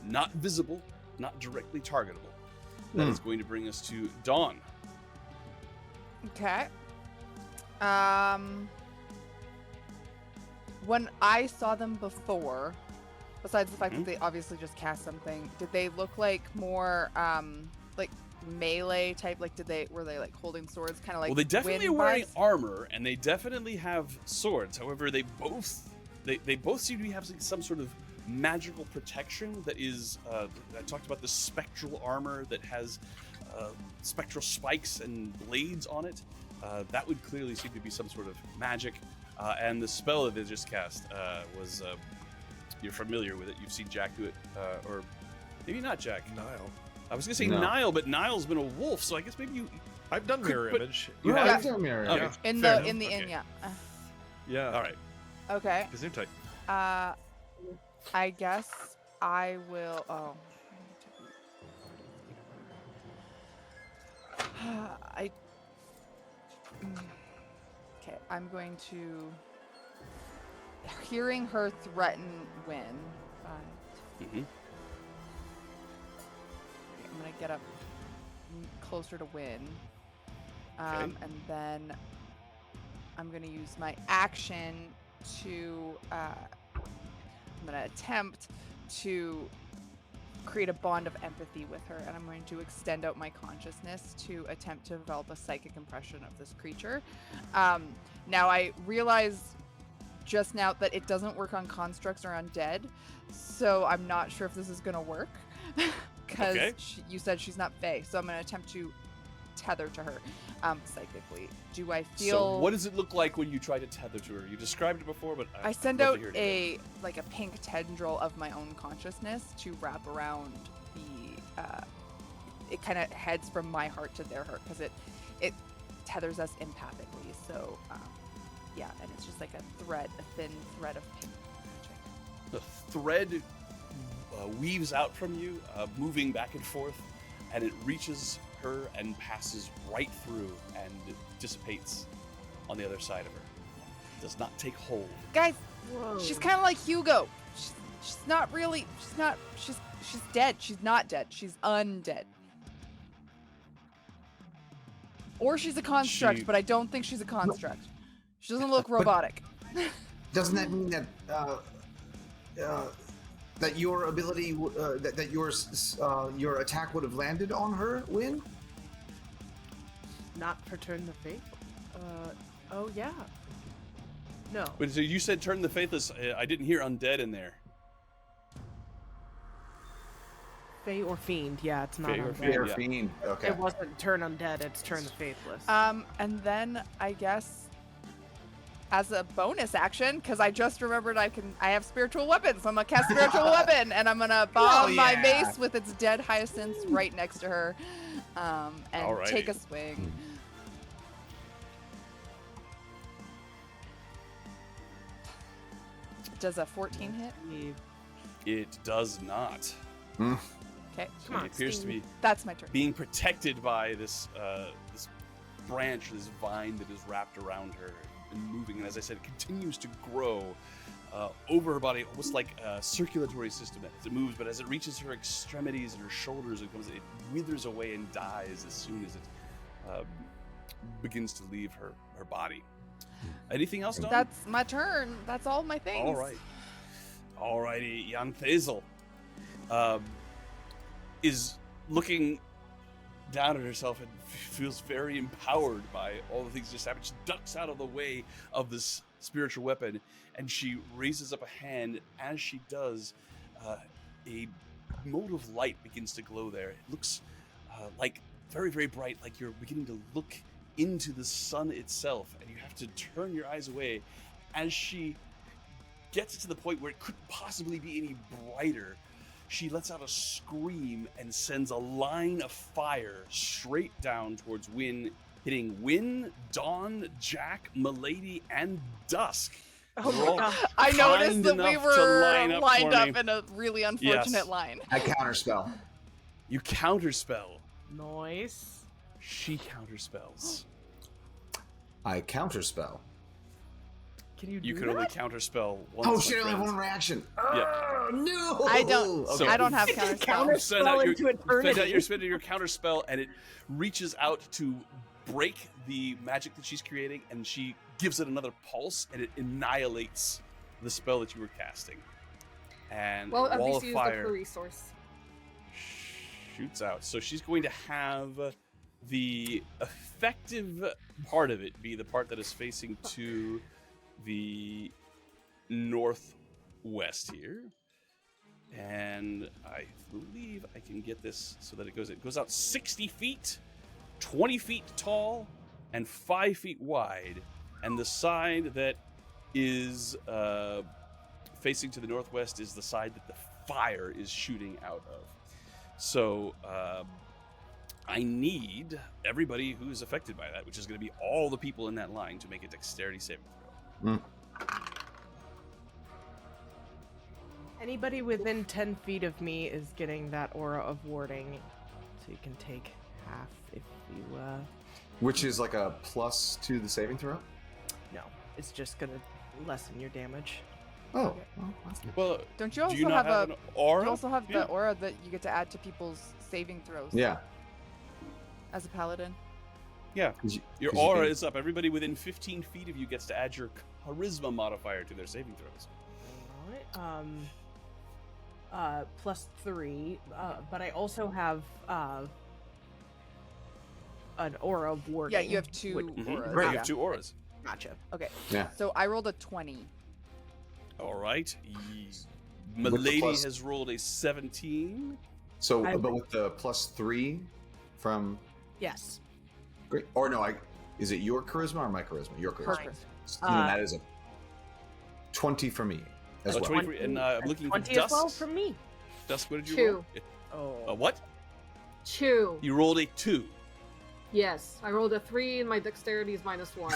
Not visible, not directly targetable. That is going to bring us to Dawn. Okay. When I saw them before, besides the fact that they obviously just cast something, did they look like more like melee type? Like, were they like holding swords, kind of like? Well, they definitely are wind wearing vibes? armor, and they definitely have swords. However, they both seem to be having some sort of magical protection that is. I talked about the spectral armor that has spectral spikes and blades on it. That would clearly seem to be some sort of magic. And the spell that they just cast was. You're familiar with it. You've seen Jack do it, or maybe not Jack. Niall. I was gonna say No. Niall, but Niall's been a wolf, so I guess maybe you. I've done mirror but- image. You Yeah, have? I've done mirror Okay. image. in Fair the enough. in the Okay. inn, yeah. Yeah. All right. Okay. Gesundheit. I guess I will. Oh. Okay, I'm going to. Hearing her threaten Win. Mm-hmm. I'm gonna get up closer to Win. Okay. And then I'm gonna use my action to. I'm gonna attempt to create a bond of empathy with her, and I'm going to extend out my consciousness to attempt to develop a psychic impression of this creature. Now I realize just now that it doesn't work on constructs or undead, so I'm not sure if this is gonna work because Okay. you said she's not fey, so I'm gonna attempt to tether to her psychically. Do I feel? So, what does it look like when you try to tether to her? You described it before, but I send love to out hear it again. a pink tendril of my own consciousness to wrap around the. It kind of heads from my heart to their heart because it tethers us empathically. So yeah, and it's just like a thin thread of pink magic. The thread weaves out from you, moving back and forth, and it reaches her and passes right through and dissipates on the other side of her. Does not take hold. Guys, Whoa. she's kind of like Hugo. She's not really. She's dead. She's not dead. She's undead. Or she's a construct, She- but I don't think she's a construct. She doesn't look robotic. Doesn't that mean that that your ability, that your attack would have landed on her, Win? Not for turn the faith. Oh yeah. No. But so you said turn the faithless. I didn't hear undead in there. Fey or fiend. Yeah, it's not Fey or undead. fiend. Fair yeah. fiend. Okay. It wasn't turn undead. It's turn the faithless. And then I guess as a bonus action, because I just remembered I have spiritual weapons. So I'm gonna cast spiritual weapon, and I'm gonna bomb my mace with its dead hyacinths right next to her, and take a swing. Does a 14 hit? It does not. Okay, Come on, It appears to be that's my turn. being protected by this this branch, this vine that is wrapped around her and moving. And as I said, it continues to grow over her body, almost like a circulatory system as it moves. But as it reaches her extremities and her shoulders, it withers away and dies as soon as it begins to leave her body. Anything else, Dawn? That's my turn. That's all my things. All right. Alrighty, Jan Thazel is looking down at herself and feels very empowered by all the things that just happened. She ducks out of the way of this spiritual weapon, and she raises up a hand. As she does, a mote of light begins to glow there. It looks like very, very bright, like you're beginning to look into the sun itself, and you have to turn your eyes away as she gets to the point where it couldn't possibly be any brighter. She lets out a scream and sends a line of fire straight down towards Wynn, hitting Wynn, Dawn, Jack, Milady, and Dusk. Oh my god. I noticed that we enough to were line up lined for up me. in a really unfortunate Yes. line. I counterspell. You counterspell. Nice. She counterspells. I counterspell. Can you do You can that? only counterspell once. Oh my shit! I only have friend. one reaction. Yeah. Oh, no. I don't. So- I don't have counterspell. You send out your, into eternity. you're spending your counterspell, and it reaches out to break the magic that she's creating, and she gives it another pulse, and it annihilates the spell that you were casting. And Well, at wall least of you used up fire the resource. shoots out. So she's going to have the effective part of it be the part that is facing to the northwest here. And I believe I can get this so that it goes out 60 feet, 20 feet tall, and 5 feet wide. And the side that is facing to the northwest is the side that the fire is shooting out of. So I need everybody who's affected by that, which is going to be all the people in that line, to make a dexterity saving throw. Anybody within 10 feet of me is getting that aura of warding, so you can take half if you, Which is like a plus to the saving throw. no, it's just gonna lessen your damage. Oh, well, that's good. Well, Don't you do also you not have a? an aura? You also have Yeah. the aura that you get to add to people's saving throws. Yeah. As a paladin. Yeah. 'Cause you- Your 'cause you aura can- is up. Everybody within 15 feet of you gets to add your charisma modifier to their saving throws. Alright, +3, but I also have, an aura of warding. Yeah, you have two Mhm. auras. Right, You Yeah. have two auras. Gotcha. Okay. Yeah. So I rolled a 20. All right. the Milady plus- has rolled a 17. So, I- but with the +3 from Yes. great, or no, is it your charisma or my charisma? Your charisma. Mine. So then that is a 20 for me as Oh, well. 20 and I'm looking for 20 as well Dusk. from me. Dusk, what did you 2. roll? Oh. A what? 2. You rolled a 2. Yes, I rolled a 3 and my dexterity is -1.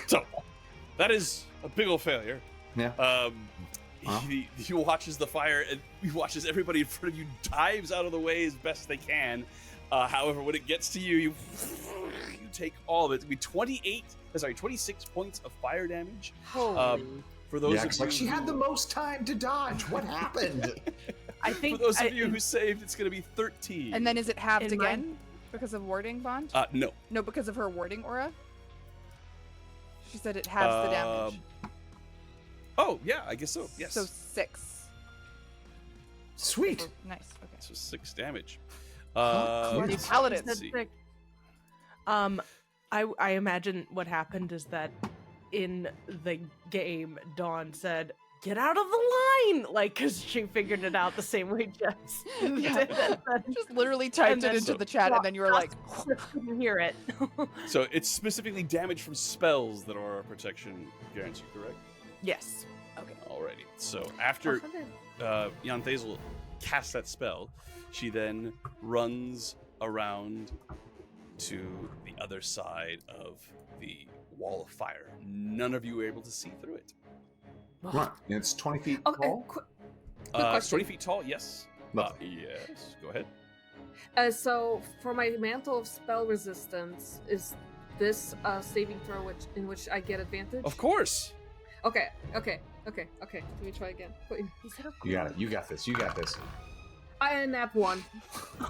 So, that is a big old failure. Yeah. Huh? He watches the fire, and he watches everybody in front of you dives out of the way as best they can. However, when it gets to you, you take all of it. It'll be 26 points of fire damage. Holy. For those Yeah, of 'cause, you like she had the most time to dodge. What happened? I think for those of you who saved, it's going to be 13. And then is it halved In my- again because of warding bond? No. No, because of her warding aura. She said it halves the damage. Oh, yeah, I guess so. Yes. So 6. Sweet. Nice. Okay. So 6 damage. Cool. You Let's paladins. see. I imagine what happened is that in the game, Dawn said, get out of the line, like, because she figured it out the same way Jess Yeah. did. And then Just literally typed And it then- into the chat, and then you were like, Jess couldn't hear it. So it's specifically damage from spells that are protection guaranteed, correct? Yes. okay. Alrighty. So after Jan Thazel casts that spell, she then runs around to the other side of the wall of fire. None of you were able to see through it. Right. And it's 20 feet Okay, tall. quick It's question. 20 feet tall, yes. Lovely. Yes, go ahead. So for my mantle of spell resistance, is this a saving throw in which I get advantage? Of course. Okay. Let me try again. Wait, You got it. You got this. You got this. I nap 1. All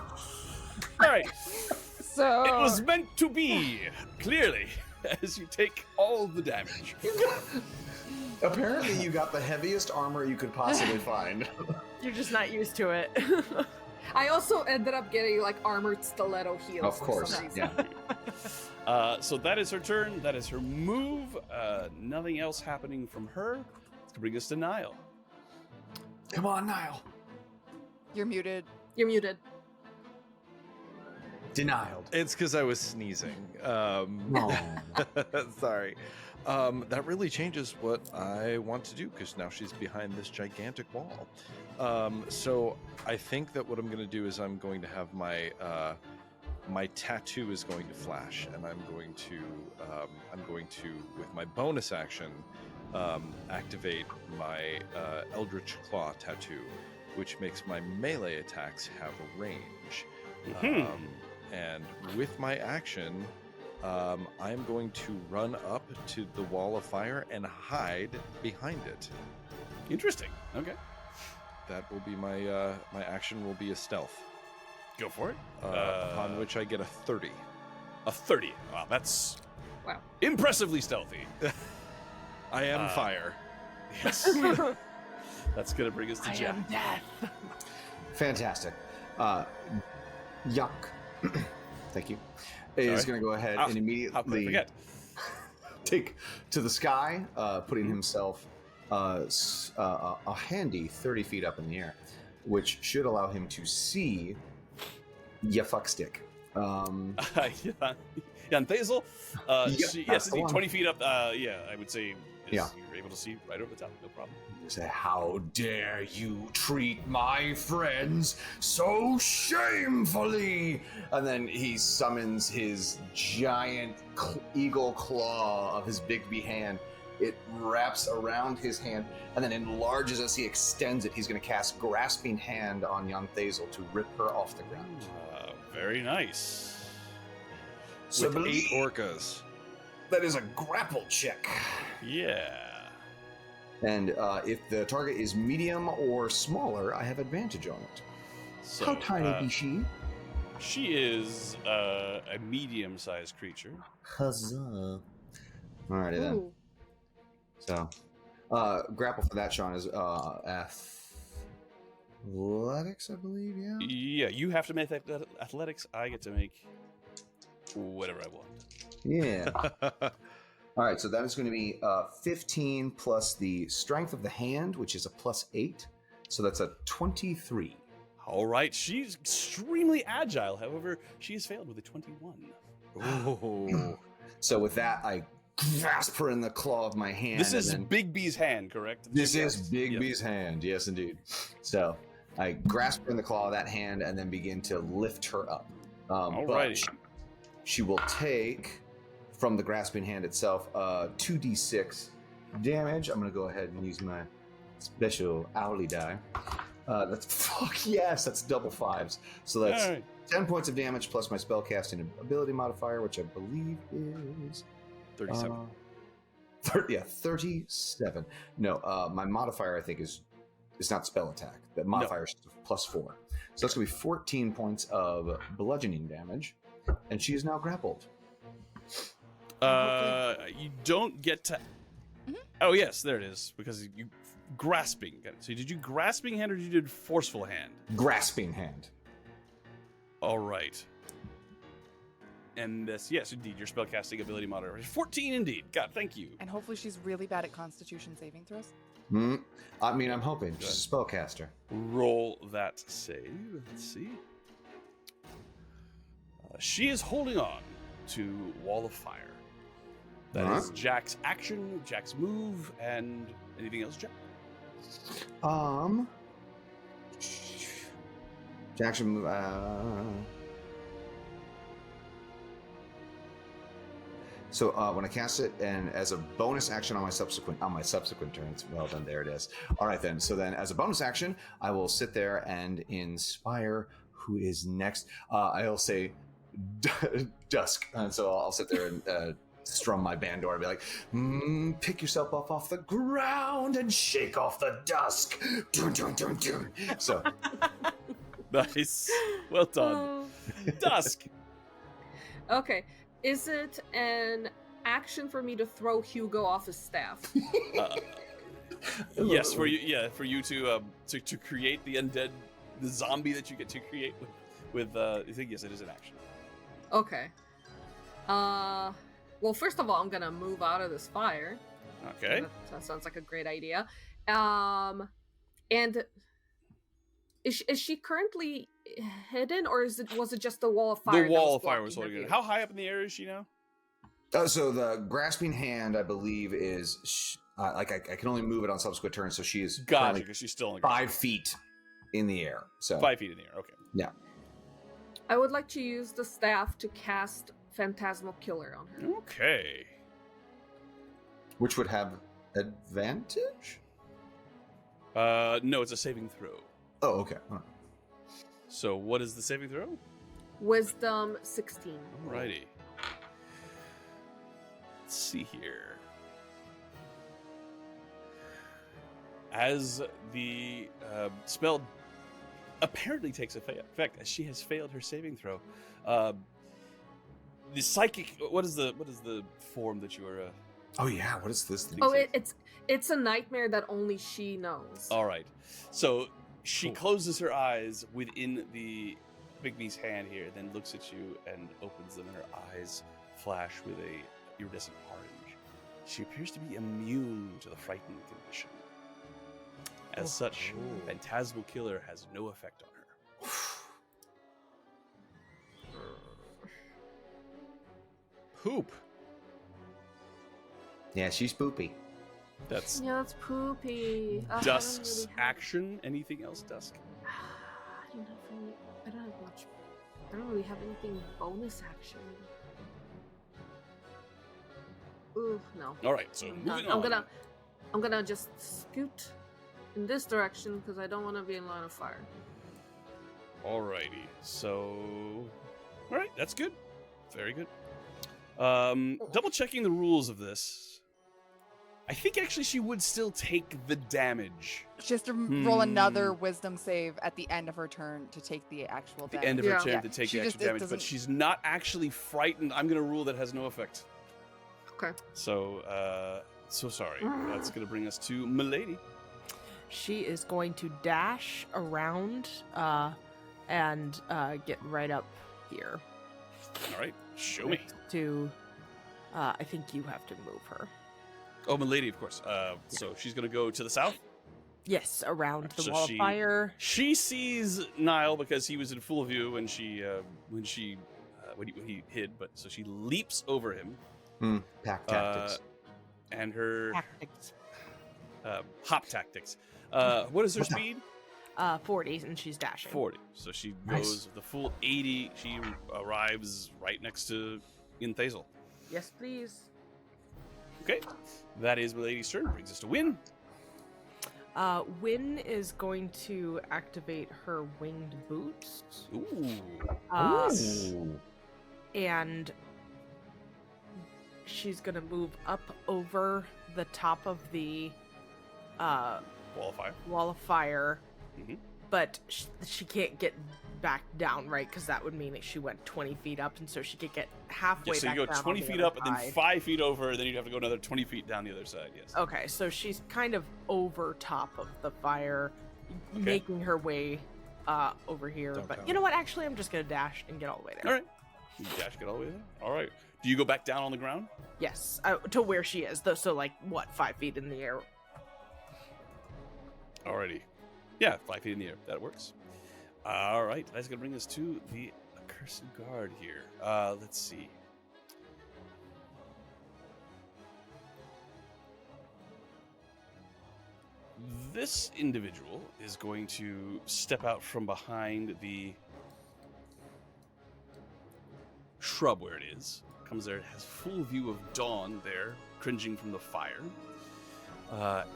right. So It was meant to be, clearly, as you take all the damage. Apparently, you got the heaviest armor you could possibly find. You're just not used to it. I also ended up getting like armored stiletto heels. Of for course. some reason. Yeah. So that is her turn. That is her move. Nothing else happening from her. Let's bring us to Niall. Come on, Niall. you're muted. You're muted. Denied. It's because I was sneezing. No. Sorry. That really changes what I want to do because now she's behind this gigantic wall. So I think that what I'm going to do is I'm going to have my my tattoo is going to flash, and I'm going to with my bonus action activate my Eldritch Claw tattoo, which makes my melee attacks have a range. Mhm. And with my action, I'm going to run up to the wall of fire and hide behind it. Interesting. Okay. That will be my my action will be a stealth, Go for it. upon which I get a 30. A 30. Wow, that's Wow. impressively stealthy. I am Uh, fire. Yes. That's going to bring us to I Jack. am death. Fantastic. Yuck. Thank you. Is Sorry. going to go ahead How- and How could I immediately forget? take to the sky, putting himself a handy 30 feet up in the air, which should allow him to see ya fuckstick. Jan Thazel. Yep, Yes, that's the indeed. one. 20 feet up. Yeah, I would say Yeah. you're able to see right over the top. No problem. Say, how dare you treat my friends so shamefully? And then he summons his giant eagle claw of his Bigby hand. It wraps around his hand and then enlarges as he extends it. He's going to cast Grasping Hand on Jan Thazel to rip her off the ground. Very nice. So With 8 believe orcas. that is a grapple check. Yeah. And if the target is medium or smaller, I have advantage on it. So, How tiny is she? She is a medium-sized creature. Huzzah. Alrighty then. Ooh. So, grapple for that, Sean, is athletics, I believe, yeah? Yeah, you have to make that athletics. I get to make whatever I want. Yeah. Alright, so that is going to be 15 plus the strength of the hand, which is a +8. So that's a 23. All right, she's extremely agile. However, she has failed with a 21. Ooh. So with that, I grasp her in the claw of my hand. This is and then- Big B's hand, correct? This Yes. is Big Yes. B's hand, yes, indeed. So I grasp her in the claw of that hand and then begin to lift her up. But Alrighty. she will take from the grasping hand itself 2d6 damage. I'm going to go ahead and use my special owly die. That's double 5s. So that's All right. 10 points of damage plus my spellcasting ability modifier, which I believe is 37. 37. No, my modifier I think is it's not spell attack. The modifier is +4. So that's gonna be 14 points of bludgeoning damage, and she is now grappled. You don't get to. Oh yes, there it is. Because you grasping. Got it. So did you grasping hand or did you do forceful hand? Grasping hand. All right. And this, yes, indeed, your spellcasting ability modifier is 14 indeed. God, thank you. And hopefully she's really bad at Constitution saving throws. I mean, I'm hoping. She's a spellcaster. Roll that save. Let's see. She is holding on to Wall of Fire. That is Jack's action, Jack's move, and anything else, Jack? Jackson move. So when I cast it, and as a bonus action on my subsequent turns, well then there it is. All right then. So then, as a bonus action, I will sit there and inspire. Who is next? I'll say Dusk, and so I'll sit there and strum my bandor and be like, "Pick yourself up off the ground and shake off the dusk." Dun, dun, dun, dun. So Nice. Well done. Dusk. Okay. Is it an action for me to throw Hugo off his staff? Yes, for you. Yeah, for you to create the undead, the zombie that you get to create with. I think yes, it is an action. Okay. Well, first of all, I'm gonna move out of this fire. Okay. That sounds like a great idea. And is she currently hidden, or was it just the wall of fire? The wall of fire was holding her. How high up in the air is she now? So the grasping hand, I believe, is I can only move it on subsequent turns. So she is gotcha, because she's still on the ground. 5 feet in the air. So 5 feet in the air. Okay. Yeah. I would like to use the staff to cast Phantasmal Killer on her. Okay. Which would have advantage? No, it's a saving throw. Oh, okay. All right. So what is the saving throw? Wisdom 16. Alrighty. Let's see here. As the spell apparently takes effect, as she has failed her saving throw, the psychic. What is the form that you are? Oh yeah, what is this? Oh, it's a nightmare that only she knows. All right. So she closes her eyes within the Bigby's hand here, then looks at you and opens them, and her eyes flash with a iridescent orange. She appears to be immune to the frightened condition. As such, Phantasmal Killer has no effect on her. Poop. Yeah, she's poopy. That's Yeah, that's poopy. Dusk's action. Anything else, Dusk? I don't have much. I don't really have anything bonus action. Ooh, no. All right, so moving on. I'm gonna just scoot in this direction because I don't want to be in line of fire. Alrighty, so all right, that's good, very good. Double checking the rules of this. I think actually she would still take the damage. She has to roll another wisdom save at the end of her turn to take the actual damage. The end of her turn to take She the just- actual damage, but she's not actually frightened. I'm gonna rule that has no effect. Okay. So, so sorry. That's gonna bring us to Milady. She is going to dash around and get right up here. All right, show me. To, I think you have to move her. Oh, Milady, of course. So she's gonna go to the south. Yes, around the So wall of fire. She sees Niall because he was in full view when he hid. But so she leaps over him. Pack tactics. And her Tactics. hop tactics. What is her speed? 40, and she's dashing. 40. So she goes the full 80. She arrives right next to Inthazel. Yes, please. Okay, that is Milady's turn. Brings us to Win. Wynn is going to activate her winged boots. Ooh. And she's going to move up over the top of the wall of fire. Mm-hmm. But she can't get back down, right? Because that would mean that she went 20 feet up, and so she could get halfway So back you go down 20 on the feet other up and then side. 5 feet over, and then you'd have to go another 20 feet down the other side, yes. Okay, so she's kind of over top of the fire, making her way over here. Don't but count you know what? Actually, I'm just going to dash and get all the way there. All right. You dash, get all the way there. All right. Do you go back down on the ground? Yes, to where she is. So, like, what, 5 feet in the air? Alrighty. Yeah, 5 feet in the air. That works. All right, that's gonna bring us to the accursed guard here. Let's see. This individual is going to step out from behind the shrub where it is. Comes there, has full view of Dawn there, cringing from the fire.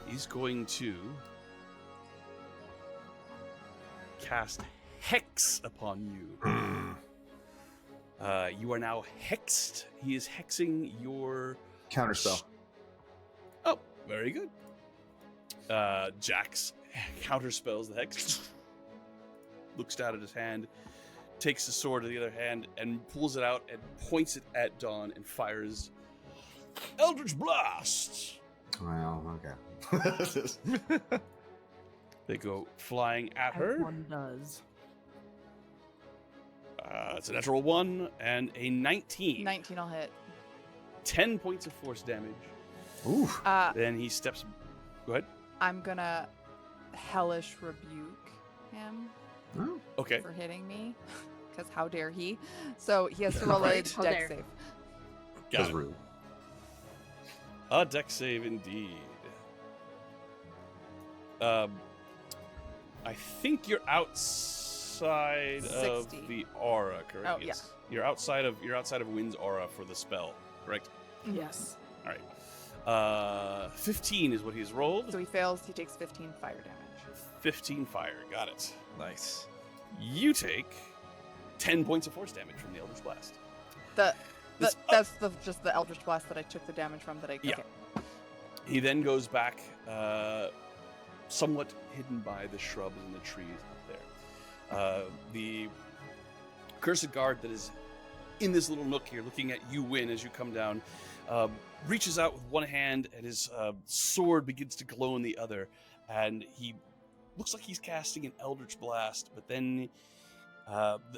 He's going to cast Hex upon you. You are now hexed. He is hexing your Counterspell. Oh, very good. Jax counterspells the hex. Looks down at his hand, takes the sword to the other hand, and pulls it out and points it at Dawn and fires Eldritch Blast. Well, okay. They go flying at her. One does. It's a natural 1 and a 19. 19 will hit. 10 points of force damage. Ooh. Then he steps. Go ahead. I'm gonna hellish rebuke him Oh. Okay. for hitting me, because how dare he? So he has to roll Right. a How dex dare. save. Got That's it. rude. A dex save indeed. I think you're outside of 60. the aura, correct? Oh, yeah. Yes. You're outside of Wynn's aura for the spell, correct? Yes. All right. 15 is what he's rolled. So he fails. He takes 15 fire damage. 15 fire. Got it. Nice. You take 10 points of force damage from the Eldritch Blast. This- That's just the Eldritch Blast that I took the damage from. Yeah. Okay. He then goes back, somewhat hidden by the shrubs and the trees up there. The cursed guard that is in this little nook here, looking at you, Wynn, as you come down, reaches out with one hand, and his sword begins to glow in the other, and he looks like he's casting an Eldritch Blast, but then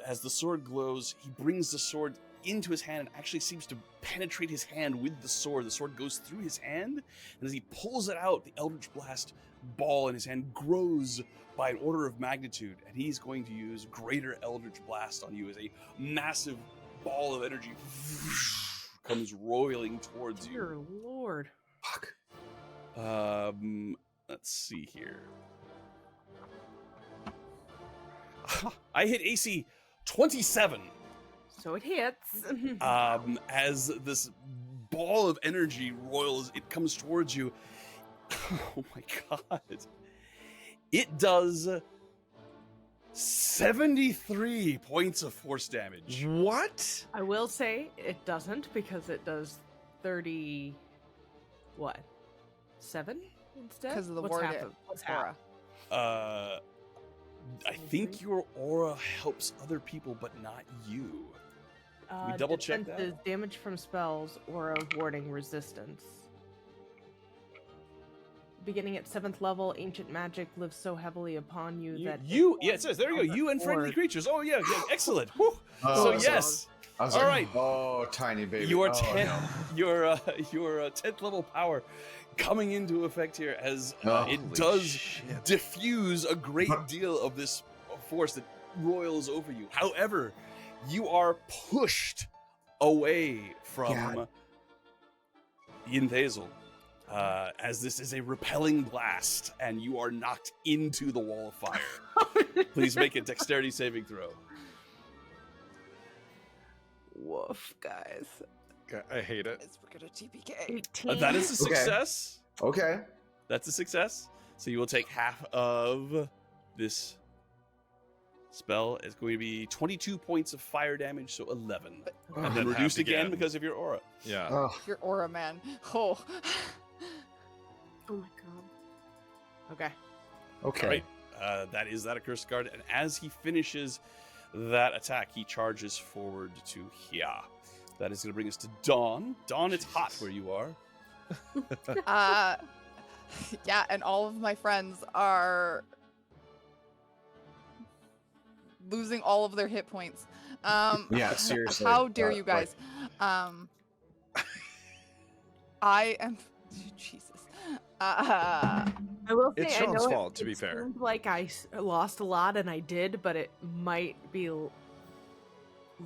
as the sword glows, he brings the sword into his hand and actually seems to penetrate his hand with the sword. The sword goes through his hand, and as he pulls it out, the Eldritch Blast ball in his hand grows by an order of magnitude, and he's going to use Greater Eldritch Blast on you as a massive ball of energy comes roiling towards you. Dear Lord. Fuck. Let's see here. I hit AC 27. So it hits. As this ball of energy roils, it comes towards you. Oh my god. It does 73 points of force damage. What? I will say it doesn't, because it does 30. What? 7 instead? Because of the What's ward half of- what's half? aura. I think your aura helps other people, but not you. we double check that? Defenses, damage from spells, aura, warding, resistance. Beginning at 7th level, ancient magic lives so heavily upon you that Yeah, it says, there you go, you and friendly ward. creatures. Oh, yeah, excellent. Whew. Oh, So, that's yes, I was All like, right. Oh, tiny baby. your Oh, 10, no. your 10th level power coming into effect here as Oh, it holy does shit. diffuse a great deal of this force that roils over you. However, you are pushed away from God. Yin Thazel, as this is a repelling blast, and you are knocked into the wall of fire. Please make a dexterity saving throw. Woof, guys. I hate it. It's we're gonna TPK. 18. That is a Okay. success. Okay. That's a success. So you will take half of this spell. It's going to be 22 points of fire damage, so 11. Oh, And then halved reduced again again. because of your aura. Yeah. Oh, Your aura, man. Oh. Oh my god. Okay. okay. All right. That is that accursed guard. And as he finishes that attack, he charges forward to here. That is going to bring us to Dawn. Dawn, it's hot where you are. Yeah, and all of my friends are losing all of their hit points. Yeah, seriously. How dare you Like, guys? I am Jesus. I will say, It's I Sean's know fault, to be it fair. seemed like I lost a lot, and I did, but it might be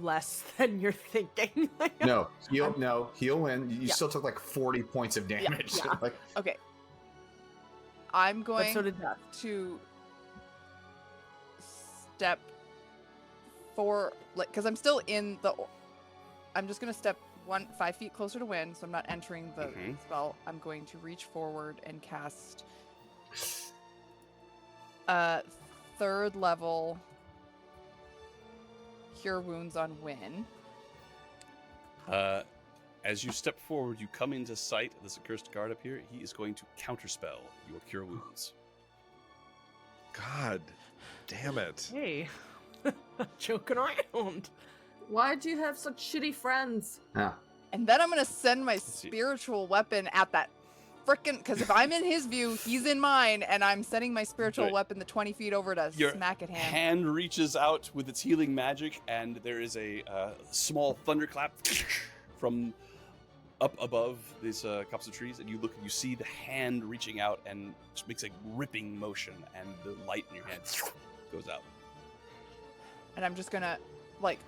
less than you're thinking. No, he'll win. You Yeah. still took like 40 points of damage. yeah. Like, Okay. I'm But going so did that. to step for because I'm still in the. I'm just gonna step 5 feet closer to Win, so I'm not entering the Mhm. spell. I'm going to reach forward and cast third level Cure Wounds on Win. As you step forward, you come into sight of this accursed guard up here. He is going to counterspell your cure wounds. God damn it. Hey, joking around. Why'd you have such shitty friends? yeah. And then I'm gonna send my see. spiritual weapon at that frickin' because if I'm in his view, he's in mine, and I'm sending my spiritual Right. weapon the 20 feet over to Your smack at him. hand reaches out with its healing magic, and there is a small thunderclap from up above these copse of trees, and you look and you see the hand reaching out and just makes a ripping motion, and the light in your hand goes out. And I'm just gonna like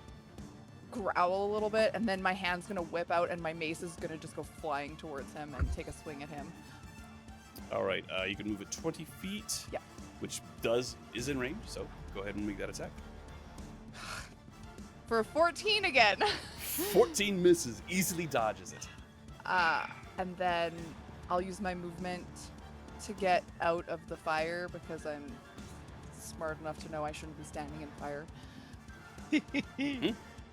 growl a little bit, and then my hand's gonna whip out, and my mace is gonna just go flying towards him and take a swing at him. All right, you can move it 20 feet, Yeah. which is in range, so go ahead and make that attack. For 14 again. 14 misses, easily dodges it. And then I'll use my movement to get out of the fire because I'm smart enough to know I shouldn't be standing in fire.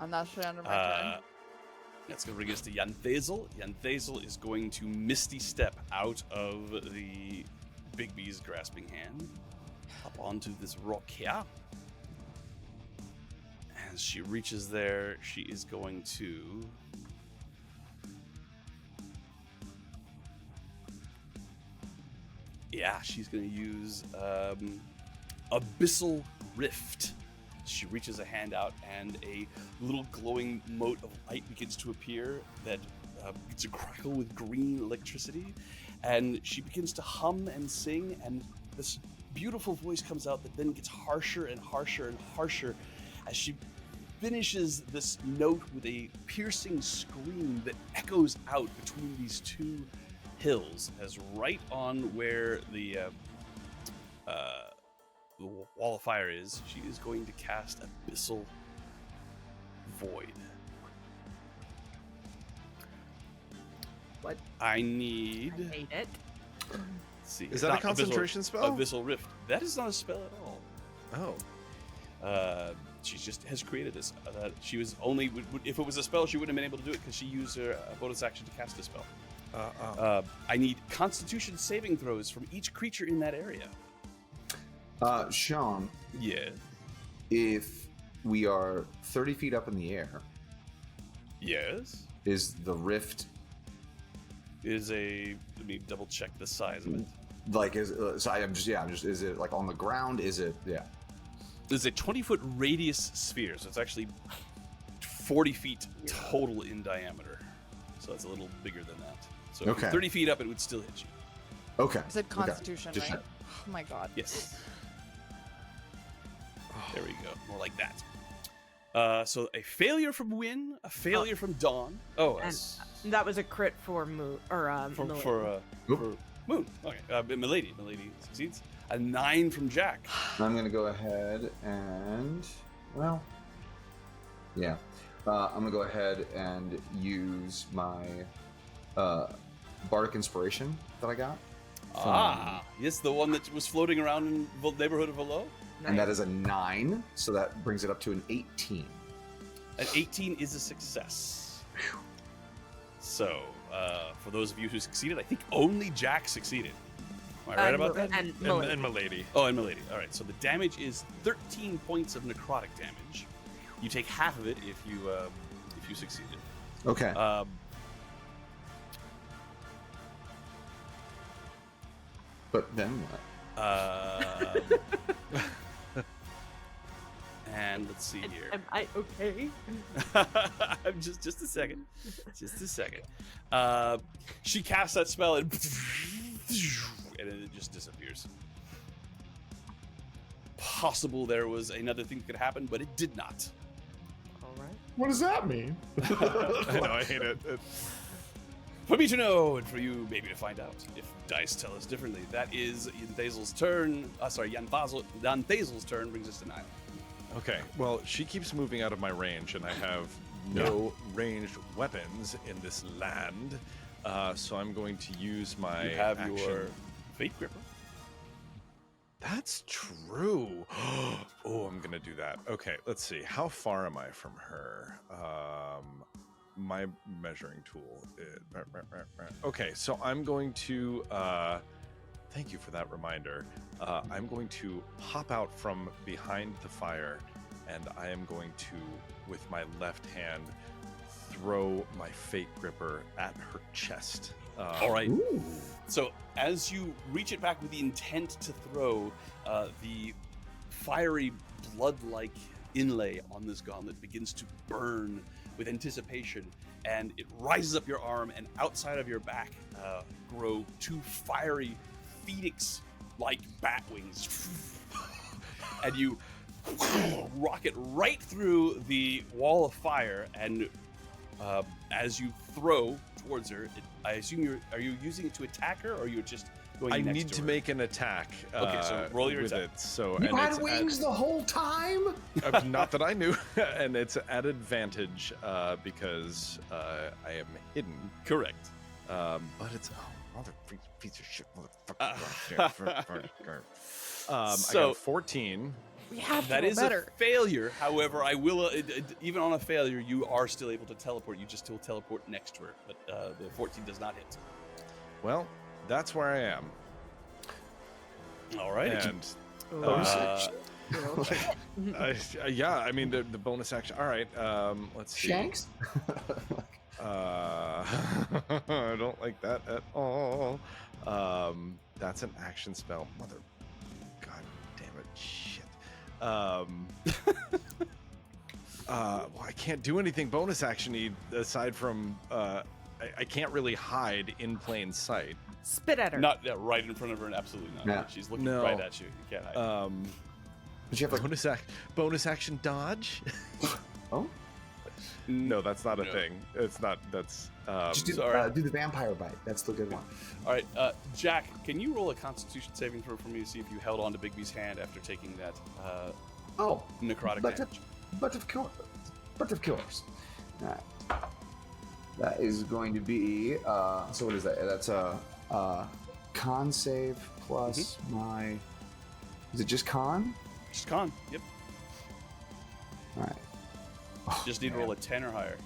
I'm not sure under my turn. That's going to bring us to Yanthazel. Yanthazel is going to Misty Step out of the Big B's grasping hand up onto this rock here. As she reaches there, she is going to... Yeah, she's going to use Abyssal Rift. She reaches a hand out, and a little glowing mote of light begins to appear that begins to crackle with green electricity. And she begins to hum and sing, and this beautiful voice comes out that then gets harsher and harsher and harsher as she finishes this note with a piercing scream that echoes out between these two hills, as right on where the wall of fire is, she is going to cast Abyssal Void. What? I need... I hate it. Let's see. Is that a Not concentration spell? Abyssal Rift. That is not a spell at all. Oh. She just has created this. She was only... If it was a spell, she wouldn't have been able to do it because she used her bonus action to cast a spell. I need Constitution saving throws from each creature in that area. Sean, Yeah. if we are 30 feet up in the air, Yes. is the rift Is a... Let me double check the size of it. like is is it like on the ground? Is it There's a 20-foot radius sphere, so it's actually 40 feet total in diameter. So it's a little bigger than that. So if Okay. you're 30 feet up, it would still hit you. okay? I said Constitution, Just right? Oh my god. Yes. There we go. More like that. So a failure from Win, a failure from Dawn. Oh, And that was a crit for Moon or Milady. for Moon. Okay. Milady succeeds. A 9 from Jack. I'm gonna go ahead and I'm gonna go ahead and use my bardic inspiration that I got. Yes, the one that was floating around in the neighborhood of Velo. And that is a 9, so that brings it up to an 18. An 18 is a success. So, for those of you who succeeded, I think only Jack succeeded. Am I right about that? And And Milady. Milady. Oh, and Milady. All right, so the damage is 13 points of necrotic damage. You take half of it if you succeeded. Okay. But then what? And let's see here. Am I okay? just a second. Just a second. She casts that spell and it just disappears. Possible there was another thing that could happen, but it did not. All right. What does that mean? I know, I hate it. For me to know, and for you maybe to find out, if dice tell us differently. That is Jan Thazel's turn. Jan Thazel's turn brings us to Nile. Okay, well, she keeps moving out of my range, and I have no ranged weapons in this land. So I'm going to use my You have action. your Fate Gripper. That's true. Oh, I'm gonna do that. Okay, let's see. How far am I from her? My measuring tool. Okay, so I'm going to. Thank you for that reminder. I'm going to pop out from behind the fire, and I am going to, with my left hand, throw my Fate Gripper at her chest. All right. Ooh. So as you reach it back with the intent to throw, the fiery blood-like inlay on this gauntlet begins to burn with anticipation, and it rises up your arm, and outside of your back grow two fiery phoenix-like bat wings, and you rocket right through the wall of fire. And as you throw towards her, I assume are you using it to attack her, or you're just going I next need to her? make an attack. Okay, so roll your with attack. it. So You and had it's wings the whole time? not that I knew, and it's at advantage because I am hidden. Correct. But it's mother piece of shit, motherfucker. I So- got a 14. We have to That roll is better. a failure. However, I will even on a failure, you are still able to teleport. You just still teleport next to her, but the 14 does not hit. Well, that's where I am. All right. And Uh, yeah, I mean the bonus action. All right, let's see. Shanks? I don't like that at all. That's an action spell. Mother, god damn it, shit. Well, I can't do anything bonus action-y aside from I can't really hide in plain sight. Spit at her. not right in front of her, and absolutely not. Yeah. She's looking No. right at you. You can't hide. Did you have like, Bonus action dodge. oh? No, that's not a No. thing. It's not. That's Just do, sorry. do the vampire bite. That's the good one. All right, Jack, can you roll a Constitution saving throw for me to see if you held on to Bigby's hand after taking that Oh, necrotic but damage? of course. But of course. Alright. That is going to be, so what is that? That's a con save plus my, is it just con? Just con. Yep. Alright. Oh, Just need to man. roll a 10 or higher.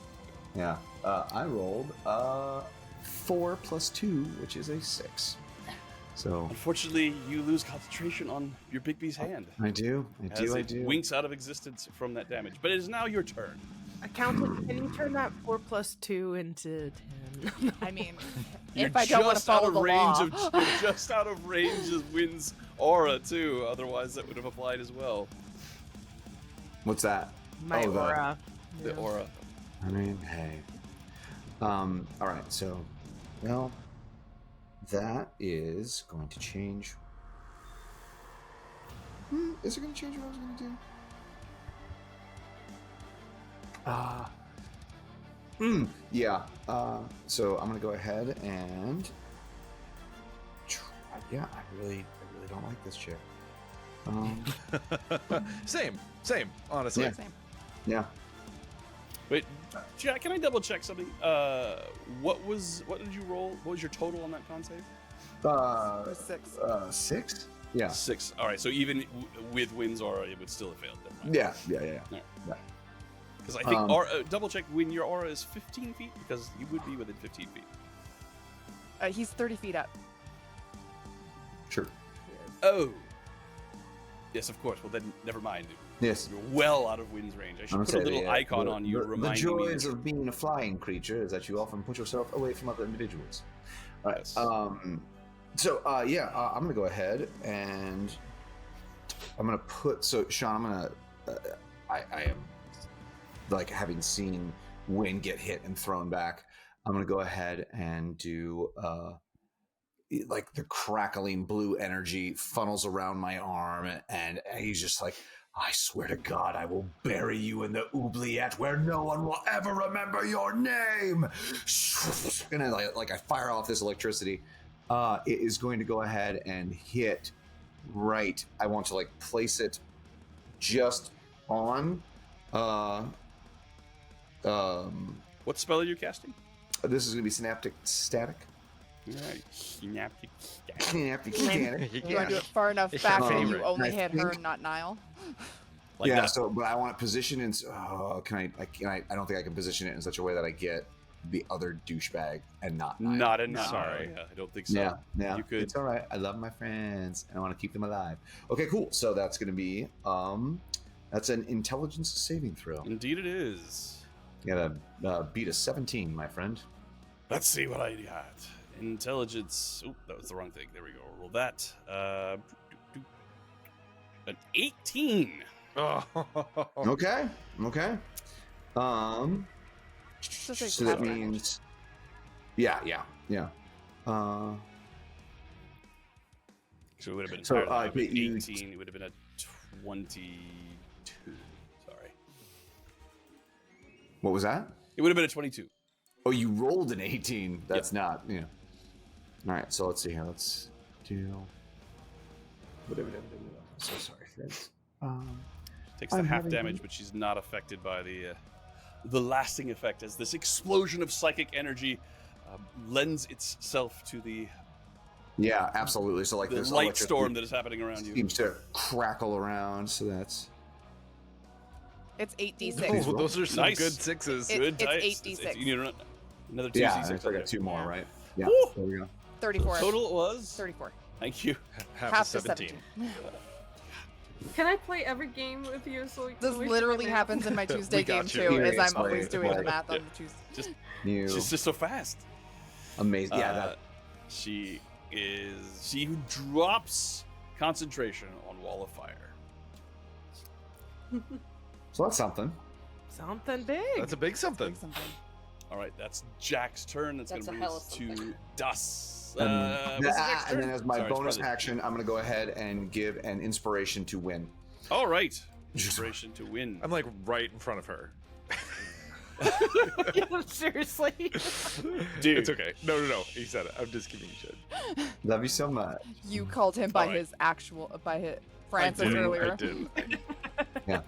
Yeah. I rolled 4 plus 2, which is a 6. So Unfortunately, you lose concentration on your Bigby's hand. I do. As I it do. winks out of existence from that damage. But it is now your turn. Accountant, can you turn that 4 plus 2 into 10? I mean, You're if I don't want to just out follow of the range law. of you're just out of range of Wynn's aura too. Otherwise, that would have applied as well. What's that? My Oh, the- aura. The Yeah. aura. I mean, hey. All right. So, well, that is going to change. Is it going to change what I was going to do? Yeah. So I'm going to go ahead and. Yeah, I really don't like this chair. same. Honestly. Yeah. Same. Yeah. Wait, Jack, can I double check something? What did you roll? What was your total on that con save? Uh, 6. 6. Yeah. 6. All right, so even with Wynn's aura, it would still have failed. Never mind. Yeah. Because I think double check when your aura is 15 feet, because you would be within 15 feet. He's 30 feet up. Sure. Oh. Yes, of course. Well, then never mind. Yes. You're well out of Wynn's range. I should put a little icon on you The reminding me. joys of being a flying creature is that you often put yourself away from other individuals. All right. Yes. I'm gonna go ahead and I'm gonna put. So, Sean, I'm gonna. I am like having seen Wynn get hit and thrown back. I'm gonna go ahead and do like the crackling blue energy funnels around my arm, and he's just like, I swear to God, I will bury you in the oubliette where no one will ever remember your name. And I fire off this electricity. It is going to go ahead and hit right. I want to place it just on. What spell are you casting? This is going to be synaptic static. Right. Synaptic static. Synaptic static. You want to do it far enough It's back your that you favorite. only I hit her, think- not Nile. Like yeah. that. So, but I want it positioned in. Can I? I don't think I can position it in such a way that I get the other douchebag and not. Nile. Not in Sorry. Yeah, I don't think so. Yeah. You could. It's all right. I love my friends and I want to keep them alive. Okay, cool. So that's going to be that's an intelligence saving throw. Indeed, it is. You gotta beat a 17, my friend. Let's see what I got. Intelligence. Oh, that was the wrong thing. There we go. Roll that. An 18. Oh. Okay. Just like So that half damage. means, yeah. So it would have been So, higher than that. It would have but been you- 18. It would have been a 22. Sorry. What was that? It would have been a 22. Oh, you rolled an 18. That's not, All right, so let's see here. Let's do. So sorry, friends. Takes the I'm half having- damage, but she's not affected by the lasting effect as this explosion of psychic energy lends itself to the Yeah, absolutely. So like this light electricity storm that is happening around you. seems to crackle around. So that's It's 8d6. Please Oh, roll. those are some Nice. good sixes. It- Good it's dice. 8d6. You need another 2d6. yeah. I in there. got 2 more, Yeah. right? Yeah. Woo! There we go. 34. Total was 34. Thank you. Half to 17. Can I play every game with you? This literally happens in my Tuesday We game got you. too, Here, is I'm explain, always doing the explain. math on Yeah. the Tuesday. Just You she's just so fast. amazing. Yeah. She who drops concentration on Wall of Fire. So that's something. Something big. That's a big something. Like something. All right, that's Jack's turn. That's, That's going a to bring hell us of to something. Dus. And, what's the next and turn? then as my Sorry, it's bonus probably- action, I'm going to go ahead and give an inspiration to win. All right, inspiration to win. I'm like right in front of her. Seriously. Dude. It's okay. No. He said it. I'm just giving you shit. Love you so much. You called him by Alright. his Francis I did. earlier. I did. Yeah.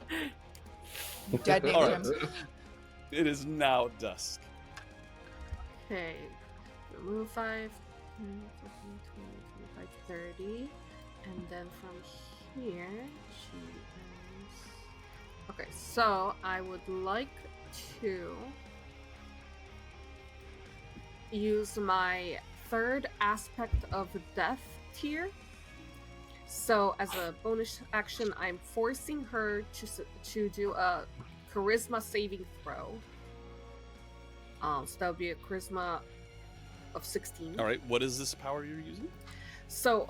You dead named All him. right. It is now dusk. Okay. Remove 5, 10, 15, 20, 25, 30. And then from here, she is. Okay, so I would like to use my third aspect of death tier. So as a bonus action, I'm forcing her to do a charisma saving throw. So that would be a charisma of 16. All right, what is this power you're using? So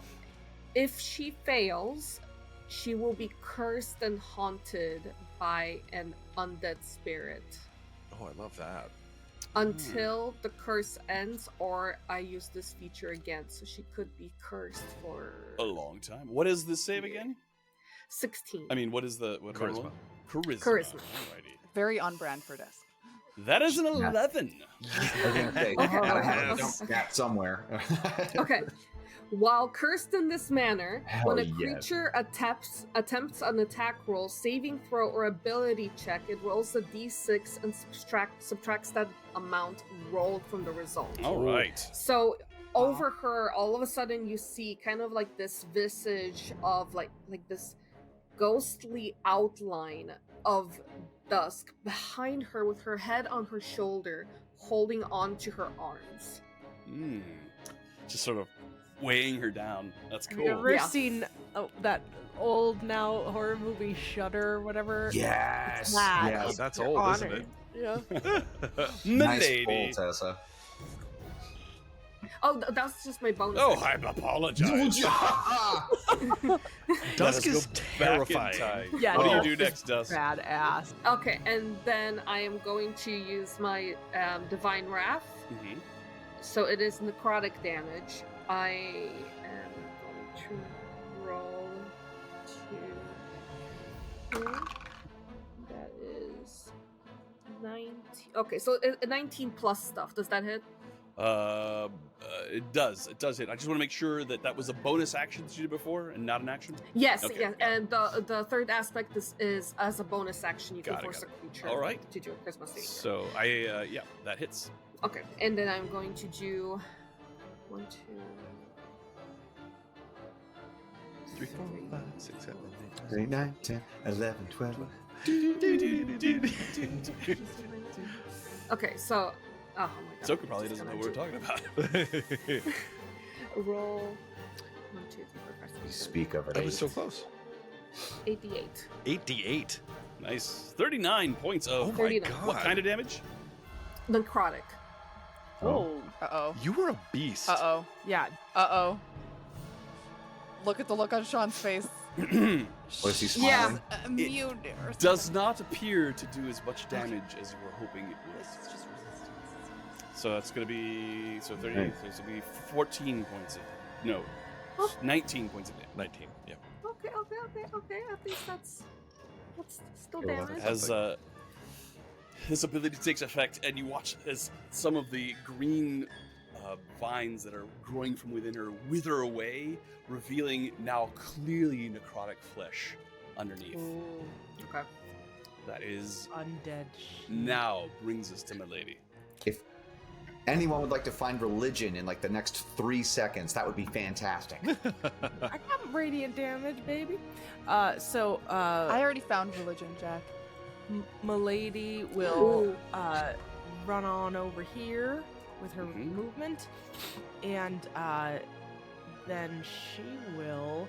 if she fails, she will be cursed and haunted by an undead spirit Oh, I love that. until the curse ends, or I use this feature again, so she could be cursed for A long time. What is this save again? 16. I mean, what is the what Charisma. Charisma. Charisma. Alrighty. Very on brand for Desk. That is an 11. I was going to say, gotta have that somewhere. Okay. While cursed in this manner, Hell when a yes. creature attempts an attack roll, saving throw, or ability check, it rolls a d6 and subtracts that amount rolled from the result. All right. So over her, all of a sudden you see kind of like this visage of like this ghostly outline of Dusk behind her with her head on her shoulder, holding on to her arms. Just sort of weighing her down. That's Have you cool. ever Yeah. seen that old now horror movie Shudder or whatever? Yes. That. Yes. That's Your old, isn't honor. it? Yeah. Nice Milady. pull, Tessa. Oh, that's just my bonus. Oh, action. I apologize. Dusk Let us is go back in terrifying. time. Yeah, What do Dusk you do is next, Dusk? Badass. Okay, and then I am going to use my Divine Wrath. Mhm. So it is necrotic damage. I am going to roll to here. That is 19. Okay, so 19 plus stuff. Does that hit? It does. It does hit. I just want to make sure that that was a bonus action that you did before and not an action. Yes, Okay, yes. yeah. And the third aspect is as a bonus action, you Got can it, force got a creature All right. to do a Christmas saving. So yeah, that hits. Okay, and then I'm going to do 1, 2, 3, 4, 5, 6, 7, 8, 3, 9, 10, 11, 12. Okay, so oh my god. Soka probably doesn't know what we're talking about. Roll 1, 2, 3, 4, 5, 6, 7, Speak of it. That was so close. 88. 88. Nice. 39 points of. Oh my 39. god. What kind of damage? Necrotic. Oh. Uh-oh. You were a beast. Uh-oh. Yeah. Uh-oh. Look at the look on Sean's face. Was he Yeah. smiling? Immune. or Does something. not appear to do as much damage as you were hoping it would. So that's going to be 38. Right. So it's going to be 14 points of no, Oh. 19 points of damage. 19. Yeah. Okay. At least that's still Yeah, well, damage. As this ability takes effect, and you watch as some of the green vines that are growing from within her wither away, revealing now clearly necrotic flesh underneath. Ooh, Okay. That is undead. now brings us to Milady. If anyone would like to find religion in like the next 3 seconds, that would be fantastic. I got radiant damage, baby. I So already found religion, Jack. Milady will run on over here with her Mhm. movement, and then she will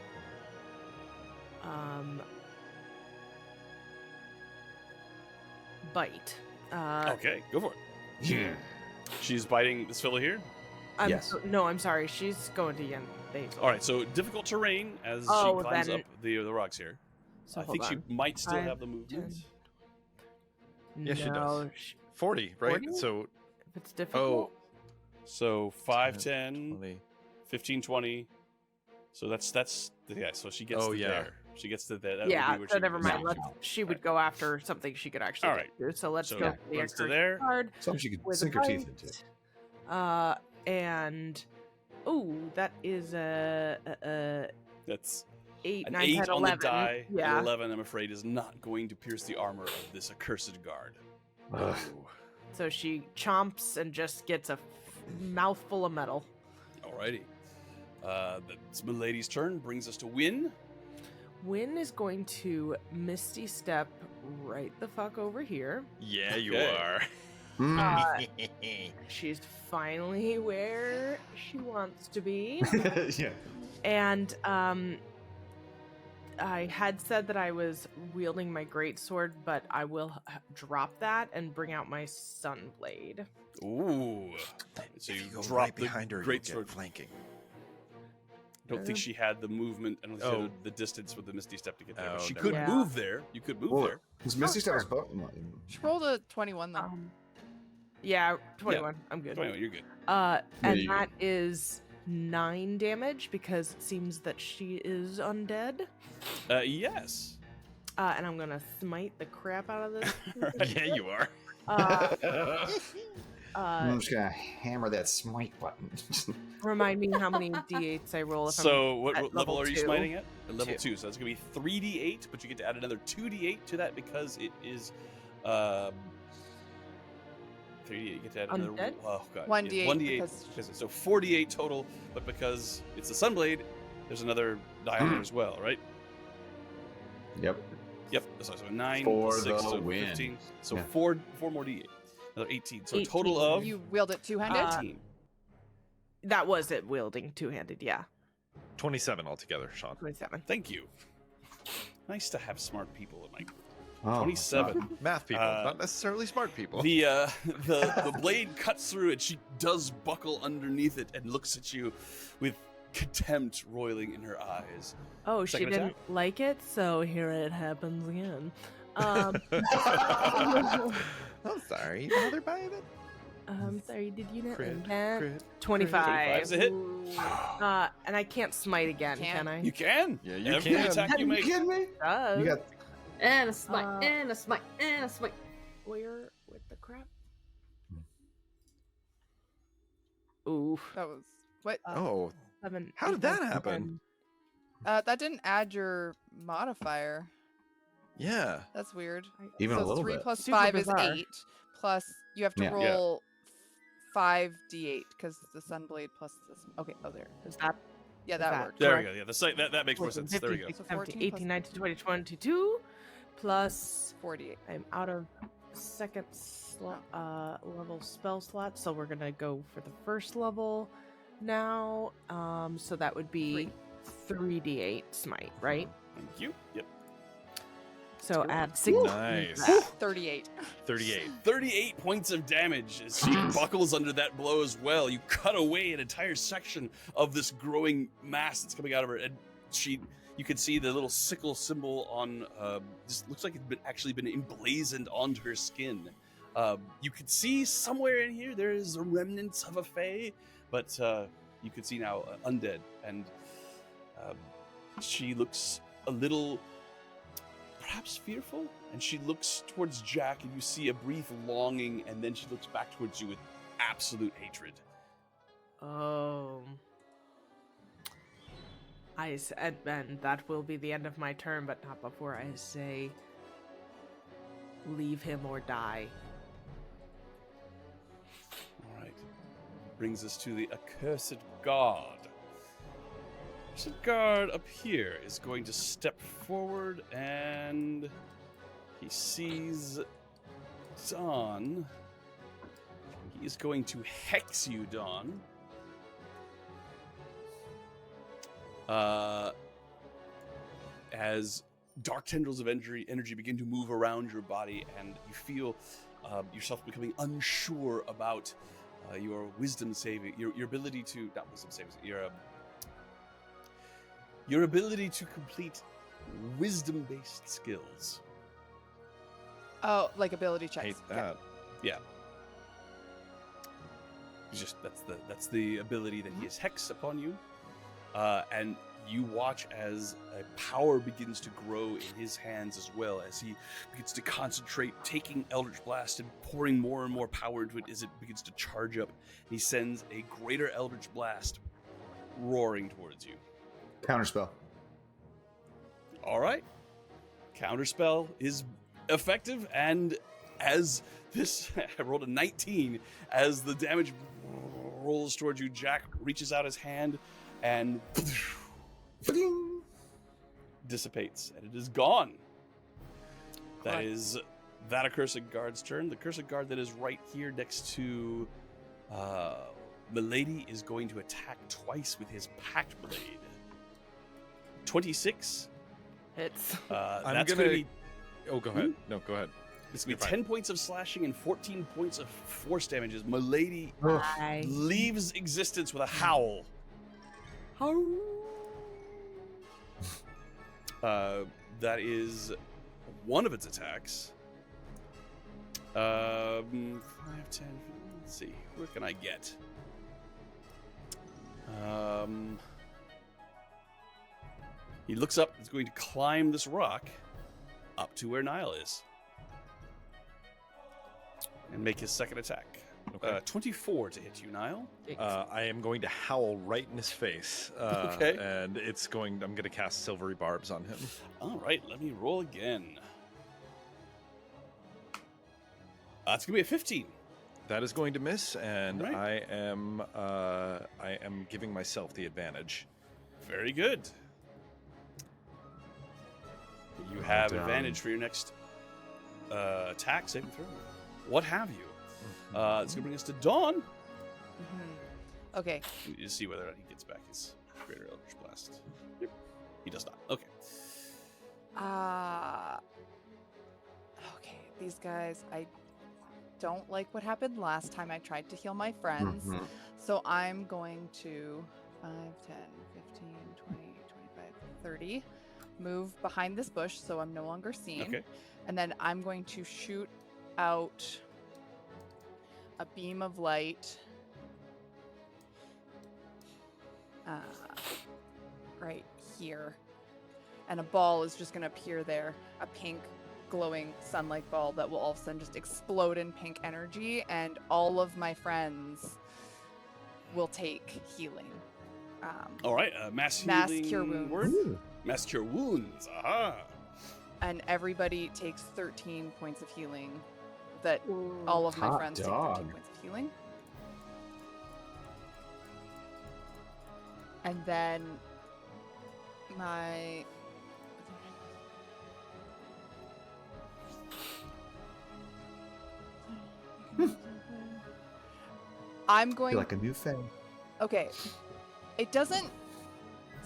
bite. Okay, go for it. Yeah. She's biting this fella here. Yes. No, I'm sorry. She's going to Yen. All right, so difficult terrain as Oh, she climbs then- up the rocks here. So I think hold she might still 5, have the movement. 10. Yeah, she does. No, 40, right? 40? So, if it's difficult. So 5, 10, 20. 15, 20. So that's yeah. So she gets Oh, to yeah. there. She gets to there. That would Yeah, be where so she never goes. mind. Let's, she would go after something she could actually All get to. So let's So go yeah, for the runs to encouragement there. card Something she could with sink a her teeth bite. into. And that is a That's 8, an 9, 8 10, on 11. the die. Yeah. An 11, I'm afraid, is not going to pierce the armor of this accursed guard. Ugh. So she chomps and just gets a mouthful of metal. Alrighty. That's Milady's turn. Brings us to Win. Win is going to Misty Step right the fuck over here. Yeah, you Okay. are. Mm. She's finally where she wants to be. Yeah. And I had said that I was wielding my greatsword, but I will drop that and bring out my Sunblade. Ooh. So If you go drop right the behind her, great you'll sword. get flanking. I don't think she had the movement. I don't think she Oh. had the distance with the Misty Step to get there. But Oh, she never could mind. move there. You could move Well, there. Because Misty Step sure. is both. She rolled a 21 though. Yeah, 21. I'm good. 21, you're good. And you that is 9 damage because it seems that she is undead. Yes. And I'm gonna smite the crap out of this. Yeah, you are. I'm just gonna hammer that smite button. Remind me how many d8s I roll if So what at level level are you 2. smiting at? At level 2. 2. So that's going to be 3d8, but you get to add another 2d8 to that because it is 3d8. You get to add another Undead? oh god. 1d8 Yeah, 1d8 because- because so 4d8 total, but because it's a Sunblade, there's another die on there as well, right? Yep. Yep. So 9 For 6 the so win. 15. So Yeah. 4 more d8. Another 18. So a 18. total of You wield it two-handed? 18. That was it wielding two-handed, yeah. 27 altogether, Sean. 27. Thank you. Nice to have smart people in my group. Oh, 27. Math people, not necessarily smart people. The blade cuts through and she does buckle underneath it and looks at you with contempt roiling in her eyes. Oh, she Second didn't attack? like it, so here it happens again. I'm sorry. You bothered by it? Sorry, did you know? Crit, And then crit. 25. 25's a hit. Ooh. And I can't smite again, Can't. can I? You can. Yeah, you Every can. attack Are you you make. kidding me? Does. You got And a smite, Uh, and a smite, and a smite. Where with the crap? Oof. That was what? Oh, 7. how did that happen? That didn't add your modifier. yeah. That's weird. even so a little 3 bit. plus Super 5 bizarre. is 8. Plus you have to Yeah. roll 5d8 because the sunblade plus this. Okay. Oh, there. Is that Yeah, Is that that- worked. There Correct. we go. Yeah, the site that makes more 14, sense. There we go. 15, So 17, 14 18, 19, 20, 22, plus 48. I'm out of second level spell slot, so we're gonna go for the first level now. So that would be 3d8 smite, right? Thank you. Yep. So Cool. add 6. Nice. 38. 38. 38 points of damage as she buckles under that blow as well. You cut away an entire section of this growing mass that's coming out of her, and you can see the little sickle symbol on. This looks like it's actually been emblazoned onto her skin. You could see somewhere in here there is a remnants of a fae, but you could see now undead, and she looks a little, perhaps fearful, and she looks towards Jack, and you see a brief longing, and then she looks back towards you with absolute hatred. Oh. I said, and that will be the end of my turn, but not before I say, leave him or die. All right, brings us to the accursed guard. Accursed guard up here is going to step forward, and he sees Dawn. He is going to hex you, Dawn. As dark tendrils of energy begin to move around your body, and you feel yourself becoming unsure about your wisdom saving, your ability to, not wisdom savings, your ability to complete wisdom-based skills. Oh, like ability checks. Hate Yeah. that. Yeah. Just that's the ability that he has hexed upon you, and you watch as a power begins to grow in his hands as well, as he begins to concentrate, taking Eldritch Blast and pouring more and more power into it as it begins to charge up. He sends a greater Eldritch Blast roaring towards you. Counterspell. All right. Counterspell is effective, and as this, I rolled a 19, as the damage rolls towards you, Jack reaches out his hand and dissipates, and it is gone. That Right. is that accursed guard's turn. The accursed guard that is right here next to Milady is going to attack twice with his packed blade. 26. Hits. I'm That's gonna. going to be Oh, go ahead. No, go ahead. It's going to You're be fine. 10 points of slashing and 14 points of force damages. Milady I leaves existence with a howl. That is one of its attacks. 5, 10. Let's see. Where can I get? He looks up. He's going to climb this rock up to where Niall is and make his second attack. Okay. 24 to hit you, Niall. I am going to howl right in his face. Okay. And I'm going to cast Silvery Barbs on him. All right, let me roll again. It's gonna be a 15. That is going to miss, and Right. I am giving myself the advantage. Very good. You have advantage for your next attack saving throw. What have you? It's gonna bring us to Dawn. Mhm. Okay. We need to see whether or not he gets back his greater Eldritch Blast. Yep. He does not. Okay. Okay, these guys, I don't like what happened last time I tried to heal my friends. Mhm. So I'm going to 5, 10, 15, 20, 25, 30. Move behind this bush so I'm no longer seen. Okay. And then I'm going to shoot out a beam of light right here. And a ball is just going to appear there, a pink glowing sunlight ball that will all of a sudden just explode in pink energy, and all of my friends will take healing. All right, mass Mass healing cure wounds. word? Ooh. Mass cure wounds. Aha. And everybody takes 13 points of healing. That Ooh. all of my Hot friends take dog. 13 points of healing. And then my I'm I going feel like a new thing. Okay. It doesn't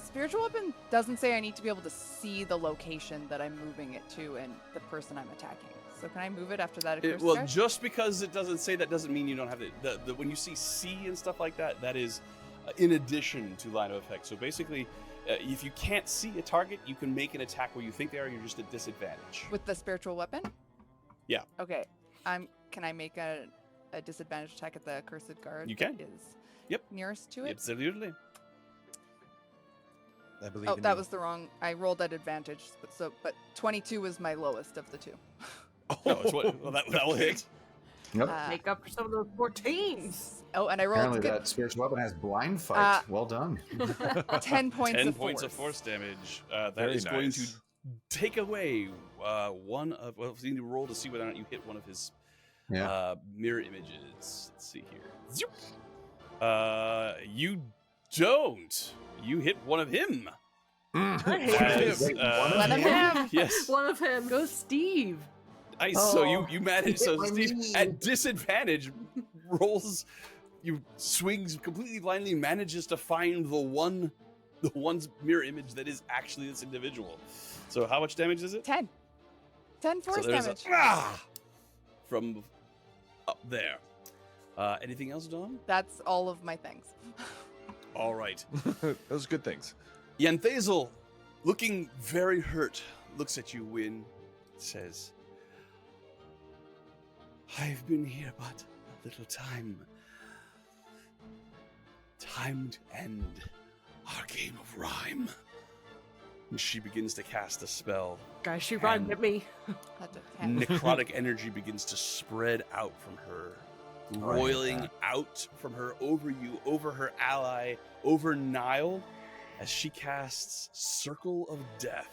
Spiritual weapon doesn't say I need to be able to see the location that I'm moving it to and the person I'm attacking. So can I move it after that occurs? Well, just because it doesn't say that doesn't mean you don't have the when you see C and stuff like that, that is in addition to line of effect. So basically, if you can't see a target, you can make an attack where you think they are. You're just at disadvantage. With the spiritual weapon? Yeah. Okay. Can I make a disadvantage attack at the accursed guard? You can. That is Yep. nearest to it? Absolutely. I believe. Oh, in that you. was the wrong. I rolled at advantage, but 22 was my lowest of the two. No, it's what, well, that will hit. Yep. Make up for some of those 14s. Oh, and I rolled Apparently, good, that spiritual weapon has blind fight. Well done. 10 points 10 of points of force. force damage. That Very is going to nice. take away one of. Well, you need to roll to see whether or not you hit one of his Yeah. mirror images. Let's see here. Zoop. You don't. You hit one of him. As, Wait, one One of him. Yes. One of him. Go Steve. Nice. So Oh, you managed. So hit my Steve, knee. at disadvantage, rolls. You swings completely blindly, manages to find the one's mirror image that is actually this individual. So how much damage is it? 10 force there's damage. from up there. Anything else, Dawn? That's all of my things. All right. Those are good things. Yanthazel, looking very hurt, looks at you, Win, says, I've been here but a little time. Time to end our game of rhyme. And she begins to cast a spell. Guys, she rhymed at me. That's a 10. Necrotic energy begins to spread out from her, Oh, I hate roiling that. out from her over you, over her ally, over Nile, as she casts Circle of Death.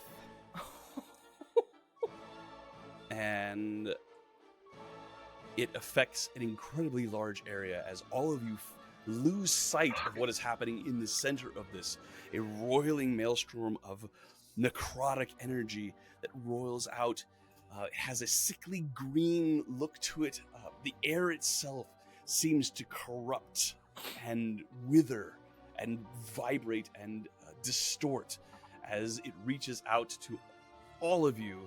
And it affects an incredibly large area as all of you lose sight of what is happening in the center of this. A roiling maelstrom of necrotic energy that roils out. It has a sickly green look to it. The air itself seems to corrupt and wither and vibrate and distort as it reaches out to all of you.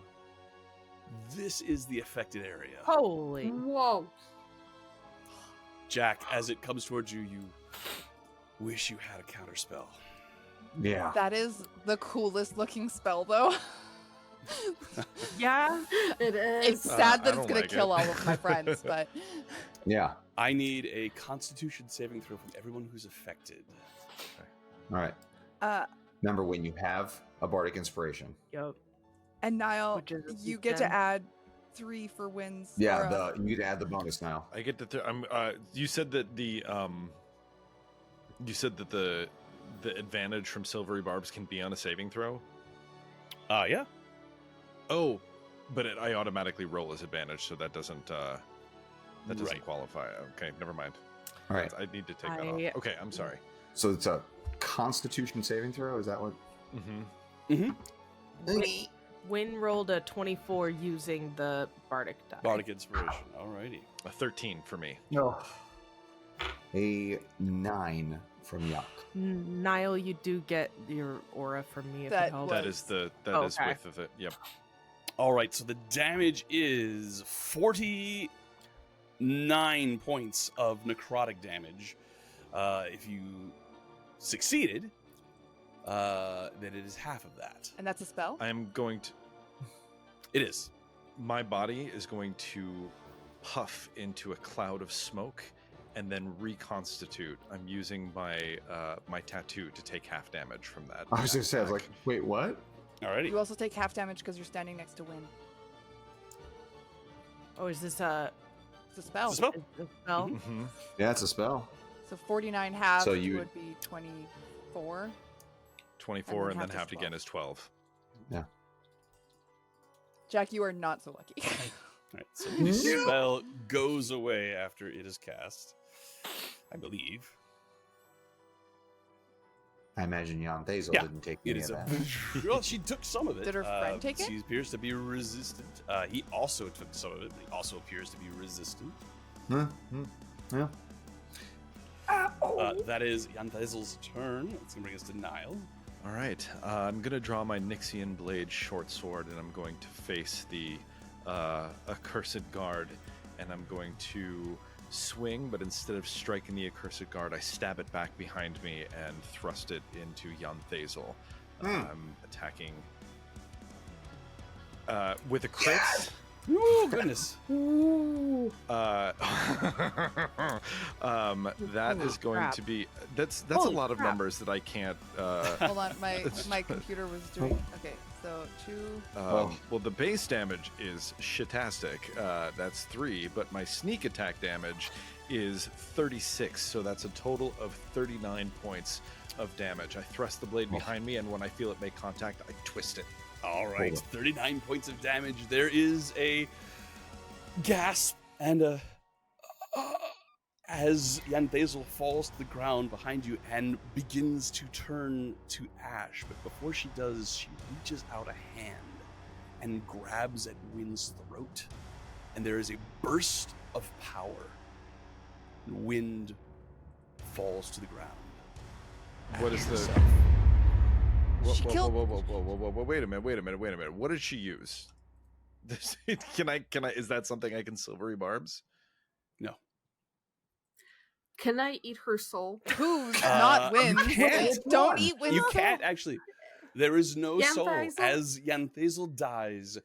This is the affected area. Holy. Whoa. Jack, as it comes towards you, you wish you had a counterspell. Yeah. That is the coolest looking spell, though. Yeah. It It's is. I sad that it's don't gonna like kill it. all of my friends, but Yeah. I need a Constitution saving throw from everyone who's affected. All right. uh Remember, when you have a bardic inspiration. Yup. and Niall, Which is a you get to D10. add 3 for wins. or, Yeah. You need to add the bonus now. I get that. I'm. You said that the. You said that the advantage from silvery barbs can be on a saving throw. Yeah. Oh, but I automatically roll as advantage, so that doesn't. That doesn't Right. qualify. Okay, never mind. All right. I need to take that I- off. Okay, I'm sorry. So it's a Constitution saving throw. Is that what? Mm-hmm. Win rolled a 24 using the Bardic die. Bardic Inspiration. Alrighty. A 13 for me. No. A 9 from Yuck. Niall, you do get your aura from me if That it helps. That is the that Oh, is okay. with it. Yep. All right, so the damage is 49 points of necrotic damage. If you succeeded, then it is half of that. And that's a spell? I am going to. It is. My body is going to puff into a cloud of smoke and then reconstitute. I'm using my my tattoo to take half damage from that. I was gonna say, I was attack. like, wait, what? Alrighty. You also take half damage because you're standing next to Win. Oh, is this a It's a spell. It's a spell. is this a spell? Mhm. Yeah, it's a spell. So 49 halves So you- would be 24. 24 and then half is halved again 12. is 12. Jack, you are not so lucky. Alright, so the spell goes away after it is cast, I believe. I imagine Jan Thazel Yeah, didn't take It any is of a. that. Well, she took some of it. Did her friend take it? She appears to be resistant. He also took some of it. But he also appears to be resistant. Yeah. That is Jan Thazel's turn. It's gonna bring us to Nile. All right, I'm going to draw my Nixian Blade short sword, and I'm going to face the accursed guard, and I'm going to swing, but instead of striking the accursed guard, I stab it back behind me and thrust it into Jan Thazel. I'm attacking with a crit. Oh goodness! That is going crap. to be that's a Holy lot of crap. numbers that I can't. Hold on, my computer was doing. Okay, so 2. Well, the base damage is shitastic. That's 3, but my sneak attack damage is 36, so that's a total of 39 points of damage. I thrust the blade behind me, and when I feel it make contact, I twist it. All right, Hold on. 39 points of damage. There is a gasp and a as Jan Thazel falls to the ground behind you and begins to turn to ash. But before she does, she reaches out a hand and grabs at Wind's throat, and there is a burst of power. Wind falls to the ground. What is the? Herself. She killed- Whoa, wait a minute. What did she use? Can I? Is that something I can silvery barbs? No. Can I eat her soul? Who's not Win? you can't. Don't eat Win's You soul. can't actually. There is no Jan soul. Thazel? As Jan Thazel dies,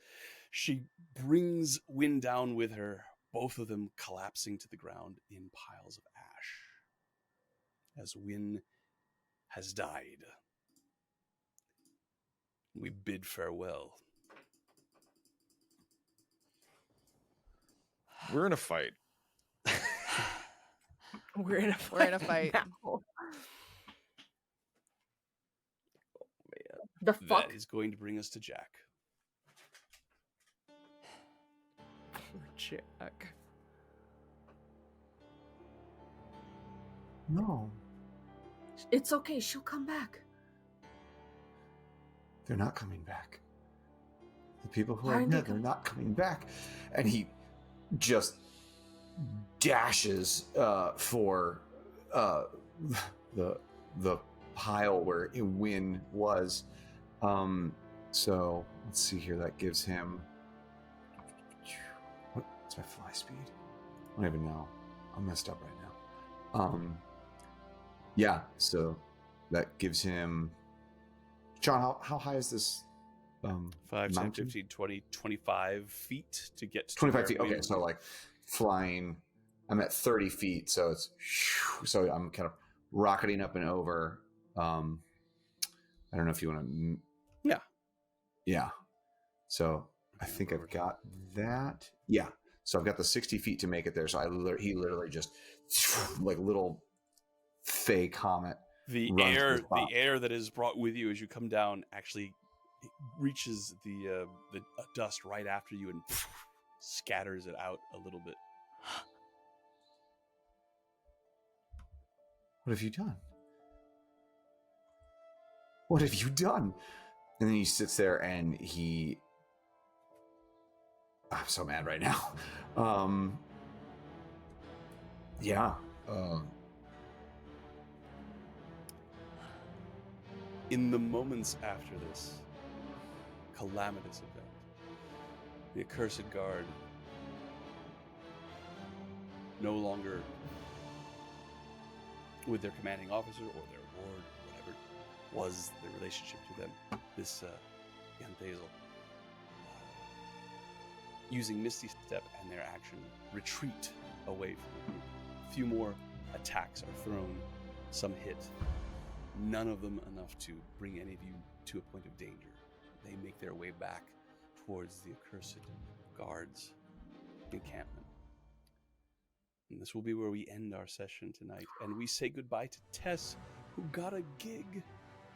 she brings Win down with her, both of them collapsing to the ground in piles of ash. As Win has died, we bid farewell. We're in a fight. We're in a We're in a fight. now. The fuck? That is going to bring us to Jack. Jack. No, It's okay. She'll come back. they're not coming back. The people who Why are aren't they dead, they're not coming back. And he just dashes for the pile where Win was. So let's see here. That gives him what's my fly speed? I don't even know. I'm messed up right now. Yeah. So that gives him. John, how high is this? 5, 10, mountain? 15, 20, 25 feet to get to 25 where feet. Win Okay, so like flying. I'm at 30 feet, so it's so I'm kind of rocketing up and over. I don't know if you want to. Yeah. Yeah. So I think I've got that. Yeah. So I've got the 60 feet to make it there. So he literally just like little fey comet. the runs to air the top. the air that is brought with you as you come down actually reaches the dust right after you and scatters it out a little bit. What have you done? What have you done? And then he sits there and I'm so mad right now. Yeah. In the moments after this calamitous event, the accursed guard no longer with their commanding officer or their ward, whatever was the relationship to them, this Jan Thazel using Misty Step and their action, retreat away from the group. A few more attacks are thrown, some hit. None of them enough to bring any of you to a point of danger. They make their way back towards the accursed guards' encampment. And this will be where we end our session tonight. And we say goodbye to Tess, who got a gig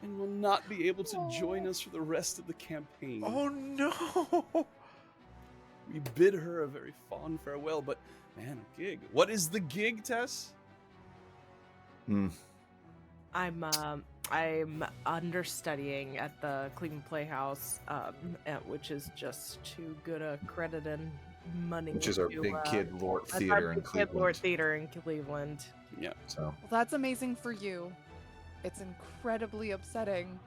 and will not be able to join us for the rest of the campaign. Oh no! We bid her a very fond farewell, but man, a gig. What is the gig, Tess? I'm understudying at the Cleveland Playhouse, which is just too good a credit and money. Which is our big kid Lord theater in Cleveland. Kid Lord theater in Cleveland. Yeah. So Well, that's amazing for you. It's incredibly upsetting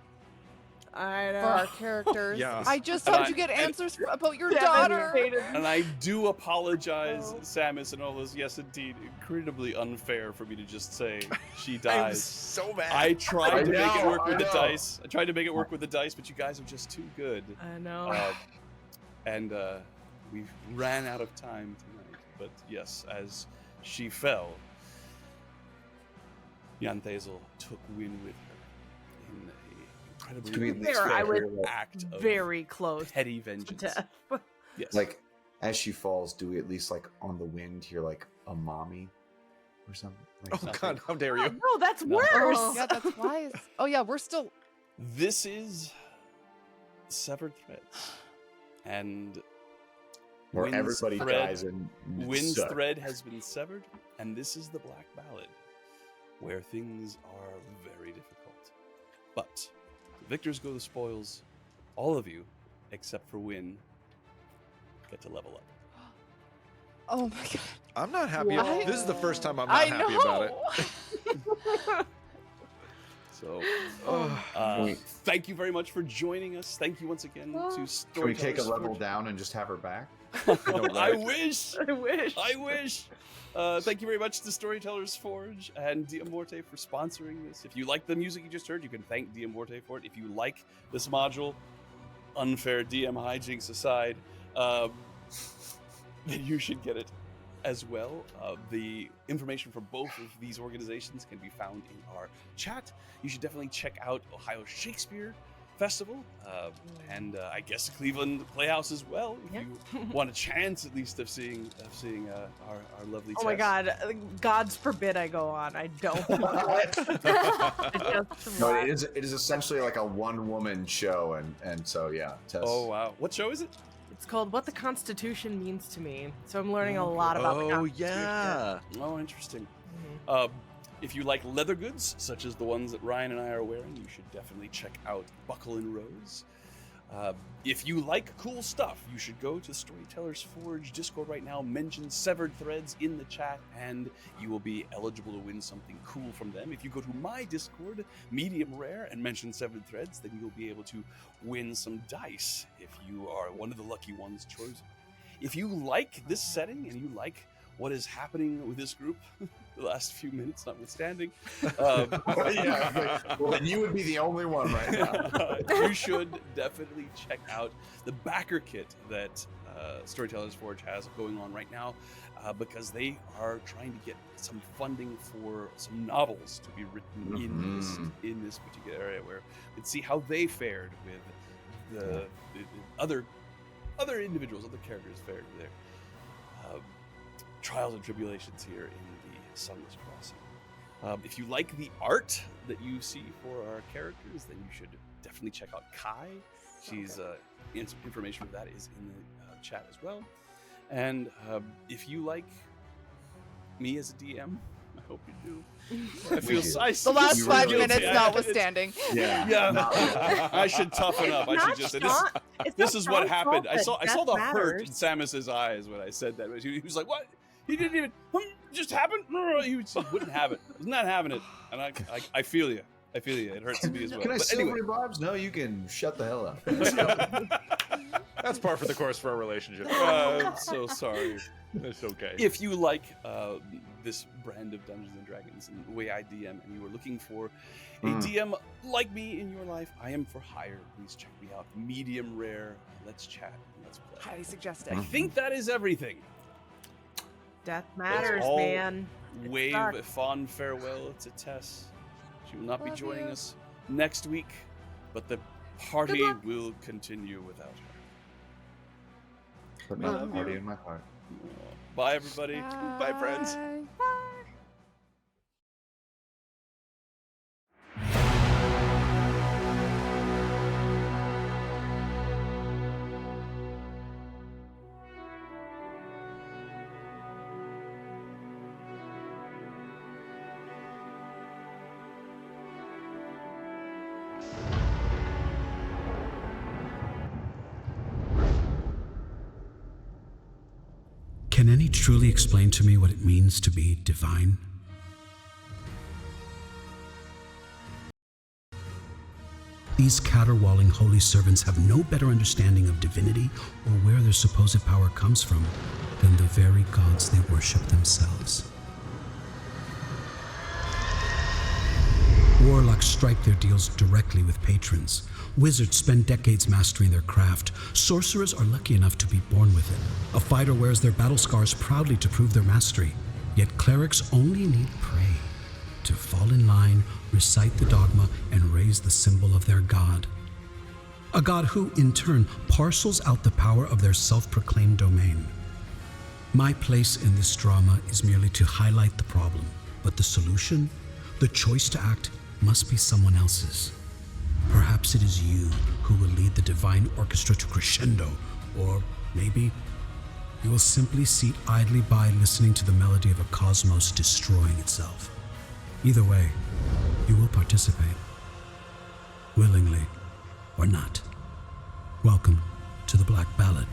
I for our know. characters. Yeah. I just And hope I- you get and- answers about your daughter. And I do apologize, Oh. Samus and all those. Yes, indeed, incredibly unfair for me to just say she I'm dies. so mad. I tried to make it know, work with I the know. dice. I tried to make it work with the dice, but you guys are just too good. I know. And we ran out of time tonight. But yes, as she fell, Jan Thazel took wind with her in an To be incredibly fair, I was act of Very close petty to vengeance. death. Yes. like as she falls, do we at least like on the wind hear like a mommy or something? Like, Oh Nothing. god, how dare you? No, that's No. worse. Oh. Yeah, that's wise. Oh yeah, we're still. This is Severed Threads. And where Wynn's everybody thread- dies and Wynn's suck. thread has been severed, and this is the Black Ballad, where things are very difficult. But the victors go the spoils. All of you, except for Wynn, get to level up. Oh my god. I'm not happy. What? This is the first time I'm not I happy know. about it. So, Ugh. thank you very much for joining us. Thank you once again Oh. to Can we Storytellers take a level Forge. down and just have her back? know, I right? wish. I wish. I wish. Thank you very much to Storytellers Forge and Diamorte for sponsoring this. If you like the music you just heard, you can thank Diamorte for it. If you like this module, unfair DM hijinks aside, then you should get it as well. The information for both of these organizations can be found in our chat. You should definitely check out Ohio Shakespeare Festival, and I guess Cleveland Playhouse as well. If Yeah. you want a chance, at least, of seeing our lovely. Oh my Tess. god, gods forbid I go on. I don't. No, it is essentially like a one-woman show, and so yeah. Tess. Oh wow! What show is it? It's called What the Constitution Means to Me. So I'm learning a lot about the Oh Constitution. yeah. Oh, interesting. Mhm. If you like leather goods, such as the ones that Ryan and I are wearing, you should definitely check out Buckle and Rose. If you like cool stuff, you should go to Storytellers Forge Discord right now, mention Severed Threads in the chat, and you will be eligible to win something cool from them. If you go to my Discord, Medium Rare, and mention Severed Threads, then you'll be able to win some dice if you are one of the lucky ones chosen. If you like this setting and you like what is happening with this group, the last few minutes notwithstanding, Yeah, well, then you would be the only one right now. you should definitely check out the backer kit that Storytellers Forge has going on right now, because they are trying to get some funding for some novels to be written in this particular area, where we can see how they fared with the other individuals, other characters fared with their trials and tribulations here in the Sunless Crossing. If you like the art that you see for our characters, then you should definitely check out Kai. She's information for that is in the chat as well. And if you like me as a DM, I hope you do. I feel do. The last You 5 really minutes guilty. notwithstanding. Yeah. Yeah, I should toughen up. I should just say this. This is what happened. I saw the hurt in Samus's eyes when I said that. He was like, "What? He didn't even just happened." He just wouldn't have it. Was not having it. And I feel you. I feel you. It hurts me as well. Can I But steal anyway, your vibes? No, you can shut the hell up. That's par for the course for a relationship. I'm so sorry. It's okay. If you like this brand of Dungeons and Dragons and the way I DM, and you are looking for a DM like me in your life, I am for hire. Please check me out. Medium Rare. Let's chat. And Let's Play. Highly suggested. I think that is everything. Death matters, all man. It Wave sucks. a fond farewell to Tess. She will not be Love joining you. us next week, but the party will continue without her. Put I my love party you. in my heart. Bye, everybody. Bye, friends. Can any truly explain to me what it means to be divine? These caterwauling holy servants have no better understanding of divinity or where their supposed power comes from than the very gods they worship themselves. Warlocks strike their deals directly with patrons. Wizards spend decades mastering their craft. Sorcerers are lucky enough to be born with it. A fighter wears their battle scars proudly to prove their mastery. Yet clerics only need pray to fall in line, recite the dogma, and raise the symbol of their god. A god who, in turn, parcels out the power of their self-proclaimed domain. My place in this drama is merely to highlight the problem, but the solution, the choice to act, must be someone else's. Perhaps it is you who will lead the divine orchestra to crescendo, or maybe you will simply sit idly by listening to the melody of a cosmos destroying itself. Either way, you will participate, willingly or not. Welcome to the Black Ballad.